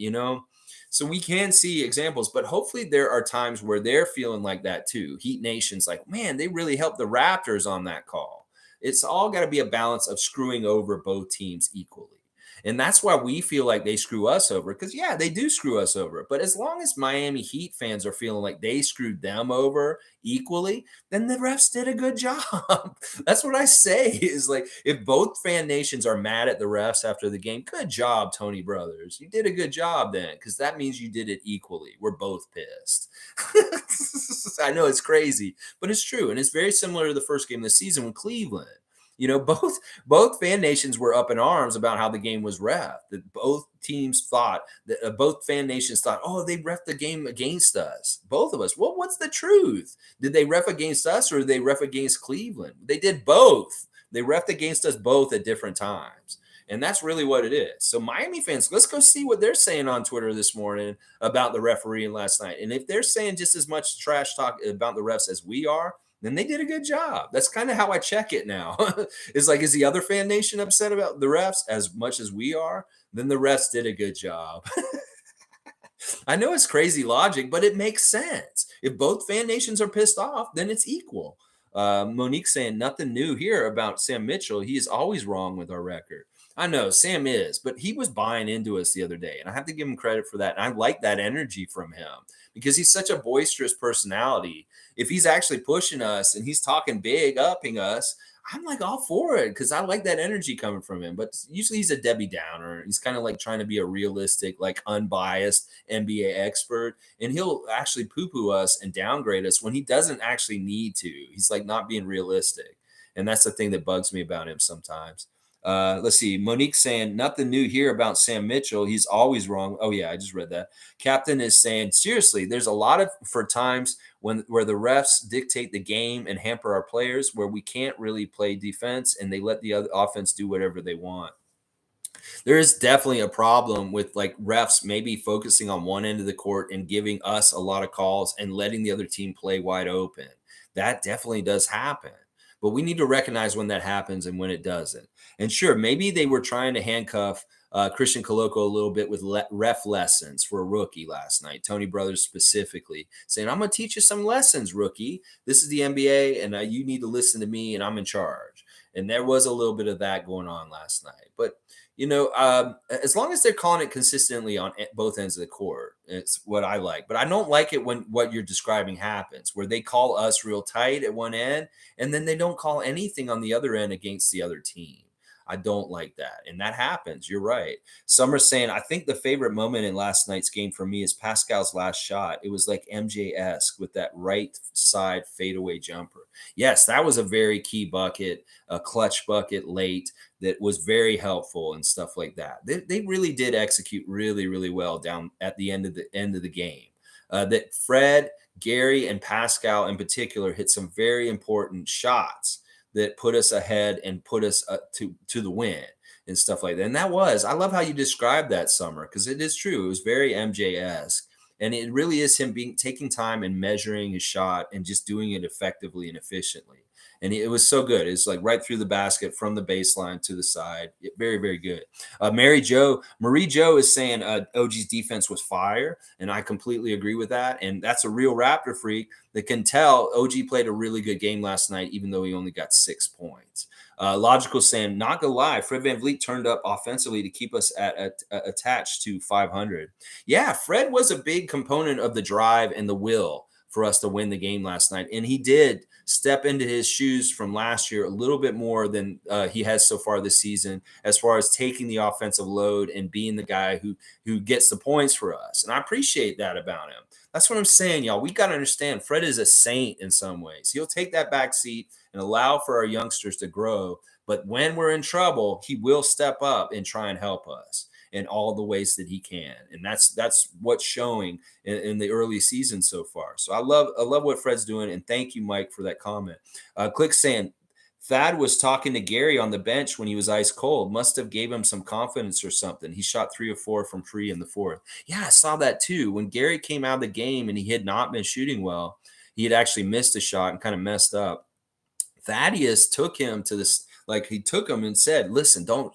So we can see examples, but hopefully there are times where they're feeling like that too. Heat Nation's like, man, they really helped the Raptors on that call. It's all got to be a balance of screwing over both teams equally. And that's why we feel like they screw us over because, yeah, they do screw us over. But as long as Miami Heat fans are feeling like they screwed them over equally, then the refs did a good job. That's what I say is like if both fan nations are mad at the refs after the game, good job, Tony Brothers. You did a good job then because that means you did it equally. We're both pissed. I know it's crazy, but it's true. And it's very similar to the first game of the season with Cleveland. Both fan nations were up in arms about how the game was ref. That both teams thought that both fan nations thought, oh, they ref the game against us. Both of us. Well, what's the truth? Did they ref against us or did they ref against Cleveland? They did both. They refed against us both at different times. And that's really what it is. So Miami fans, let's go see what they're saying on Twitter this morning about the refereeing last night. And if they're saying just as much trash talk about the refs as we are, then they did a good job. That's kind of how I check it now. It's like, is the other fan nation upset about the refs as much as we are? Then the refs did a good job. I know it's crazy logic, but it makes sense. If both fan nations are pissed off, then it's equal. Monique saying nothing new here about Sam Mitchell. He is always wrong with our record. I know Sam is, but he was buying into us the other day, and I have to give him credit for that. And I like that energy from him because he's such a boisterous personality. If he's actually pushing us and he's talking big, upping us, I'm like all for it because I like that energy coming from him. But usually he's a Debbie Downer. He's kind of like trying to be a realistic, like unbiased NBA expert, and he'll actually poo-poo us and downgrade us when he doesn't actually need to. He's like not being realistic, and that's the thing that bugs me about him sometimes. Let's see. Monique saying nothing new here about Sam Mitchell. He's always wrong. Oh yeah, I just read that. Captain is saying seriously. There's a lot of for times where the refs dictate the game and hamper our players, where we can't really play defense and they let the other offense do whatever they want. There is definitely a problem with like refs maybe focusing on one end of the court and giving us a lot of calls and letting the other team play wide open. That definitely does happen. But we need to recognize when that happens and when it doesn't. And sure, maybe they were trying to handcuff Christian Koloko a little bit with ref lessons for a rookie last night. Tony Brothers specifically saying, "I'm going to teach you some lessons, rookie. This is the NBA, and you need to listen to me, and I'm in charge." And there was a little bit of that going on last night. But as long as they're calling it consistently on both ends of the court, it's what I like. But I don't like it when what you're describing happens, where they call us real tight at one end, and then they don't call anything on the other end against the other team. I don't like that. And that happens. You're right. Summer's saying, I think the favorite moment in last night's game for me is Pascal's last shot. It was like MJ-esque with that right side fadeaway jumper. Yes, that was a very key bucket, a clutch bucket late that was very helpful and stuff like that. They really did execute really, really well down at the end of the game. That Fred, Gary, and Pascal in particular hit some very important shots that put us ahead and put us to the win and stuff like that. And I love how you described that, Summer, because it is true. It was very MJ-esque. And it really is him taking time and measuring his shot and just doing it effectively and efficiently. And it was so good. It's like right through the basket from the baseline to the side. Very, very good. Marie Joe is saying OG's defense was fire. And I completely agree with that. And that's a real Raptor freak that can tell OG played a really good game last night, even though he only got 6 points. Logical saying, not gonna lie, Fred VanVleet turned up offensively to keep us attached to 500. Yeah, Fred was a big component of the drive and the will for us to win the game last night, and he did step into his shoes from last year a little bit more than he has so far this season, as far as taking the offensive load and being the guy who gets the points for us. And I appreciate that about him. That's what I'm saying, y'all. We got to understand Fred is a saint in some ways. He'll take that back seat and allow for our youngsters to grow. But when we're in trouble, he will step up and try and help us in all the ways that he can. And that's what's showing in the early season so far. So I love what Fred's doing. And thank you, Mike, for that comment. Click saying, Thad was talking to Gary on the bench when he was ice cold. Must have gave him some confidence or something. He shot 3 of 4 from free in the fourth. Yeah, I saw that too. When Gary came out of the game and he had not been shooting well, he had actually missed a shot and kind of messed up. Thaddeus took him to this, like he took him and said, "Listen, don't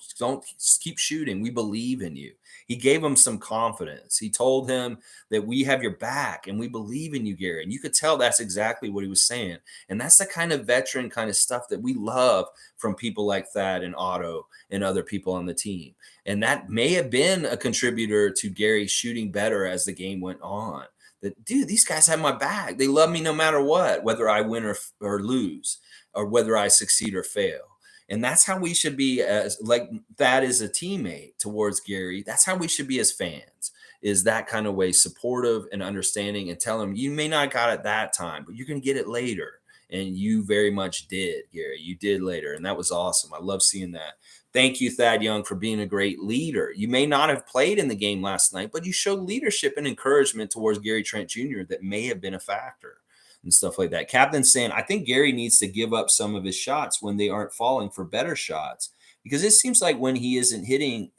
keep shooting. We believe in you." He gave him some confidence. He told him that we have your back and we believe in you, Gary. And you could tell that's exactly what he was saying. And that's the kind of veteran kind of stuff that we love from people like Thad and Otto and other people on the team. And that may have been a contributor to Gary shooting better as the game went on. That, dude, these guys have my back. They love me no matter what, whether I win or lose, or whether I succeed or fail. And that's how we should be, as like that is a teammate towards Gary. That's how we should be as fans, is that kind of way, supportive and understanding, and tell him you may not got it that time, but you're going to get it later. And you very much did, Gary. You did later. And that was awesome. I love seeing that. Thank you, Thad Young, for being a great leader. You may not have played in the game last night, but you showed leadership and encouragement towards Gary Trent Jr. that may have been a factor and stuff like that. Captain's saying, I think Gary needs to give up some of his shots when they aren't falling for better shots, because it seems like when he isn't hitting,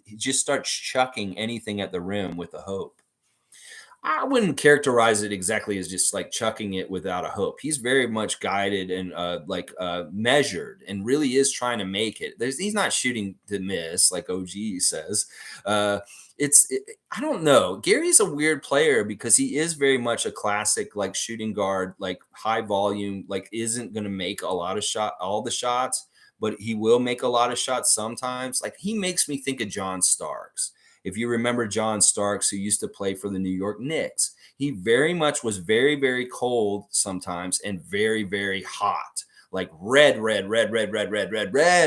he just starts chucking anything at the rim with a hope. I wouldn't characterize it exactly as just like chucking it without a hope. He's very much guided and measured, and really is trying to make it. He's not shooting to miss like OG says. I don't know. Gary's a weird player because he is very much a classic like shooting guard, like high volume, like isn't going to make all the shots, but he will make a lot of shots sometimes. Like he makes me think of John Starks. If you remember John Starks, who used to play for the New York Knicks, he very much was very, very cold sometimes and very, very hot, like red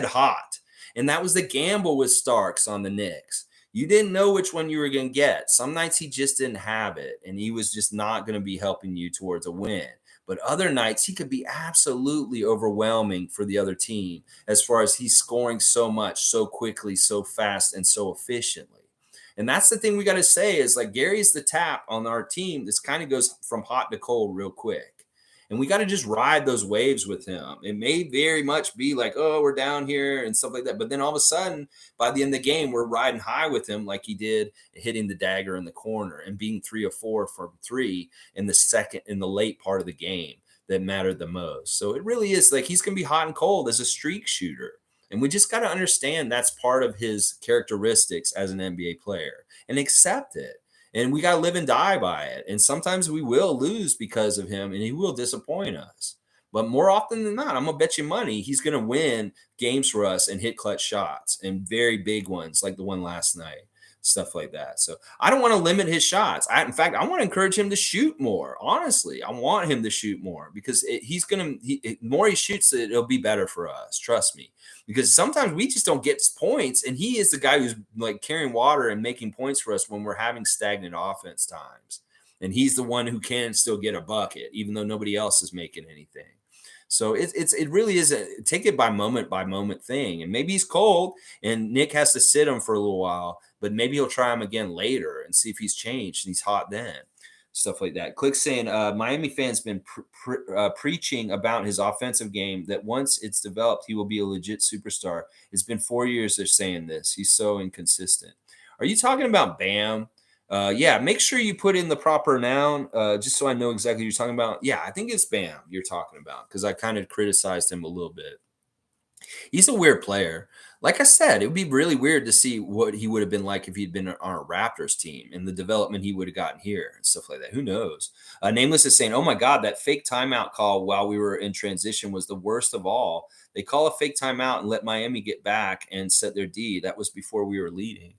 hot. And that was the gamble with Starks on the Knicks. You didn't know which one you were going to get. Some nights he just didn't have it, and he was just not going to be helping you towards a win. But other nights he could be absolutely overwhelming for the other team, as far as he's scoring so much, so quickly, so fast, and so efficiently. And that's the thing we got to say, is like Gary's the tap on our team. This kind of goes from hot to cold real quick. And we got to just ride those waves with him. It may very much be like, oh, we're down here and stuff like that. But then all of a sudden, by the end of the game, we're riding high with him like he did, hitting the dagger in the corner and being 3 of 4 from three in the late part of the game that mattered the most. So it really is like he's going to be hot and cold as a streak shooter. And we just got to understand that's part of his characteristics as an NBA player and accept it. And we got to live and die by it. And sometimes we will lose because of him and he will disappoint us. But more often than not, I'm going to bet you money he's going to win games for us and hit clutch shots and very big ones like the one last night, stuff like that. So I don't want to limit his shots. In fact, I want to encourage him to shoot more. Honestly, I want him to shoot more because he's going to, the more he shoots, it'll be better for us. Trust me. Because sometimes we just don't get points, and he is the guy who's like carrying water and making points for us when we're having stagnant offense times. And he's the one who can still get a bucket, even though nobody else is making anything. So it really is a take it by moment thing. And maybe he's cold, and Nick has to sit him for a little while, but maybe he'll try him again later and see if he's changed and he's hot then. Stuff like that. Click saying Miami fans been preaching about his offensive game that once it's developed, he will be a legit superstar. It's been 4 years they're saying this. He's so inconsistent. Are you talking about Bam? Yeah, make sure you put in the proper noun just so I know exactly what you're talking about. Yeah, I think it's Bam you're talking about because I kind of criticized him a little bit. He's a weird player. Like I said, it would be really weird to see what he would have been like if he'd been on a Raptors team and the development he would have gotten here and stuff like that. Who knows? Nameless is saying, "Oh my God, that fake timeout call while we were in transition was the worst of all. They call a fake timeout and let Miami get back and set their D. That was before we were leading."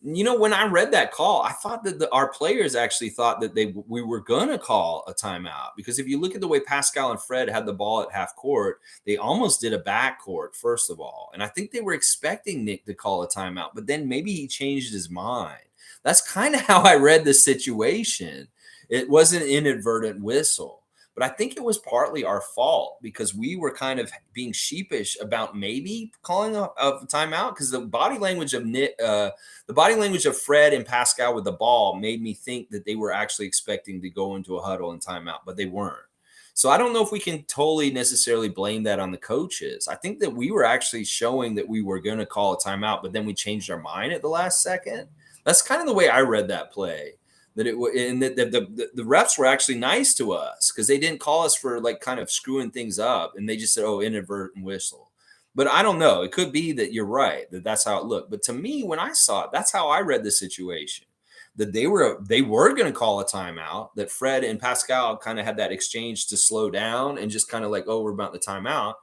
When I read that call, I thought that our players actually thought that we were gonna call a timeout because if you look at the way Pascal and Fred had the ball at half court, they almost did a backcourt first of all, and I think they were expecting Nick to call a timeout, but then maybe he changed his mind. That's kind of how I read the situation. It was an inadvertent whistle. But I think it was partly our fault because we were kind of being sheepish about maybe calling a timeout because the body language of Nick, the body language of Fred and Pascal with the ball made me think that they were actually expecting to go into a huddle and timeout, but they weren't. So I don't know if we can totally necessarily blame that on the coaches. I think that we were actually showing that we were going to call a timeout, but then we changed our mind at the last second. That's kind of the way I read that play. That it and that the refs were actually nice to us because they didn't call us for like kind of screwing things up, and they just said, "Oh, inadvertent whistle." But I don't know. It could be that you're right that that's how it looked. But to me, when I saw it, that's how I read the situation. That they were going to call a timeout. That Fred and Pascal kind of had that exchange to slow down and just kind of like, "Oh, we're about the timeout."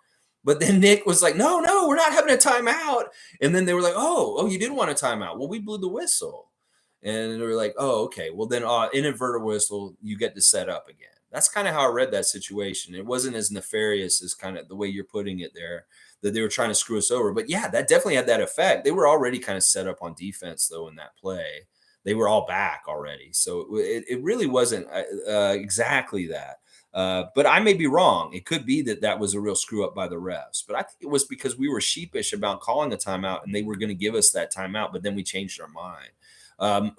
But then Nick was like, "No, no, we're not having a timeout." And then they were like, "Oh, you didn't want a timeout. Well, we blew the whistle." And they were like, "Oh, okay. Well, then inadvertent whistle, you get to set up again." That's kind of how I read that situation. It wasn't as nefarious as kind of the way you're putting it there, that they were trying to screw us over. But yeah, that definitely had that effect. They were already kind of set up on defense, though, in that play. They were all back already. So it really wasn't exactly that. But I may be wrong. It could be that that was a real screw up by the refs. But I think it was because we were sheepish about calling a timeout and they were going to give us that timeout, but then we changed our mind.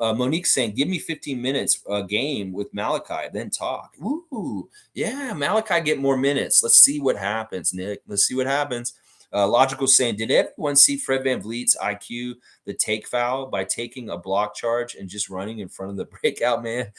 Monique saying, "Give me 15 minutes a game with Malachi, then talk." Ooh, yeah, Malachi get more minutes. Let's see what happens, Nick. Let's see what happens. Logical saying, "Did everyone see Fred VanVleet's IQ, the take foul by taking a block charge and just running in front of the breakout man?"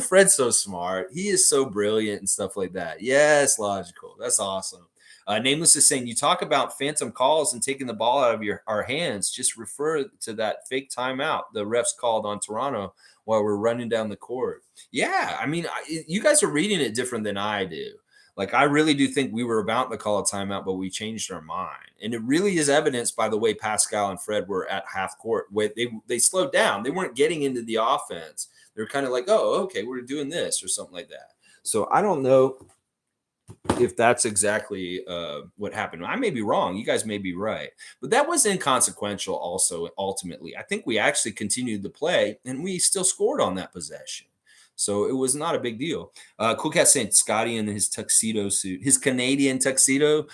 Fred's so smart. He is so brilliant and stuff like that. Yes, logical. That's awesome. Nameless is saying, "You talk about phantom calls and taking the ball out of our hands. Just refer to that fake timeout the refs called on Toronto while we're running down the court." Yeah, I mean, you guys are reading it different than I do. Like, I really do think we were about to call a timeout, but we changed our mind. And it really is evidenced by the way Pascal and Fred were at half court. Where they slowed down. They weren't getting into the offense. They were kind of like, "Oh, okay, we're doing this," or something like that. So I don't know if that's exactly what happened. I may be wrong. You guys may be right. But that was inconsequential also, ultimately. I think we actually continued to play, and we still scored on that possession. So it was not a big deal. Cool Cat saying Scotty in his tuxedo suit, his Canadian tuxedo.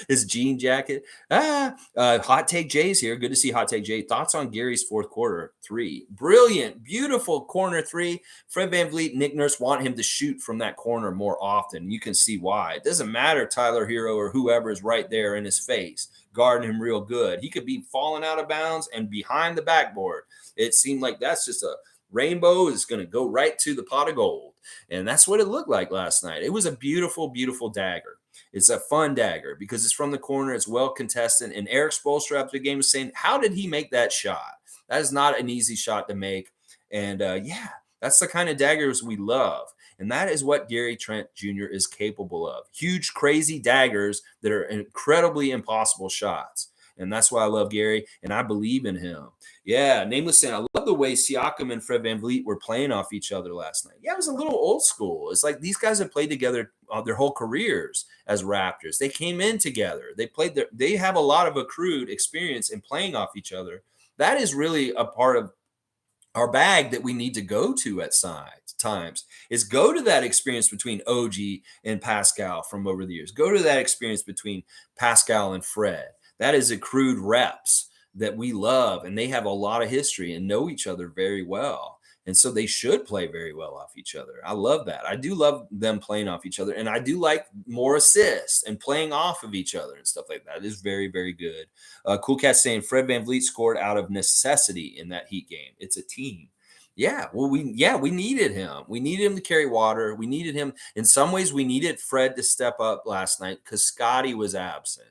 his jean jacket. Hot Take Jay's here. Good to see Hot Take Jay. Thoughts on Gary's fourth quarter three? Brilliant, beautiful corner three. Fred VanVleet, Nick Nurse want him to shoot from that corner more often. You can see why. It doesn't matter Tyler Hero or whoever is right there in his face, guarding him real good. He could be falling out of bounds and behind the backboard. It seemed like that's just a rainbow is going to go right to the pot of gold. And that's what it looked like last night. It was a beautiful, beautiful dagger. It's a fun dagger because it's from the corner. It's well contested. And Eric Spoelstra after the game was saying, how did he make that shot? That is not an easy shot to make. And yeah, that's the kind of daggers we love. And that is what Gary Trent Jr. is capable of. Huge, crazy daggers that are incredibly impossible shots. And that's why I love Gary, and I believe in him. Yeah, Nameless saying, I love the way Siakam and Fred VanVleet were playing off each other last night. Yeah, it was a little old school. It's like these guys have played together their whole careers as Raptors. They came in together. They have a lot of accrued experience in playing off each other. That is really a part of our bag that we need to go to at times is go to that experience between OG and Pascal from over the years. Go to that experience between Pascal and Fred. That is accrued reps that we love, and they have a lot of history and know each other very well. And so they should play very well off each other. I love that. I do love them playing off each other. And I do like more assists and playing off of each other and stuff like that. It is very, very good. Cool Cat saying Fred VanVleet scored out of necessity in that Heat game. It's a team. Yeah, well, we needed him. We needed him to carry water. We needed him. In some ways, we needed Fred to step up last night because Scotty was absent.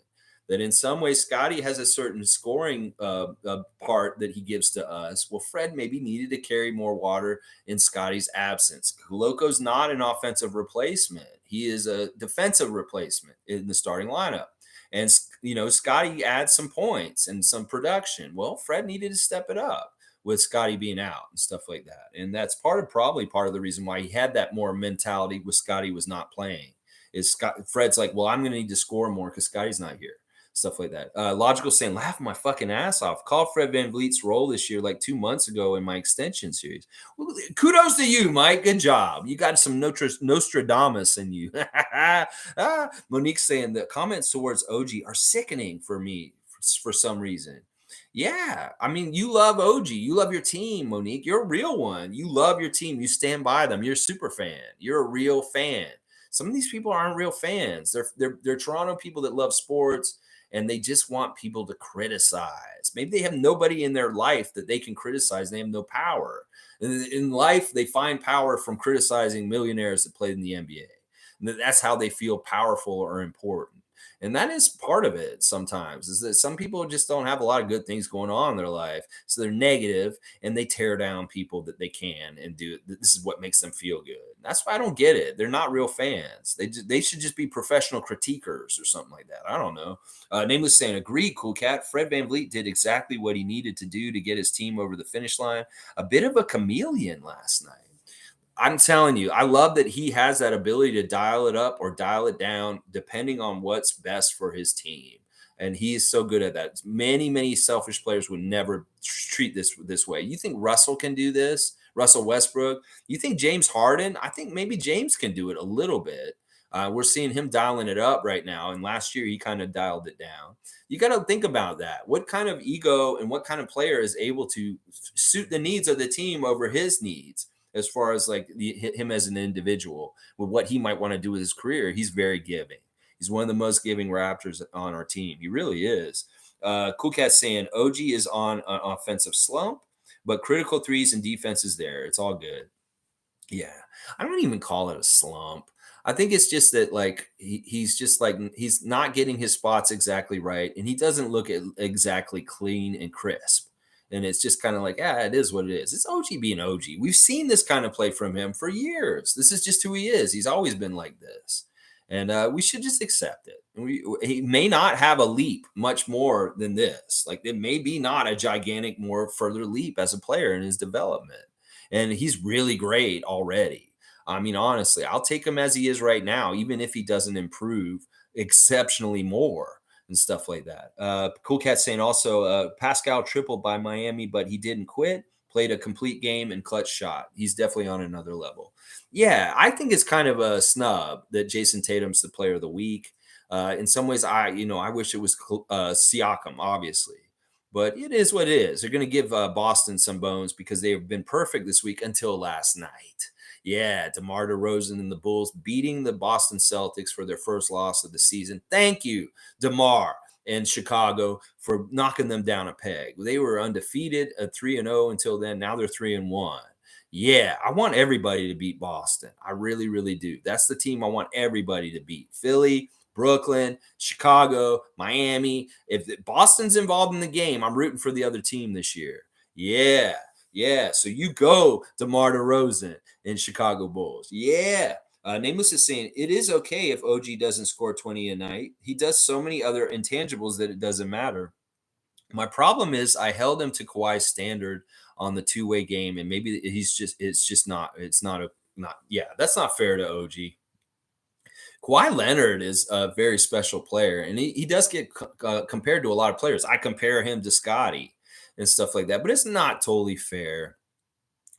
That in some ways Scotty has a certain scoring part that he gives to us. Well, Fred maybe needed to carry more water in Scotty's absence. Koloko's not an offensive replacement. He is a defensive replacement in the starting lineup. And, Scotty adds some points and some production. Well, Fred needed to step it up with Scotty being out and stuff like that. And that's probably part of the reason why he had that more mentality with Scotty was not playing. Fred's like, well, I'm going to need to score more because Scotty's not here. Stuff like that. Logical saying, laugh my fucking ass off. Called Fred VanVleet's role this year like 2 months ago in my extension series. Well, kudos to you, Mike. Good job. You got some Nostradamus in you. Monique saying the comments towards OG are sickening for me for some reason. Yeah, I mean, you love OG. You love your team, Monique. You're a real one. You love your team. You stand by them. You're a super fan. You're a real fan. Some of these people aren't real fans. They're Toronto people that love sports and they just want people to criticize. Maybe they have nobody in their life that they can criticize. They have no power. In life, they find power from criticizing millionaires that played in the NBA. And that's how they feel powerful or important. And that is part of it sometimes, is that some people just don't have a lot of good things going on in their life. So they're negative and they tear down people that they can and do. This is what makes them feel good. That's why I don't get it. They're not real fans. They should just be professional critiquers or something like that. I don't know. Nameless saying, agree, Cool Cat. Fred VanVleet did exactly what he needed to do to get his team over the finish line. A bit of a chameleon last night. I'm telling you, I love that he has that ability to dial it up or dial it down depending on what's best for his team. And he is so good at that. Many, many selfish players would never treat this way. You think Russell can do this? Russell Westbrook? You think James Harden? I think maybe James can do it a little bit. We're seeing him dialing it up right now. And last year, he kind of dialed it down. You got to think about that. What kind of ego and what kind of player is able to suit the needs of the team over his needs? As far as like him as an individual with what he might want to do with his career, he's very giving. He's one of the most giving Raptors on our team. He really is. Cool Cat saying OG is on an offensive slump, but critical threes and defense is there. It's all good. Yeah, I don't even call it a slump. I think it's just that like he's just like he's not getting his spots exactly right, and he doesn't look exactly clean and crisp. And it's just kind of like, it is what it is. It's OG being OG. We've seen this kind of play from him for years. This is just who he is. He's always been like this. And we should just accept it. He may not have a leap much more than this. Like it may be not a gigantic more further leap as a player in his development. And he's really great already. I mean, honestly, I'll take him as he is right now, even if he doesn't improve exceptionally more. And stuff like that. Cool Cat saying also Pascal tripled by Miami, but he didn't quit, played a complete game and clutch shot. He's definitely on another level. Yeah, I think it's kind of a snub that Jason Tatum's the player of the week. In some ways, I wish it was Siakam, obviously, but it is what it is. They're going to give Boston some bones because they have been perfect this week until last night. Yeah, DeMar DeRozan and the Bulls beating the Boston Celtics for their first loss of the season. Thank you, DeMar and Chicago, for knocking them down a peg. They were undefeated at 3-0 until then. Now they're 3-1. Yeah, I want everybody to beat Boston. I really, really do. That's the team I want everybody to beat. Philly, Brooklyn, Chicago, Miami. If Boston's involved in the game, I'm rooting for the other team this year. Yeah, yeah. So you go, DeMar DeRozan and Chicago Bulls. Yeah. Nameless is saying it is okay if OG doesn't score 20 a night. He does so many other intangibles that it doesn't matter. My problem is I held him to Kawhi's standard on the two-way game, and maybe it's not, that's not fair to OG. Kawhi Leonard is a very special player, and he does get compared to a lot of players. I compare him to Scotty and stuff like that, but it's not totally fair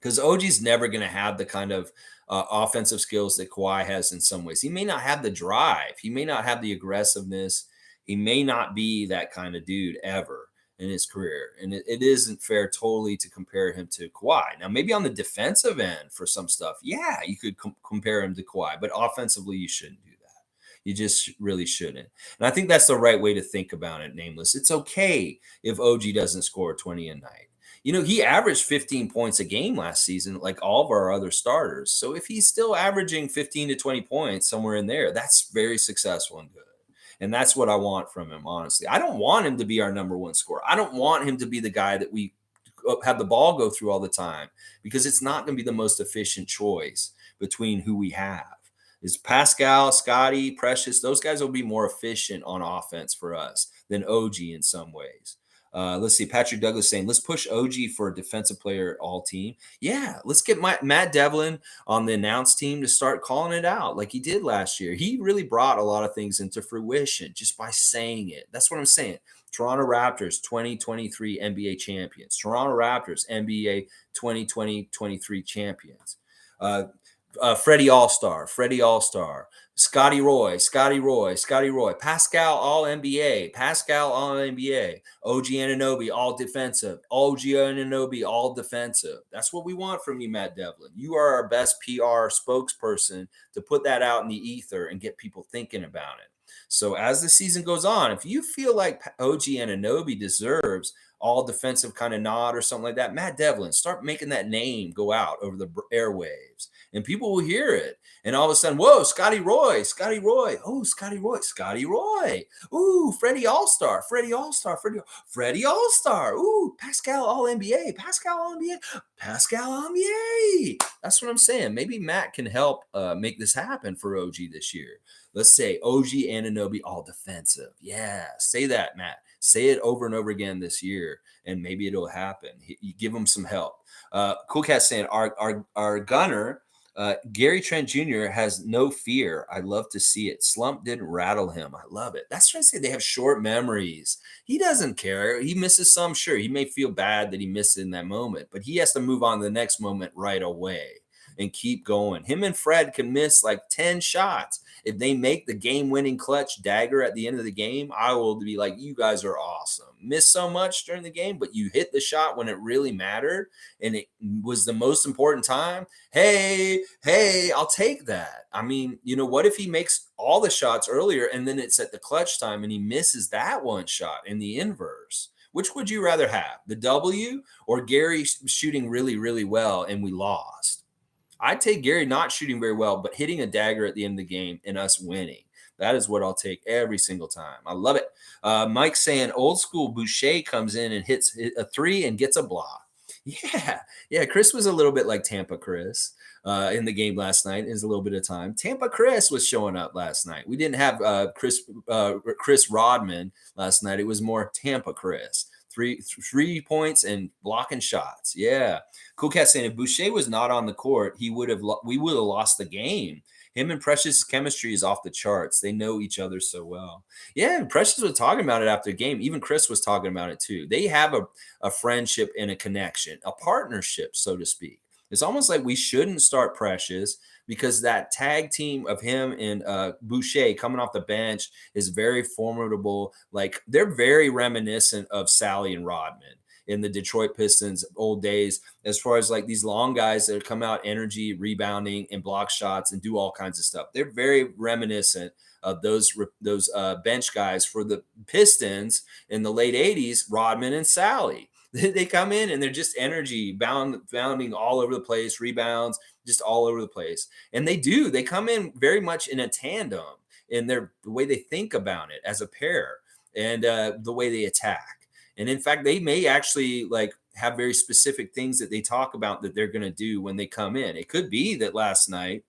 because OG's never going to have the kind of offensive skills that Kawhi has in some ways. He may not have the drive, he may not have the aggressiveness, he may not be that kind of dude ever in his career. And it isn't fair totally to compare him to Kawhi. Now, maybe on the defensive end for some stuff, yeah, you could compare him to Kawhi, but offensively, you shouldn't do that. You just really shouldn't. And I think that's the right way to think about it, Nameless. It's okay if OG doesn't score 20 a night. He averaged 15 points a game last season, like all of our other starters. So if he's still averaging 15 to 20 points somewhere in there, that's very successful and good. And that's what I want from him, honestly. I don't want him to be our number one scorer. I don't want him to be the guy that we have the ball go through all the time because it's not going to be the most efficient choice between who we have. Is Pascal, Scotty, Precious, those guys will be more efficient on offense for us than OG in some ways. Let's see. Patrick Douglas saying, let's push OG for a defensive player all team. Yeah, let's get Matt Devlin on the announced team to start calling it out like he did last year. He really brought a lot of things into fruition just by saying it. That's what I'm saying. Toronto Raptors 2023 NBA champions. Toronto Raptors NBA 2023 champions. Freddie All-Star, Scotty Roy, Pascal All-NBA, OG Anunoby All Defensive. That's what we want from you, Matt Devlin. You are our best PR spokesperson to put that out in the ether and get people thinking about it. So as the season goes on, if you feel like OG Anunoby deserves all defensive kind of nod or something like that, Matt Devlin, start making that name go out over the airwaves and people will hear it. And all of a sudden, whoa, Scotty Roy. Oh, Scotty Roy. Ooh, Freddie All-Star. Freddie All-Star. Ooh, Pascal All-NBA. That's what I'm saying. Maybe Matt can help make this happen for OG this year. Let's say OG Anunoby All Defensive. Yeah, say that, Matt. Say it over and over again this year, and maybe it'll happen. You give him some help. Cool Cat saying, our gunner, Gary Trent Jr. has no fear. I love to see it. Slump didn't rattle him. I love it. That's trying to say they have short memories. He doesn't care. He misses some, sure. He may feel bad that he missed it in that moment, but he has to move on to the next moment right away and keep going. Him and Fred can miss like 10 shots. If they make the game-winning clutch dagger at the end of the game, I will be like, you guys are awesome. Missed so much during the game, but you hit the shot when it really mattered, and it was the most important time. Hey, I'll take that. I mean, what if he makes all the shots earlier, and then it's at the clutch time, and he misses that one shot in the inverse? Which would you rather have, the W or Gary shooting really, really well, and we lost? I'd take Gary not shooting very well, but hitting a dagger at the end of the game and us winning. That is what I'll take every single time. I love it. Mike saying old school Boucher comes in and hits a three and gets a block. Yeah. Chris was a little bit like Tampa Chris in the game last night. It was a little bit of time. Tampa Chris was showing up last night. We didn't have Chris Rodman last night. It was more Tampa Chris. Three points and blocking shots. Yeah. Cool Cat saying if Boucher was not on the court, we would have lost the game. Him and Precious' chemistry is off the charts. They know each other so well. Yeah, Precious was talking about it after the game. Even Chris was talking about it too. They have a friendship and a connection, a partnership, so to speak. It's almost like we shouldn't start Precious because that tag team of him and Boucher coming off the bench is very formidable. Like they're very reminiscent of Sally and Rodman in the Detroit Pistons old days, as far as like these long guys that come out energy, rebounding, and block shots and do all kinds of stuff. They're very reminiscent of those bench guys for the Pistons in the late '80s, Rodman and Sally. They come in and they're just energy bounding all over the place, rebounds just all over the place. And they come in very much in a tandem in the way they think about it as a pair and the way they attack. And in fact, they may actually like have very specific things that they talk about that they're going to do when they come in. It could be that last night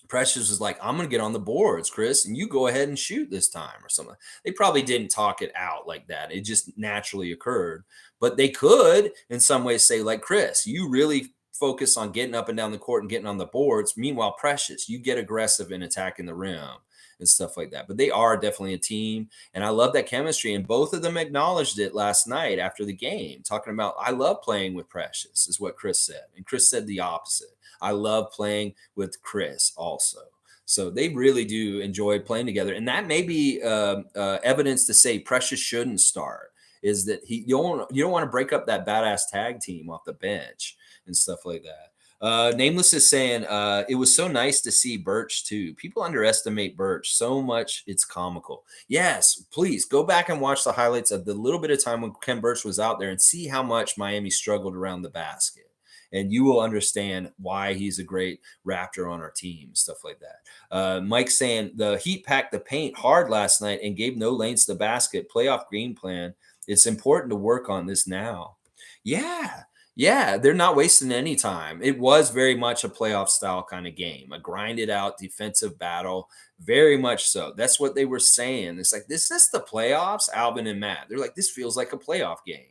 Precious was like, I'm going to get on the boards, Chris, and you go ahead and shoot this time or something. They probably didn't talk it out like that. It just naturally occurred. But they could, in some ways, say, like, Chris, you really focus on getting up and down the court and getting on the boards. Meanwhile, Precious, you get aggressive in attacking the rim and stuff like that. But they are definitely a team. And I love that chemistry. And both of them acknowledged it last night after the game, talking about, I love playing with Precious, is what Chris said. And Chris said the opposite. I love playing with Chris also. So they really do enjoy playing together. And that may be evidence to say Precious shouldn't start, is that you don't want to break up that badass tag team off the bench and stuff like that. Nameless is saying it was so nice to see Birch too. People underestimate Birch so much; it's comical. Yes, please go back and watch the highlights of the little bit of time when Ken Birch was out there and see how much Miami struggled around the basket. And you will understand why he's a great Raptor on our team, stuff like that. Mike saying the Heat packed the paint hard last night and gave no lanes to the basket. Playoff game plan. It's important to work on this now. Yeah, yeah, they're not wasting any time. It was very much a playoff style kind of game, a grinded out defensive battle, very much so. That's what they were saying. It's like, this is the playoffs, Alvin and Matt. They're like, this feels like a playoff game.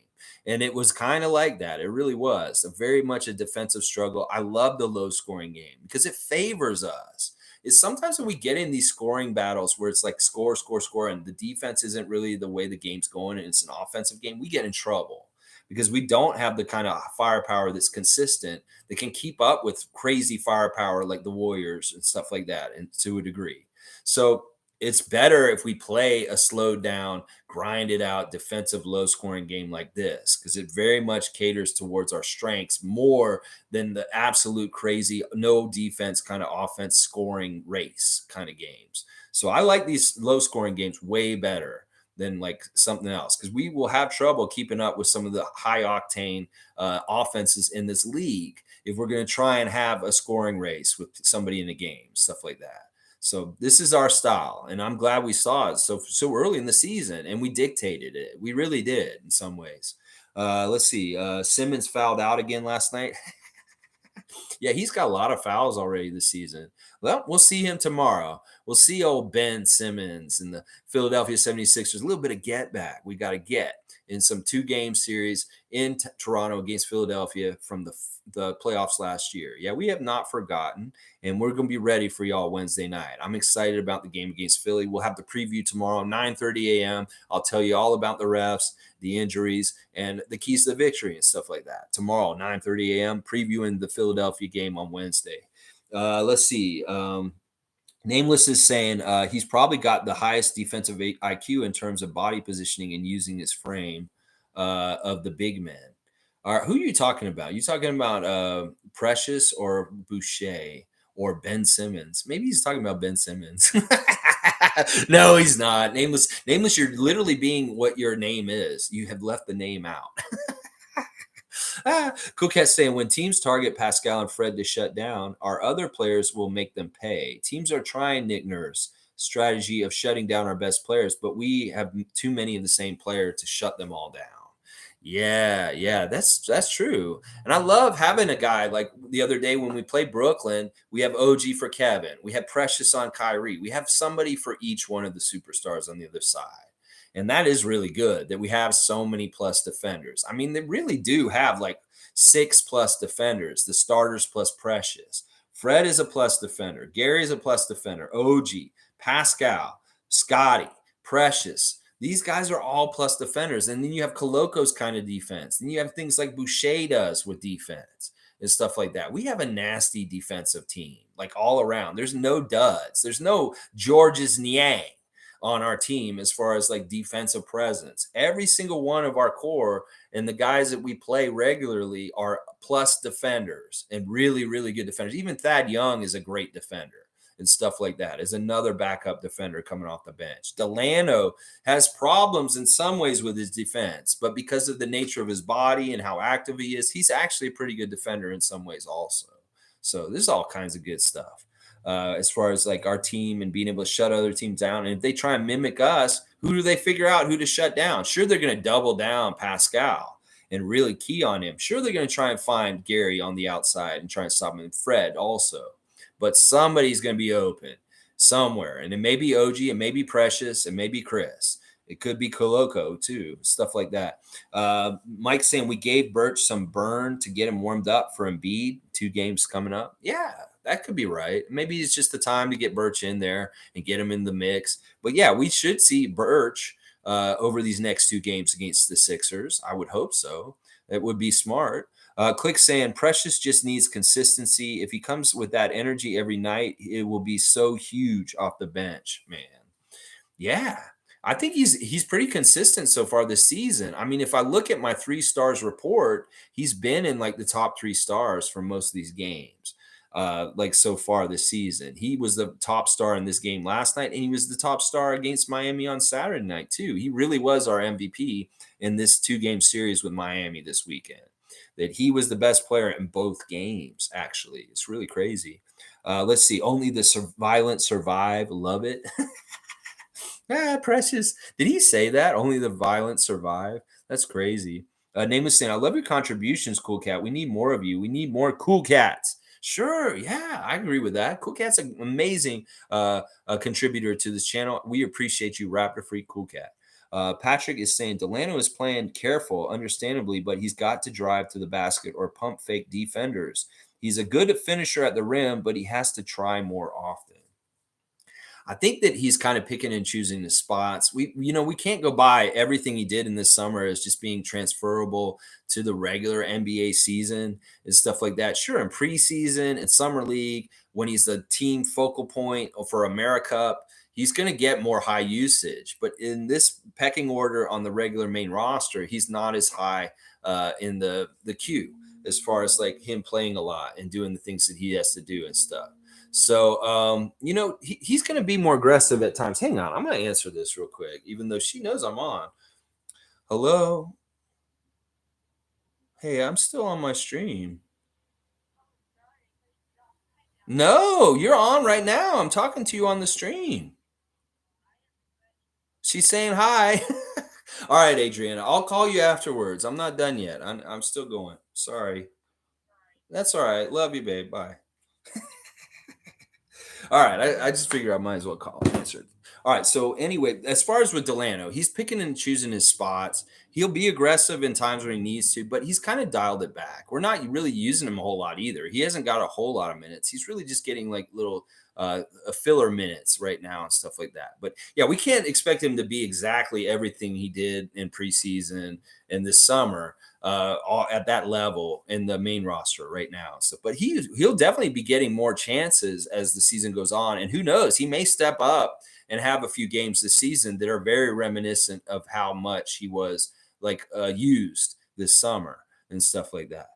And it was kind of like that. It really was very much a defensive struggle. I love the low scoring game because it favors us. It's sometimes when we get in these scoring battles where it's like score, score, score, and the defense isn't really the way the game's going and it's an offensive game, we get in trouble because we don't have the kind of firepower that's consistent that can keep up with crazy firepower like the Warriors and stuff like that, and to a degree. So it's better if we play a slowed down, grinded out, defensive, low scoring game like this because it very much caters towards our strengths more than the absolute crazy, no defense kind of offense scoring race kind of games. So I like these low scoring games way better than like something else because we will have trouble keeping up with some of the high octane offenses in this league if we're going to try and have a scoring race with somebody in the game, stuff like that. So this is our style, and I'm glad we saw it so early in the season, and we dictated it. We really did in some ways. Let's see. Simmons fouled out again last night. Yeah, he's got a lot of fouls already this season. Well, we'll see him tomorrow. We'll see old Ben Simmons and the Philadelphia 76ers. A little bit of get back we got to get in some 2-game series in Toronto against Philadelphia from the playoffs last year. Yeah, we have not forgotten, and we're going to be ready for y'all Wednesday night. I'm excited about the game against Philly. We'll have the preview tomorrow, 9:30 a.m. I'll tell you all about the refs, the injuries, and the keys to the victory and stuff like that. Tomorrow, 9:30 a.m., previewing the Philadelphia game on Wednesday. Let's see. Nameless is saying he's probably got the highest defensive IQ in terms of body positioning and using his frame of the big men. All right, who are you talking about? You talking about Precious or Boucher or Ben Simmons? Maybe he's talking about Ben Simmons. No, he's not. Nameless, you're literally being what your name is. You have left the name out. Cool Cat saying when teams target Pascal and Fred to shut down, our other players will make them pay. Teams are trying Nick Nurse strategy of shutting down our best players, but we have too many of the same player to shut them all down. Yeah, that's true. And I love having a guy like the other day when we played Brooklyn, we have OG for Kevin. We have Precious on Kyrie. We have somebody for each one of the superstars on the other side. And that is really good that we have so many plus defenders. I mean, they really do have like 6 plus defenders, the starters plus Precious. Fred is a plus defender. Gary is a plus defender. OG, Pascal, Scotty, Precious. These guys are all plus defenders. And then you have Koloko's kind of defense. Then you have things like Boucher does with defense. and stuff like that. We have a nasty defensive team, like all around. There's no duds. There's no Georges Niang on our team as far as like defensive presence. Every single one of our core and the guys that we play regularly are plus defenders and really, really good defenders. Even Thad Young is a great defender and stuff like that. Is another backup defender coming off the bench. Delano has problems in some ways with his defense, but because of the nature of his body and how active he is, he's actually a pretty good defender in some ways also. So there's all kinds of good stuff as far as like our team and being able to shut other teams down. And if they try and mimic us, who do they figure out who to shut down? Sure, they're going to double down Pascal and really key on him. Sure, they're going to try and find Gary on the outside and try and stop him. And Fred also. But somebody's going to be open somewhere. And it may be OG, it may be Precious, it may be Chris. It could be Koloko too, stuff like that. Mike's saying we gave Birch some burn to get him warmed up for Embiid, 2 games coming up. Yeah, that could be right. Maybe it's just the time to get Birch in there and get him in the mix. But yeah, we should see Birch over these next 2 games against the Sixers. I would hope so. It would be smart. Click saying Precious just needs consistency. If he comes with that energy every night, it will be so huge off the bench, man. Yeah. I think he's pretty consistent so far this season. I mean, if I look at my 3 stars report, he's been in like the top 3 stars for most of these games. Like so far this season. He was the top star in this game last night, and he was the top star against Miami on Saturday night, too. He really was our MVP in this 2-game series with Miami this weekend. That he was the best player in both games, actually. It's really crazy. Let's see. Only the violent survive. Love it. Precious. Did he say that? Only the violent survive? That's crazy. Nameless saying, I love your contributions, Cool Cat. We need more of you. We need more Cool Cats. Sure. Yeah, I agree with that. Cool Cat's an amazing contributor to this channel. We appreciate you, Raptor Freak Cool Cat. Patrick is saying Delano is playing careful, understandably, but he's got to drive to the basket or pump fake defenders. He's a good finisher at the rim, but he has to try more often. I think that he's kind of picking and choosing the spots. We can't go by everything he did in this summer as just being transferable to the regular NBA season and stuff like that. Sure, in preseason and summer league, when he's the team focal point for AmeriCup, he's going to get more high usage. But in this pecking order on the regular main roster, he's not as high in the queue as far as like him playing a lot and doing the things that he has to do and stuff. So, he's going to be more aggressive at times. Hang on. I'm going to answer this real quick, even though she knows I'm on. Hello? Hey, I'm still on my stream. No, you're on right now. I'm talking to you on the stream. She's saying hi. All right, Adriana. I'll call you afterwards. I'm not done yet. I'm still going. Sorry. That's all right. Love you, babe. Bye. All right, I just figured I might as well call and answer it. All right, so anyway, as far as with Delano, he's picking and choosing his spots. He'll be aggressive in times when he needs to, but he's kind of dialed it back. We're not really using him a whole lot either. He hasn't got a whole lot of minutes. He's really just getting like little filler minutes right now and stuff like that. But yeah, we can't expect him to be exactly everything he did in preseason and this summer. All at that level in the main roster right now. So, but he'll definitely be getting more chances as the season goes on, and who knows, he may step up and have a few games this season that are very reminiscent of how much he was like used this summer and stuff like that.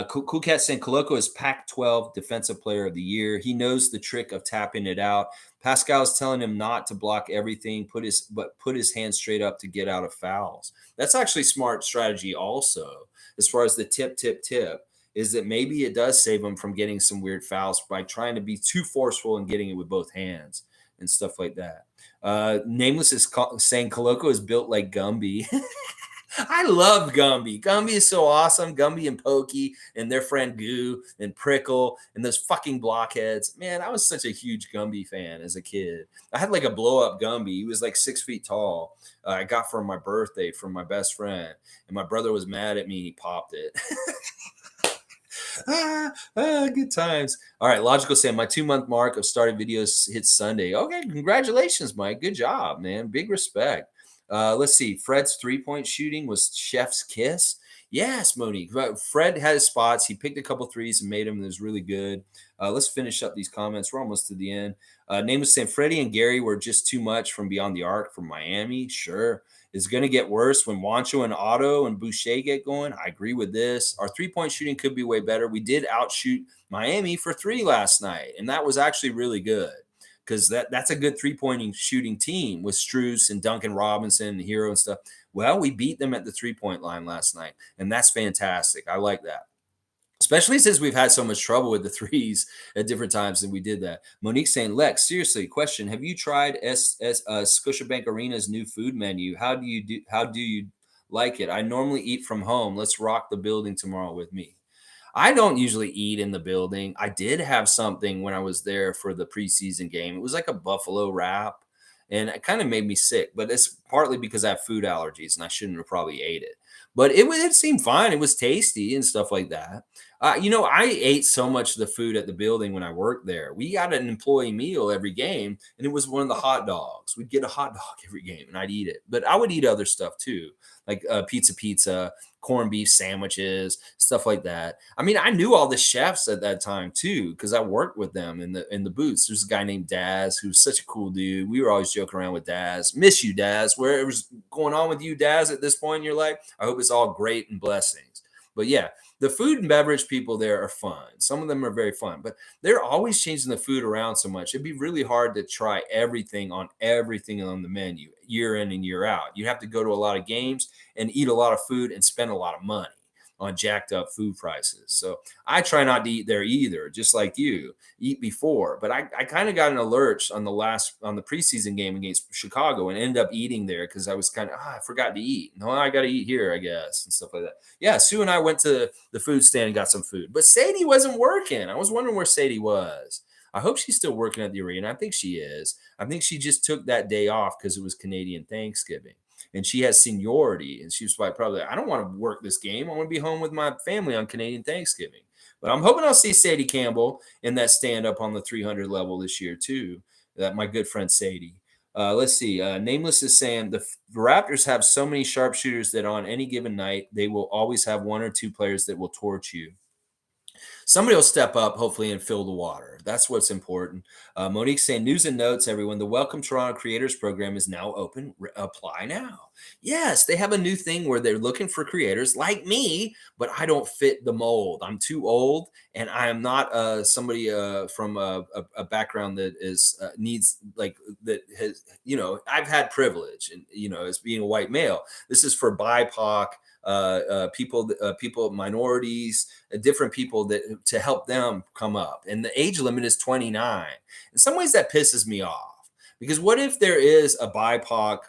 Cool Cat saying Koloko is Pac-12 Defensive Player of the Year. He knows the trick of tapping it out. Pascal is telling him not to block everything, put his hands straight up to get out of fouls. That's actually smart strategy also, as far as the tip, is that maybe it does save him from getting some weird fouls by trying to be too forceful and getting it with both hands and stuff like that. Nameless is saying Koloko is built like Gumby. I love Gumby. Gumby is so awesome. Gumby and Pokey and their friend Goo and Prickle and those fucking blockheads. Man, I was such a huge Gumby fan as a kid. I had like a blow up Gumby. He was like 6 feet tall. I got for my birthday from my best friend. And my brother was mad at me. He popped it. Good times. All right, Logical saying my 2-month mark of started videos hits Sunday. Okay, congratulations, Mike. Good job, man. Big respect. Let's see. Fred's 3-point shooting was chef's kiss. Yes, Monique. But Fred had his spots. He picked a couple threes and made them. It was really good. Let's finish up these comments. We're almost to the end. Name was saying Freddie and Gary were just too much from beyond the arc from Miami. Sure. It's going to get worse when Wancho and Otto and Boucher get going. I agree with this. Our 3-point shooting could be way better. We did outshoot Miami for 3 last night, and that was actually really good because that's a good 3-point shooting team with Strus and Duncan Robinson and Hero and stuff. Well, we beat them at the 3-point line last night, and that's fantastic. I like that. Especially since we've had so much trouble with the threes at different times and we did that. Monique saying, Lex, seriously, question. Have you tried Scotiabank Arena's new food menu? How do you like it? I normally eat from home. Let's rock the building tomorrow with me. I don't usually eat in the building. I did have something when I was there for the preseason game. It was like a buffalo wrap, and it kind of made me sick. But it's partly because I have food allergies, and I shouldn't have probably ate it. But it seemed fine. It was tasty and stuff like that. I ate so much of the food at the building when I worked there. We got an employee meal every game, and it was one of the hot dogs. We'd get a hot dog every game, and I'd eat it. But I would eat other stuff too, like pizza, corned beef sandwiches, stuff like that. I mean, I knew all the chefs at that time too because I worked with them in the booths. There's a guy named Daz who's such a cool dude. We were always joking around with Daz. Miss you, Daz. Whatever's going on with you, Daz, at this point in your life, I hope it's all great and blessings. But yeah, the food and beverage people there are fun. Some of them are very fun, but they're always changing the food around so much. It'd be really hard to try everything on the menu year in and year out. You have to go to a lot of games and eat a lot of food and spend a lot of money on jacked up food prices. So I try not to eat there either, just like you eat before. But I kind of got an alert on the preseason game against Chicago and ended up eating there because I was kind of I forgot to eat. No, I got to eat here, I guess, and stuff like that. Yeah, Sue and I went to the food stand and got some food, but Sadie wasn't working. I was wondering where Sadie was. I hope she's still working at the arena. I think she is. I think she just took that day off because it was Canadian Thanksgiving and she has seniority. And she was probably, I don't want to work this game. I want to be home with my family on Canadian Thanksgiving. But I'm hoping I'll see Sadie Campbell in that stand up on the 300 level this year, too. That my good friend Sadie. Let's see. Nameless is saying the Raptors have so many sharpshooters that on any given night, they will always have one or two players that will torch you. Somebody will step up, hopefully, and fill the water. That's what's important. Monique saying, news and notes, everyone. The Welcome Toronto Creators Program is now open. Apply now. Yes, they have a new thing where they're looking for creators like me, but I don't fit the mold. I'm too old, and I am not somebody from a background that is needs like that has, I've had privilege, and as being a white male. This is for BIPOC people, minorities, different people that to help them come up. And the age limit is 29. In some ways, that pisses me off because what if there is a BIPOC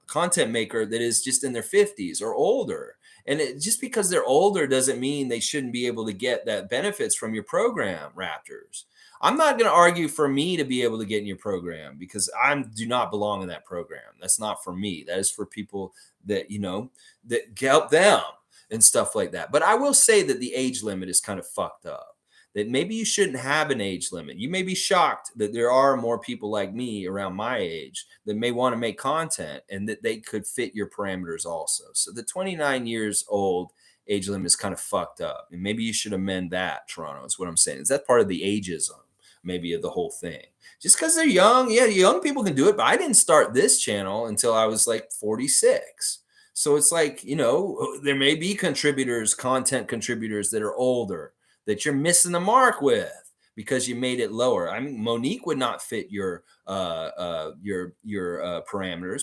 content maker that is just in their 50s or older? And just because they're older doesn't mean they shouldn't be able to get that benefits from your program, Raptors. I'm not going to argue for me to be able to get in your program because I do not belong in that program. That's not for me. That is for people that that help them and stuff like that. But I will say that the age limit is kind of fucked up. That maybe you shouldn't have an age limit. You may be shocked that there are more people like me around my age that may want to make content and that they could fit your parameters also. So the 29 years old age limit is kind of fucked up. And maybe you should amend that, Toronto, is what I'm saying. Is that part of the ageism, maybe, of the whole thing? Just because they're young, yeah, young people can do it. But I didn't start this channel until I was like 46. So it's like, there may be content contributors that are older that you're missing the mark with because you made it lower. I mean, Monique would not fit your parameters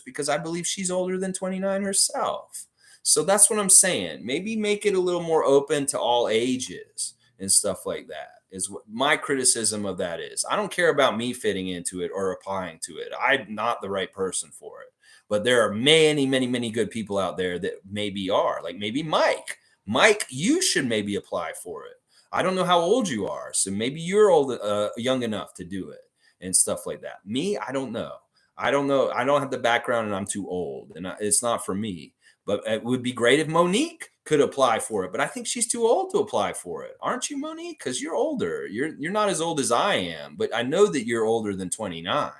because I believe she's older than 29 herself. So that's what I'm saying. Maybe make it a little more open to all ages and stuff like that is what my criticism of that is. I don't care about me fitting into it or applying to it. I'm not the right person for it. But there are many, many, many good people out there that maybe are, like maybe Mike. Mike, you should maybe apply for it. I don't know how old you are, so maybe you're young enough to do it and stuff like that. Me, I don't know. I don't know. I don't have the background, and I'm too old, and it's not for me. But it would be great if Monique could apply for it. But I think she's too old to apply for it, aren't you, Monique? Because you're older. You're not as old as I am, but I know that you're older than 29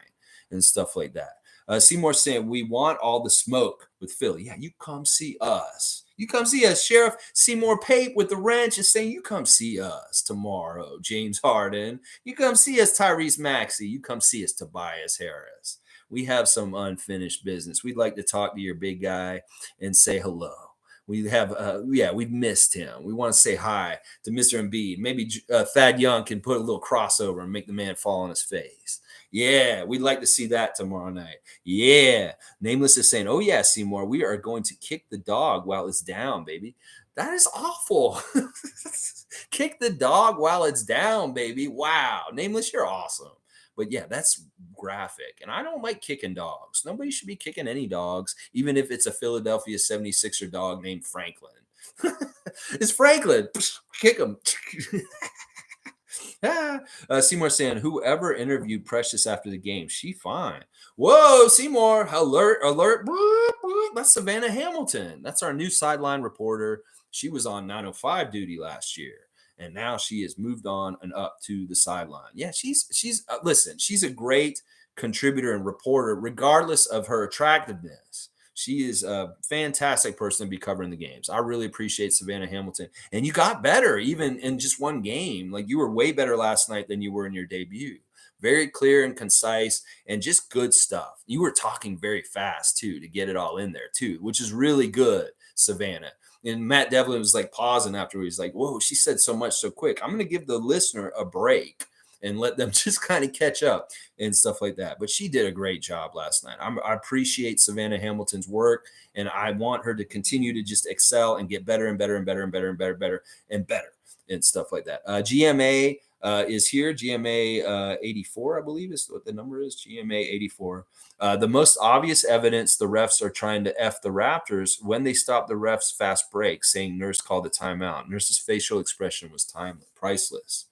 and stuff like that. Seymour saying, we want all the smoke with Philly. Yeah, you come see us. You come see us. Sheriff Seymour Pape with the wrench is saying, you come see us tomorrow. James Harden. You come see us, Tyrese Maxey. You come see us, Tobias Harris. We have some unfinished business. We'd like to talk to your big guy and say hello. We've missed him. We want to say hi to Mr. Embiid. Maybe Thad Young can put a little crossover and make the man fall on his face. Yeah, we'd like to see that tomorrow night. Yeah. Nameless is saying, oh, yeah, Seymour, we are going to kick the dog while it's down, baby. That is awful. Kick the dog while it's down, baby. Wow. Nameless, you're awesome. But yeah, that's graphic. And I don't like kicking dogs. Nobody should be kicking any dogs, even if it's a Philadelphia 76er dog named Franklin. It's Franklin. Kick him. Seymour saying, whoever interviewed Precious after the game, she fine. Whoa, Seymour, alert, alert. That's Savanna Hamilton. That's our new sideline reporter. She was on 905 duty last year, and now she has moved on and up to the sideline. Yeah, she's listen, she's a great contributor and reporter, regardless of her attractiveness. She is a fantastic person to be covering the games. I really appreciate Savanna Hamilton. And you got better even in just one game. Like, you were way better last night than you were in your debut. Very clear and concise and just good stuff. You were talking very fast, too, to get it all in there, too, which is really good, Savanna. And Matt Devlin was like pausing after. He's like, whoa, she said so much so quick. I'm going to give the listener a break and let them just kind of catch up and stuff like that. But she did a great job last night. I appreciate Savanna Hamilton's work, and I want her to continue to just excel and get better and better and better and better and better and better and stuff like that. GMA is here. GMA 84, I believe is what the number is. GMA 84. The most obvious evidence the refs are trying to F the Raptors when they stop the refs' fast break, saying Nurse called a timeout. Nurse's facial expression was priceless.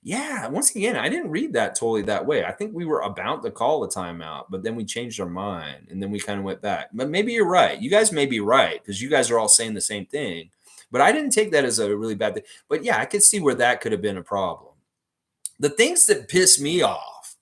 Yeah, once again, I didn't read that totally that way. I think we were about to call the timeout, but then we changed our mind and then we kind of went back. But maybe you're right. You guys may be right because you guys are all saying the same thing. But I didn't take that as a really bad thing. But yeah, I could see where that could have been a problem. The things that piss me off,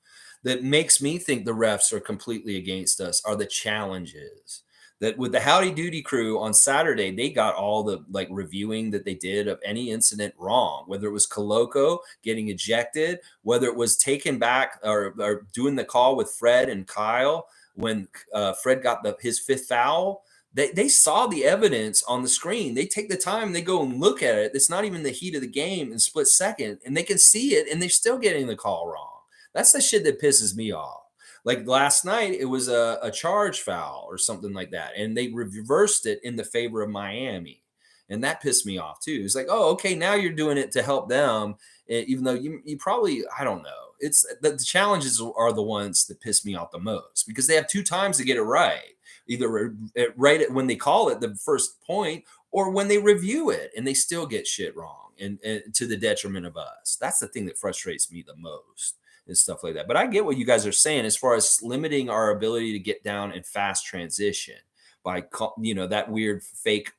that makes me think the refs are completely against us, are the challenges. That with the Howdy Doody crew on Saturday, they got all the reviewing that they did of any incident wrong, whether it was Koloko getting ejected, whether it was taken back or doing the call with Fred and Kyle when Fred got his fifth foul. They saw the evidence on the screen. They take the time, they go and look at it. It's not even the heat of the game in split second, and they can see it, and they're still getting the call wrong. That's the shit that pisses me off. Like last night, it was a charge foul or something like that, and they reversed it in the favor of Miami, and that pissed me off too. It's like, oh, okay, now you're doing it to help them, even though you probably, I don't know. It's the challenges are the ones that piss me off the most because they have two times to get it right, either right when they call it the first point or when they review it and they still get shit wrong and to the detriment of us. That's the thing that frustrates me the most. And stuff like that. But I get what you guys are saying as far as limiting our ability to get down and fast transition by, that weird fake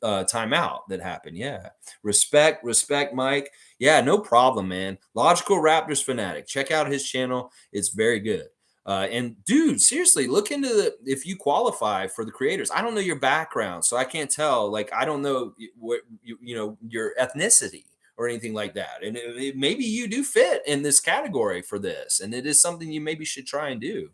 timeout that happened. Yeah. Respect, Mike. Yeah, no problem, man. Logical Raptors fanatic. Check out his channel. It's very good. And dude, seriously, look into if you qualify for the creators. I don't know your background, so I can't tell. Like, I don't know what your ethnicity or anything like that. And maybe you do fit in this category for this. And it is something you maybe should try and do.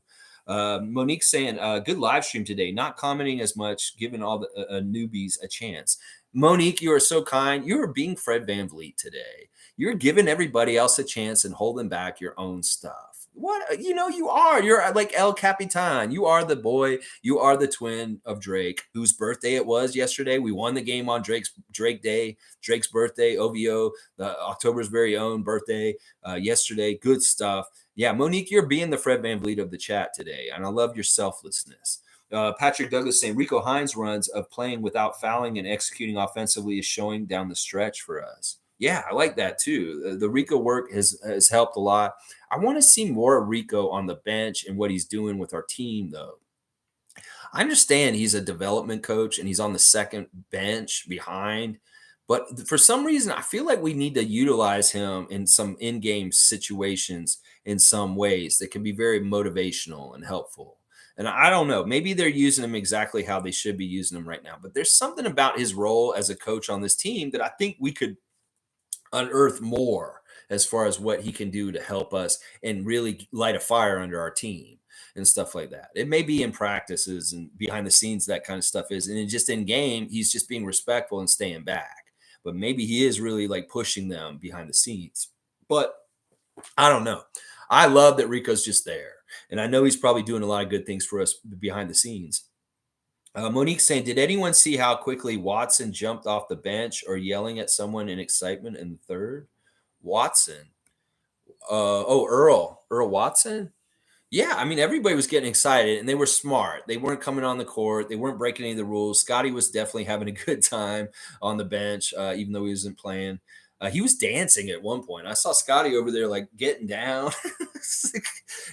Monique saying, good live stream today, not commenting as much, giving all the newbies a chance. Monique, you are so kind. You are being Fred VanVleet today. You're giving everybody else a chance and holding back your own stuff. What you are. You're like El Capitan. You are the boy. You are the twin of Drake, whose birthday it was yesterday. We won the game on Drake Day, Drake's birthday, OVO, the October's very own birthday yesterday. Good stuff. Yeah, Monique, you're being the Fred VanVleet of the chat today, and I love your selflessness. Patrick Douglas saying Rico Hines runs of playing without fouling and executing offensively is showing down the stretch for us. Yeah, I like that too. The Rico work has helped a lot. I want to see more of Rico on the bench and what he's doing with our team, though. I understand he's a development coach and he's on the second bench behind, but for some reason, I feel like we need to utilize him in some in-game situations in some ways that can be very motivational and helpful. And I don't know, maybe they're using him exactly how they should be using him right now. But there's something about his role as a coach on this team that I think we could unearth more as far as what he can do to help us and really light a fire under our team and stuff like that. It may be in practices and behind the scenes that kind of stuff is, and then just in game, he's just being respectful and staying back. But maybe he is really like pushing them behind the scenes. But I don't know. I love that Rico's just there, and I know he's probably doing a lot of good things for us behind the scenes. Monique saying, did anyone see how quickly Watson jumped off the bench or yelling at someone in excitement in the third? Watson. Earl Watson. Yeah, I mean, everybody was getting excited and they were smart. They weren't coming on the court. They weren't breaking any of the rules. Scotty was definitely having a good time on the bench, even though he wasn't playing. He was dancing at one point. I saw Scotty over there, like getting down.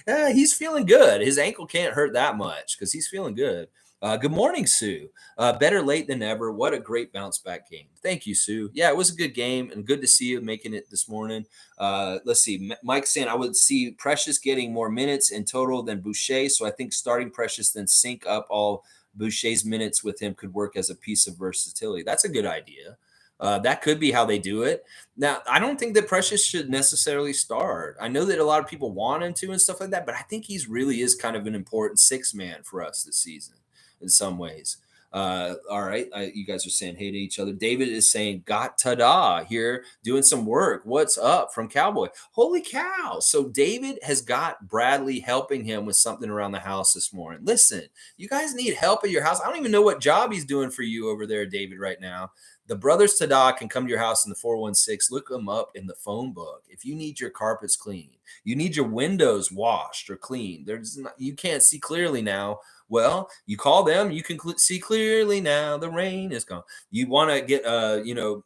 Yeah, he's feeling good. His ankle can't hurt that much because he's feeling good. Good morning, Sue. Better late than never. What a great bounce back game. Thank you, Sue. Yeah, it was a good game and good to see you making it this morning. Let's see. Mike saying I would see Precious getting more minutes in total than Boucher. So I think starting Precious then sync up all Boucher's minutes with him could work as a piece of versatility. That's a good idea. That could be how they do it. Now, I don't think that Precious should necessarily start. I know that a lot of people want him to and stuff like that, but I think he's really is kind of an important six man for us this season in some ways. All right. You guys are saying hey to each other. David is saying, got tada here doing some work. What's up from Cowboy? Holy cow. So David has got Bradley helping him with something around the house this morning. Listen, you guys need help at your house. I don't even know what job he's doing for you over there, David, right now. The brothers Tada can come to your house in the 416. Look them up in the phone book. If you need your carpets cleaned, you need your windows washed or cleaned. You can't see clearly now. Well, you call them. You can see clearly now. The rain is gone. You want to get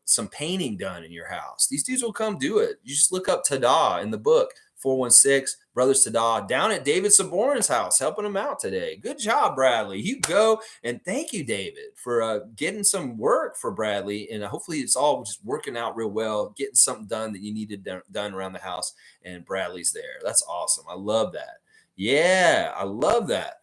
some painting done in your house. These dudes will come do it. You just look up Tada in the book. 416 Brothers Tada down at David Saborin's house, helping him out today. Good job, Bradley. You go, and thank you, David, for getting some work for Bradley. And hopefully it's all just working out real well, getting something done that you needed done around the house. And Bradley's there. That's awesome. I love that. Yeah, I love that.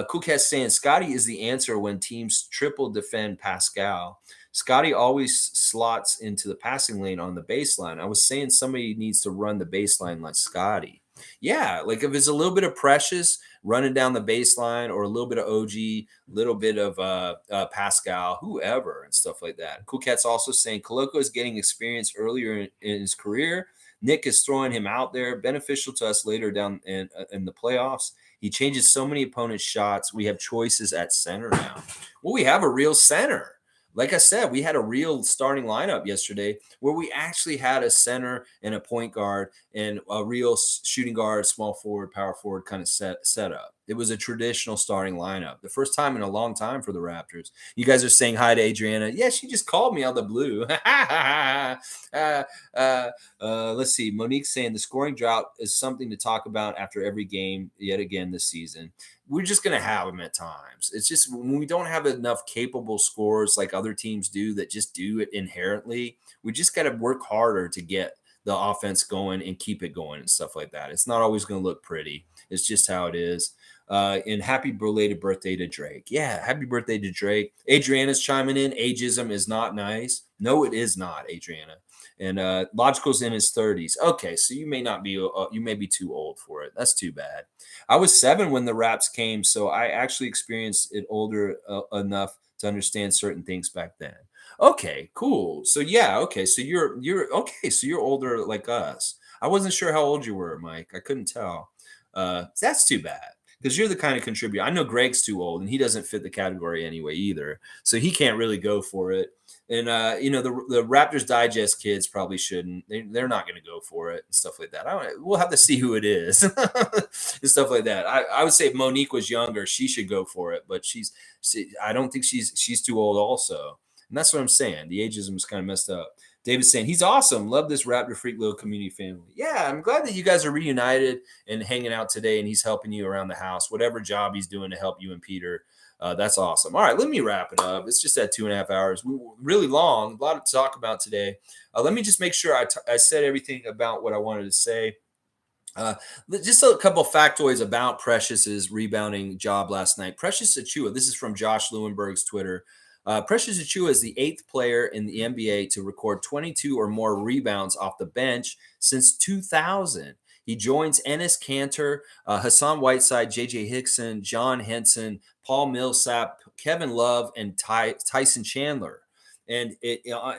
Cool Cat saying Scotty is the answer when teams triple defend Pascal. Scotty always slots into the passing lane on the baseline. I was saying somebody needs to run the baseline like Scotty. Yeah, like if it's a little bit of Precious running down the baseline or a little bit of OG, a little bit of Pascal, whoever, and stuff like that. Cool Cat's also saying Koloko is getting experience earlier in his career. Nick is throwing him out there, beneficial to us later down in the playoffs. He changes so many opponents' shots. We have choices at center now. Well, we have a real center. Like I said, we had a real starting lineup yesterday where we actually had a center and a point guard and a real shooting guard, small forward, power forward kind of setup. It was a traditional starting lineup. The first time in a long time for the Raptors. You guys are saying hi to Adriana. Yeah, she just called me out of the blue. Let's see. Monique's saying the scoring drought is something to talk about after every game yet again this season. We're just going to have them at times. It's just when we don't have enough capable scorers like other teams do that just do it inherently, we just got to work harder to get the offense going and keep it going and stuff like that. It's not always going to look pretty. It's just how it is. And happy belated birthday to Drake. Yeah, happy birthday to Drake. Adriana's chiming in. Ageism is not nice. No, it is not, Adriana. And Logical's in his 30s. Okay, so you may not be, you may be too old for it. That's too bad. I was 7 when the Raps came, so I actually experienced it older enough to understand certain things back then. Okay, cool. So yeah, okay. So you're okay. So you're older like us. I wasn't sure how old you were, Mike. I couldn't tell. That's too bad because you're the kind of contributor. I know Greg's too old and he doesn't fit the category anyway either, so he can't really go for it. And the Raptors Digest kids probably shouldn't. They're not going to go for it and stuff like that. We'll have to see who it is and stuff like that. I would say if Monique was younger, she should go for it, but I don't think she's too old also. And that's what I'm saying. The ageism is kind of messed up. David's saying he's awesome. Love this Raptor Freak little community family. Yeah, I'm glad that you guys are reunited and hanging out today, and he's helping you around the house, whatever job he's doing to help you and Peter. That's awesome. All right, let me wrap it up. It's just at 2.5 hours. We were really long. A lot to talk about today. Let me just make sure I said everything about what I wanted to say. Uh, just a couple factoids about Precious's rebounding job last night. Precious Achua, this is from Josh Lewenberg's Twitter. Precious Achua is the eighth player in the NBA to record 22 or more rebounds off the bench since 2000. He joins Ennis Cantor, Hassan Whiteside, J.J. Hickson, John Henson, Paul Millsap, Kevin Love, and Tyson Chandler. And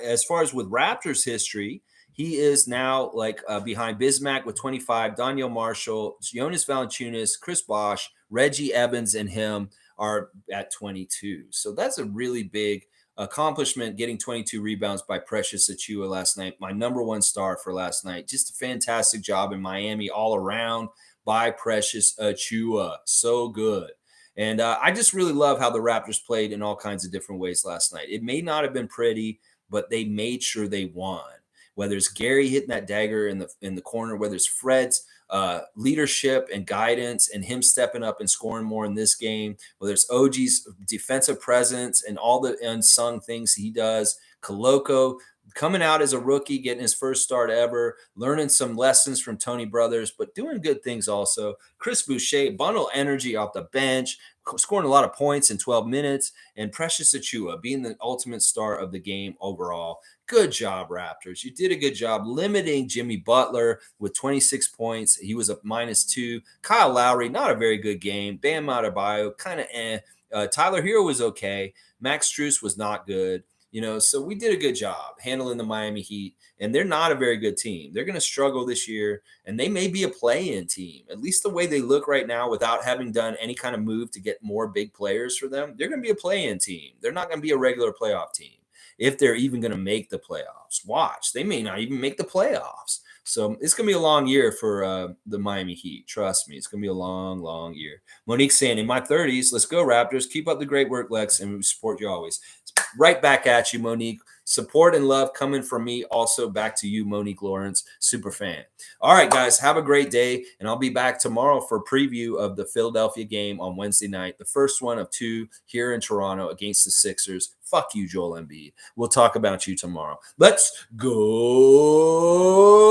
as far as with Raptors history, he is now like behind Bismack with 25, Daniel Marshall, Jonas Valanciunas, Chris Bosh, Reggie Evans, and him are at 22. So that's a really big accomplishment, getting 22 rebounds by Precious Achua last night. My number one star for last night. Just a fantastic job in Miami all around by Precious Achua. So good. And I just really love how the Raptors played in all kinds of different ways last night. It may not have been pretty, but they made sure they won. Whether it's Gary hitting that dagger in the corner, whether it's Fred's leadership and guidance and him stepping up and scoring more in this game, whether it's OG's defensive presence and all the unsung things he does, Koloko coming out as a rookie, getting his first start ever, learning some lessons from Tony Brothers, but doing good things also. Chris Boucher, bundle energy off the bench, scoring a lot of points in 12 minutes, and Precious Achua being the ultimate star of the game overall. Good job, Raptors. You did a good job limiting Jimmy Butler with 26 points. He was a -2. Kyle Lowry, not a very good game. Bam Adebayo, kind of Tyler Hero was okay. Max Strus was not good. So we did a good job handling the Miami Heat, and they're not a very good team. They're going to struggle this year, and they may be a play-in team. At least the way they look right now, without having done any kind of move to get more big players for them, they're going to be a play-in team. They're not going to be a regular playoff team if they're even going to make the playoffs. Watch, they may not even make the playoffs. So it's going to be a long year for the Miami Heat. Trust me, it's going to be a long, long year. Monique saying, in my 30s, let's go Raptors. Keep up the great work, Lex, and we support you always. Right back at you, Monique. Support and love coming from me. Also back to you, Monique Lawrence, super fan. All right, guys, have a great day, and I'll be back tomorrow for a preview of the Philadelphia game on Wednesday night, the first one of two here in Toronto against the Sixers. Fuck you, Joel Embiid. We'll talk about you tomorrow. Let's go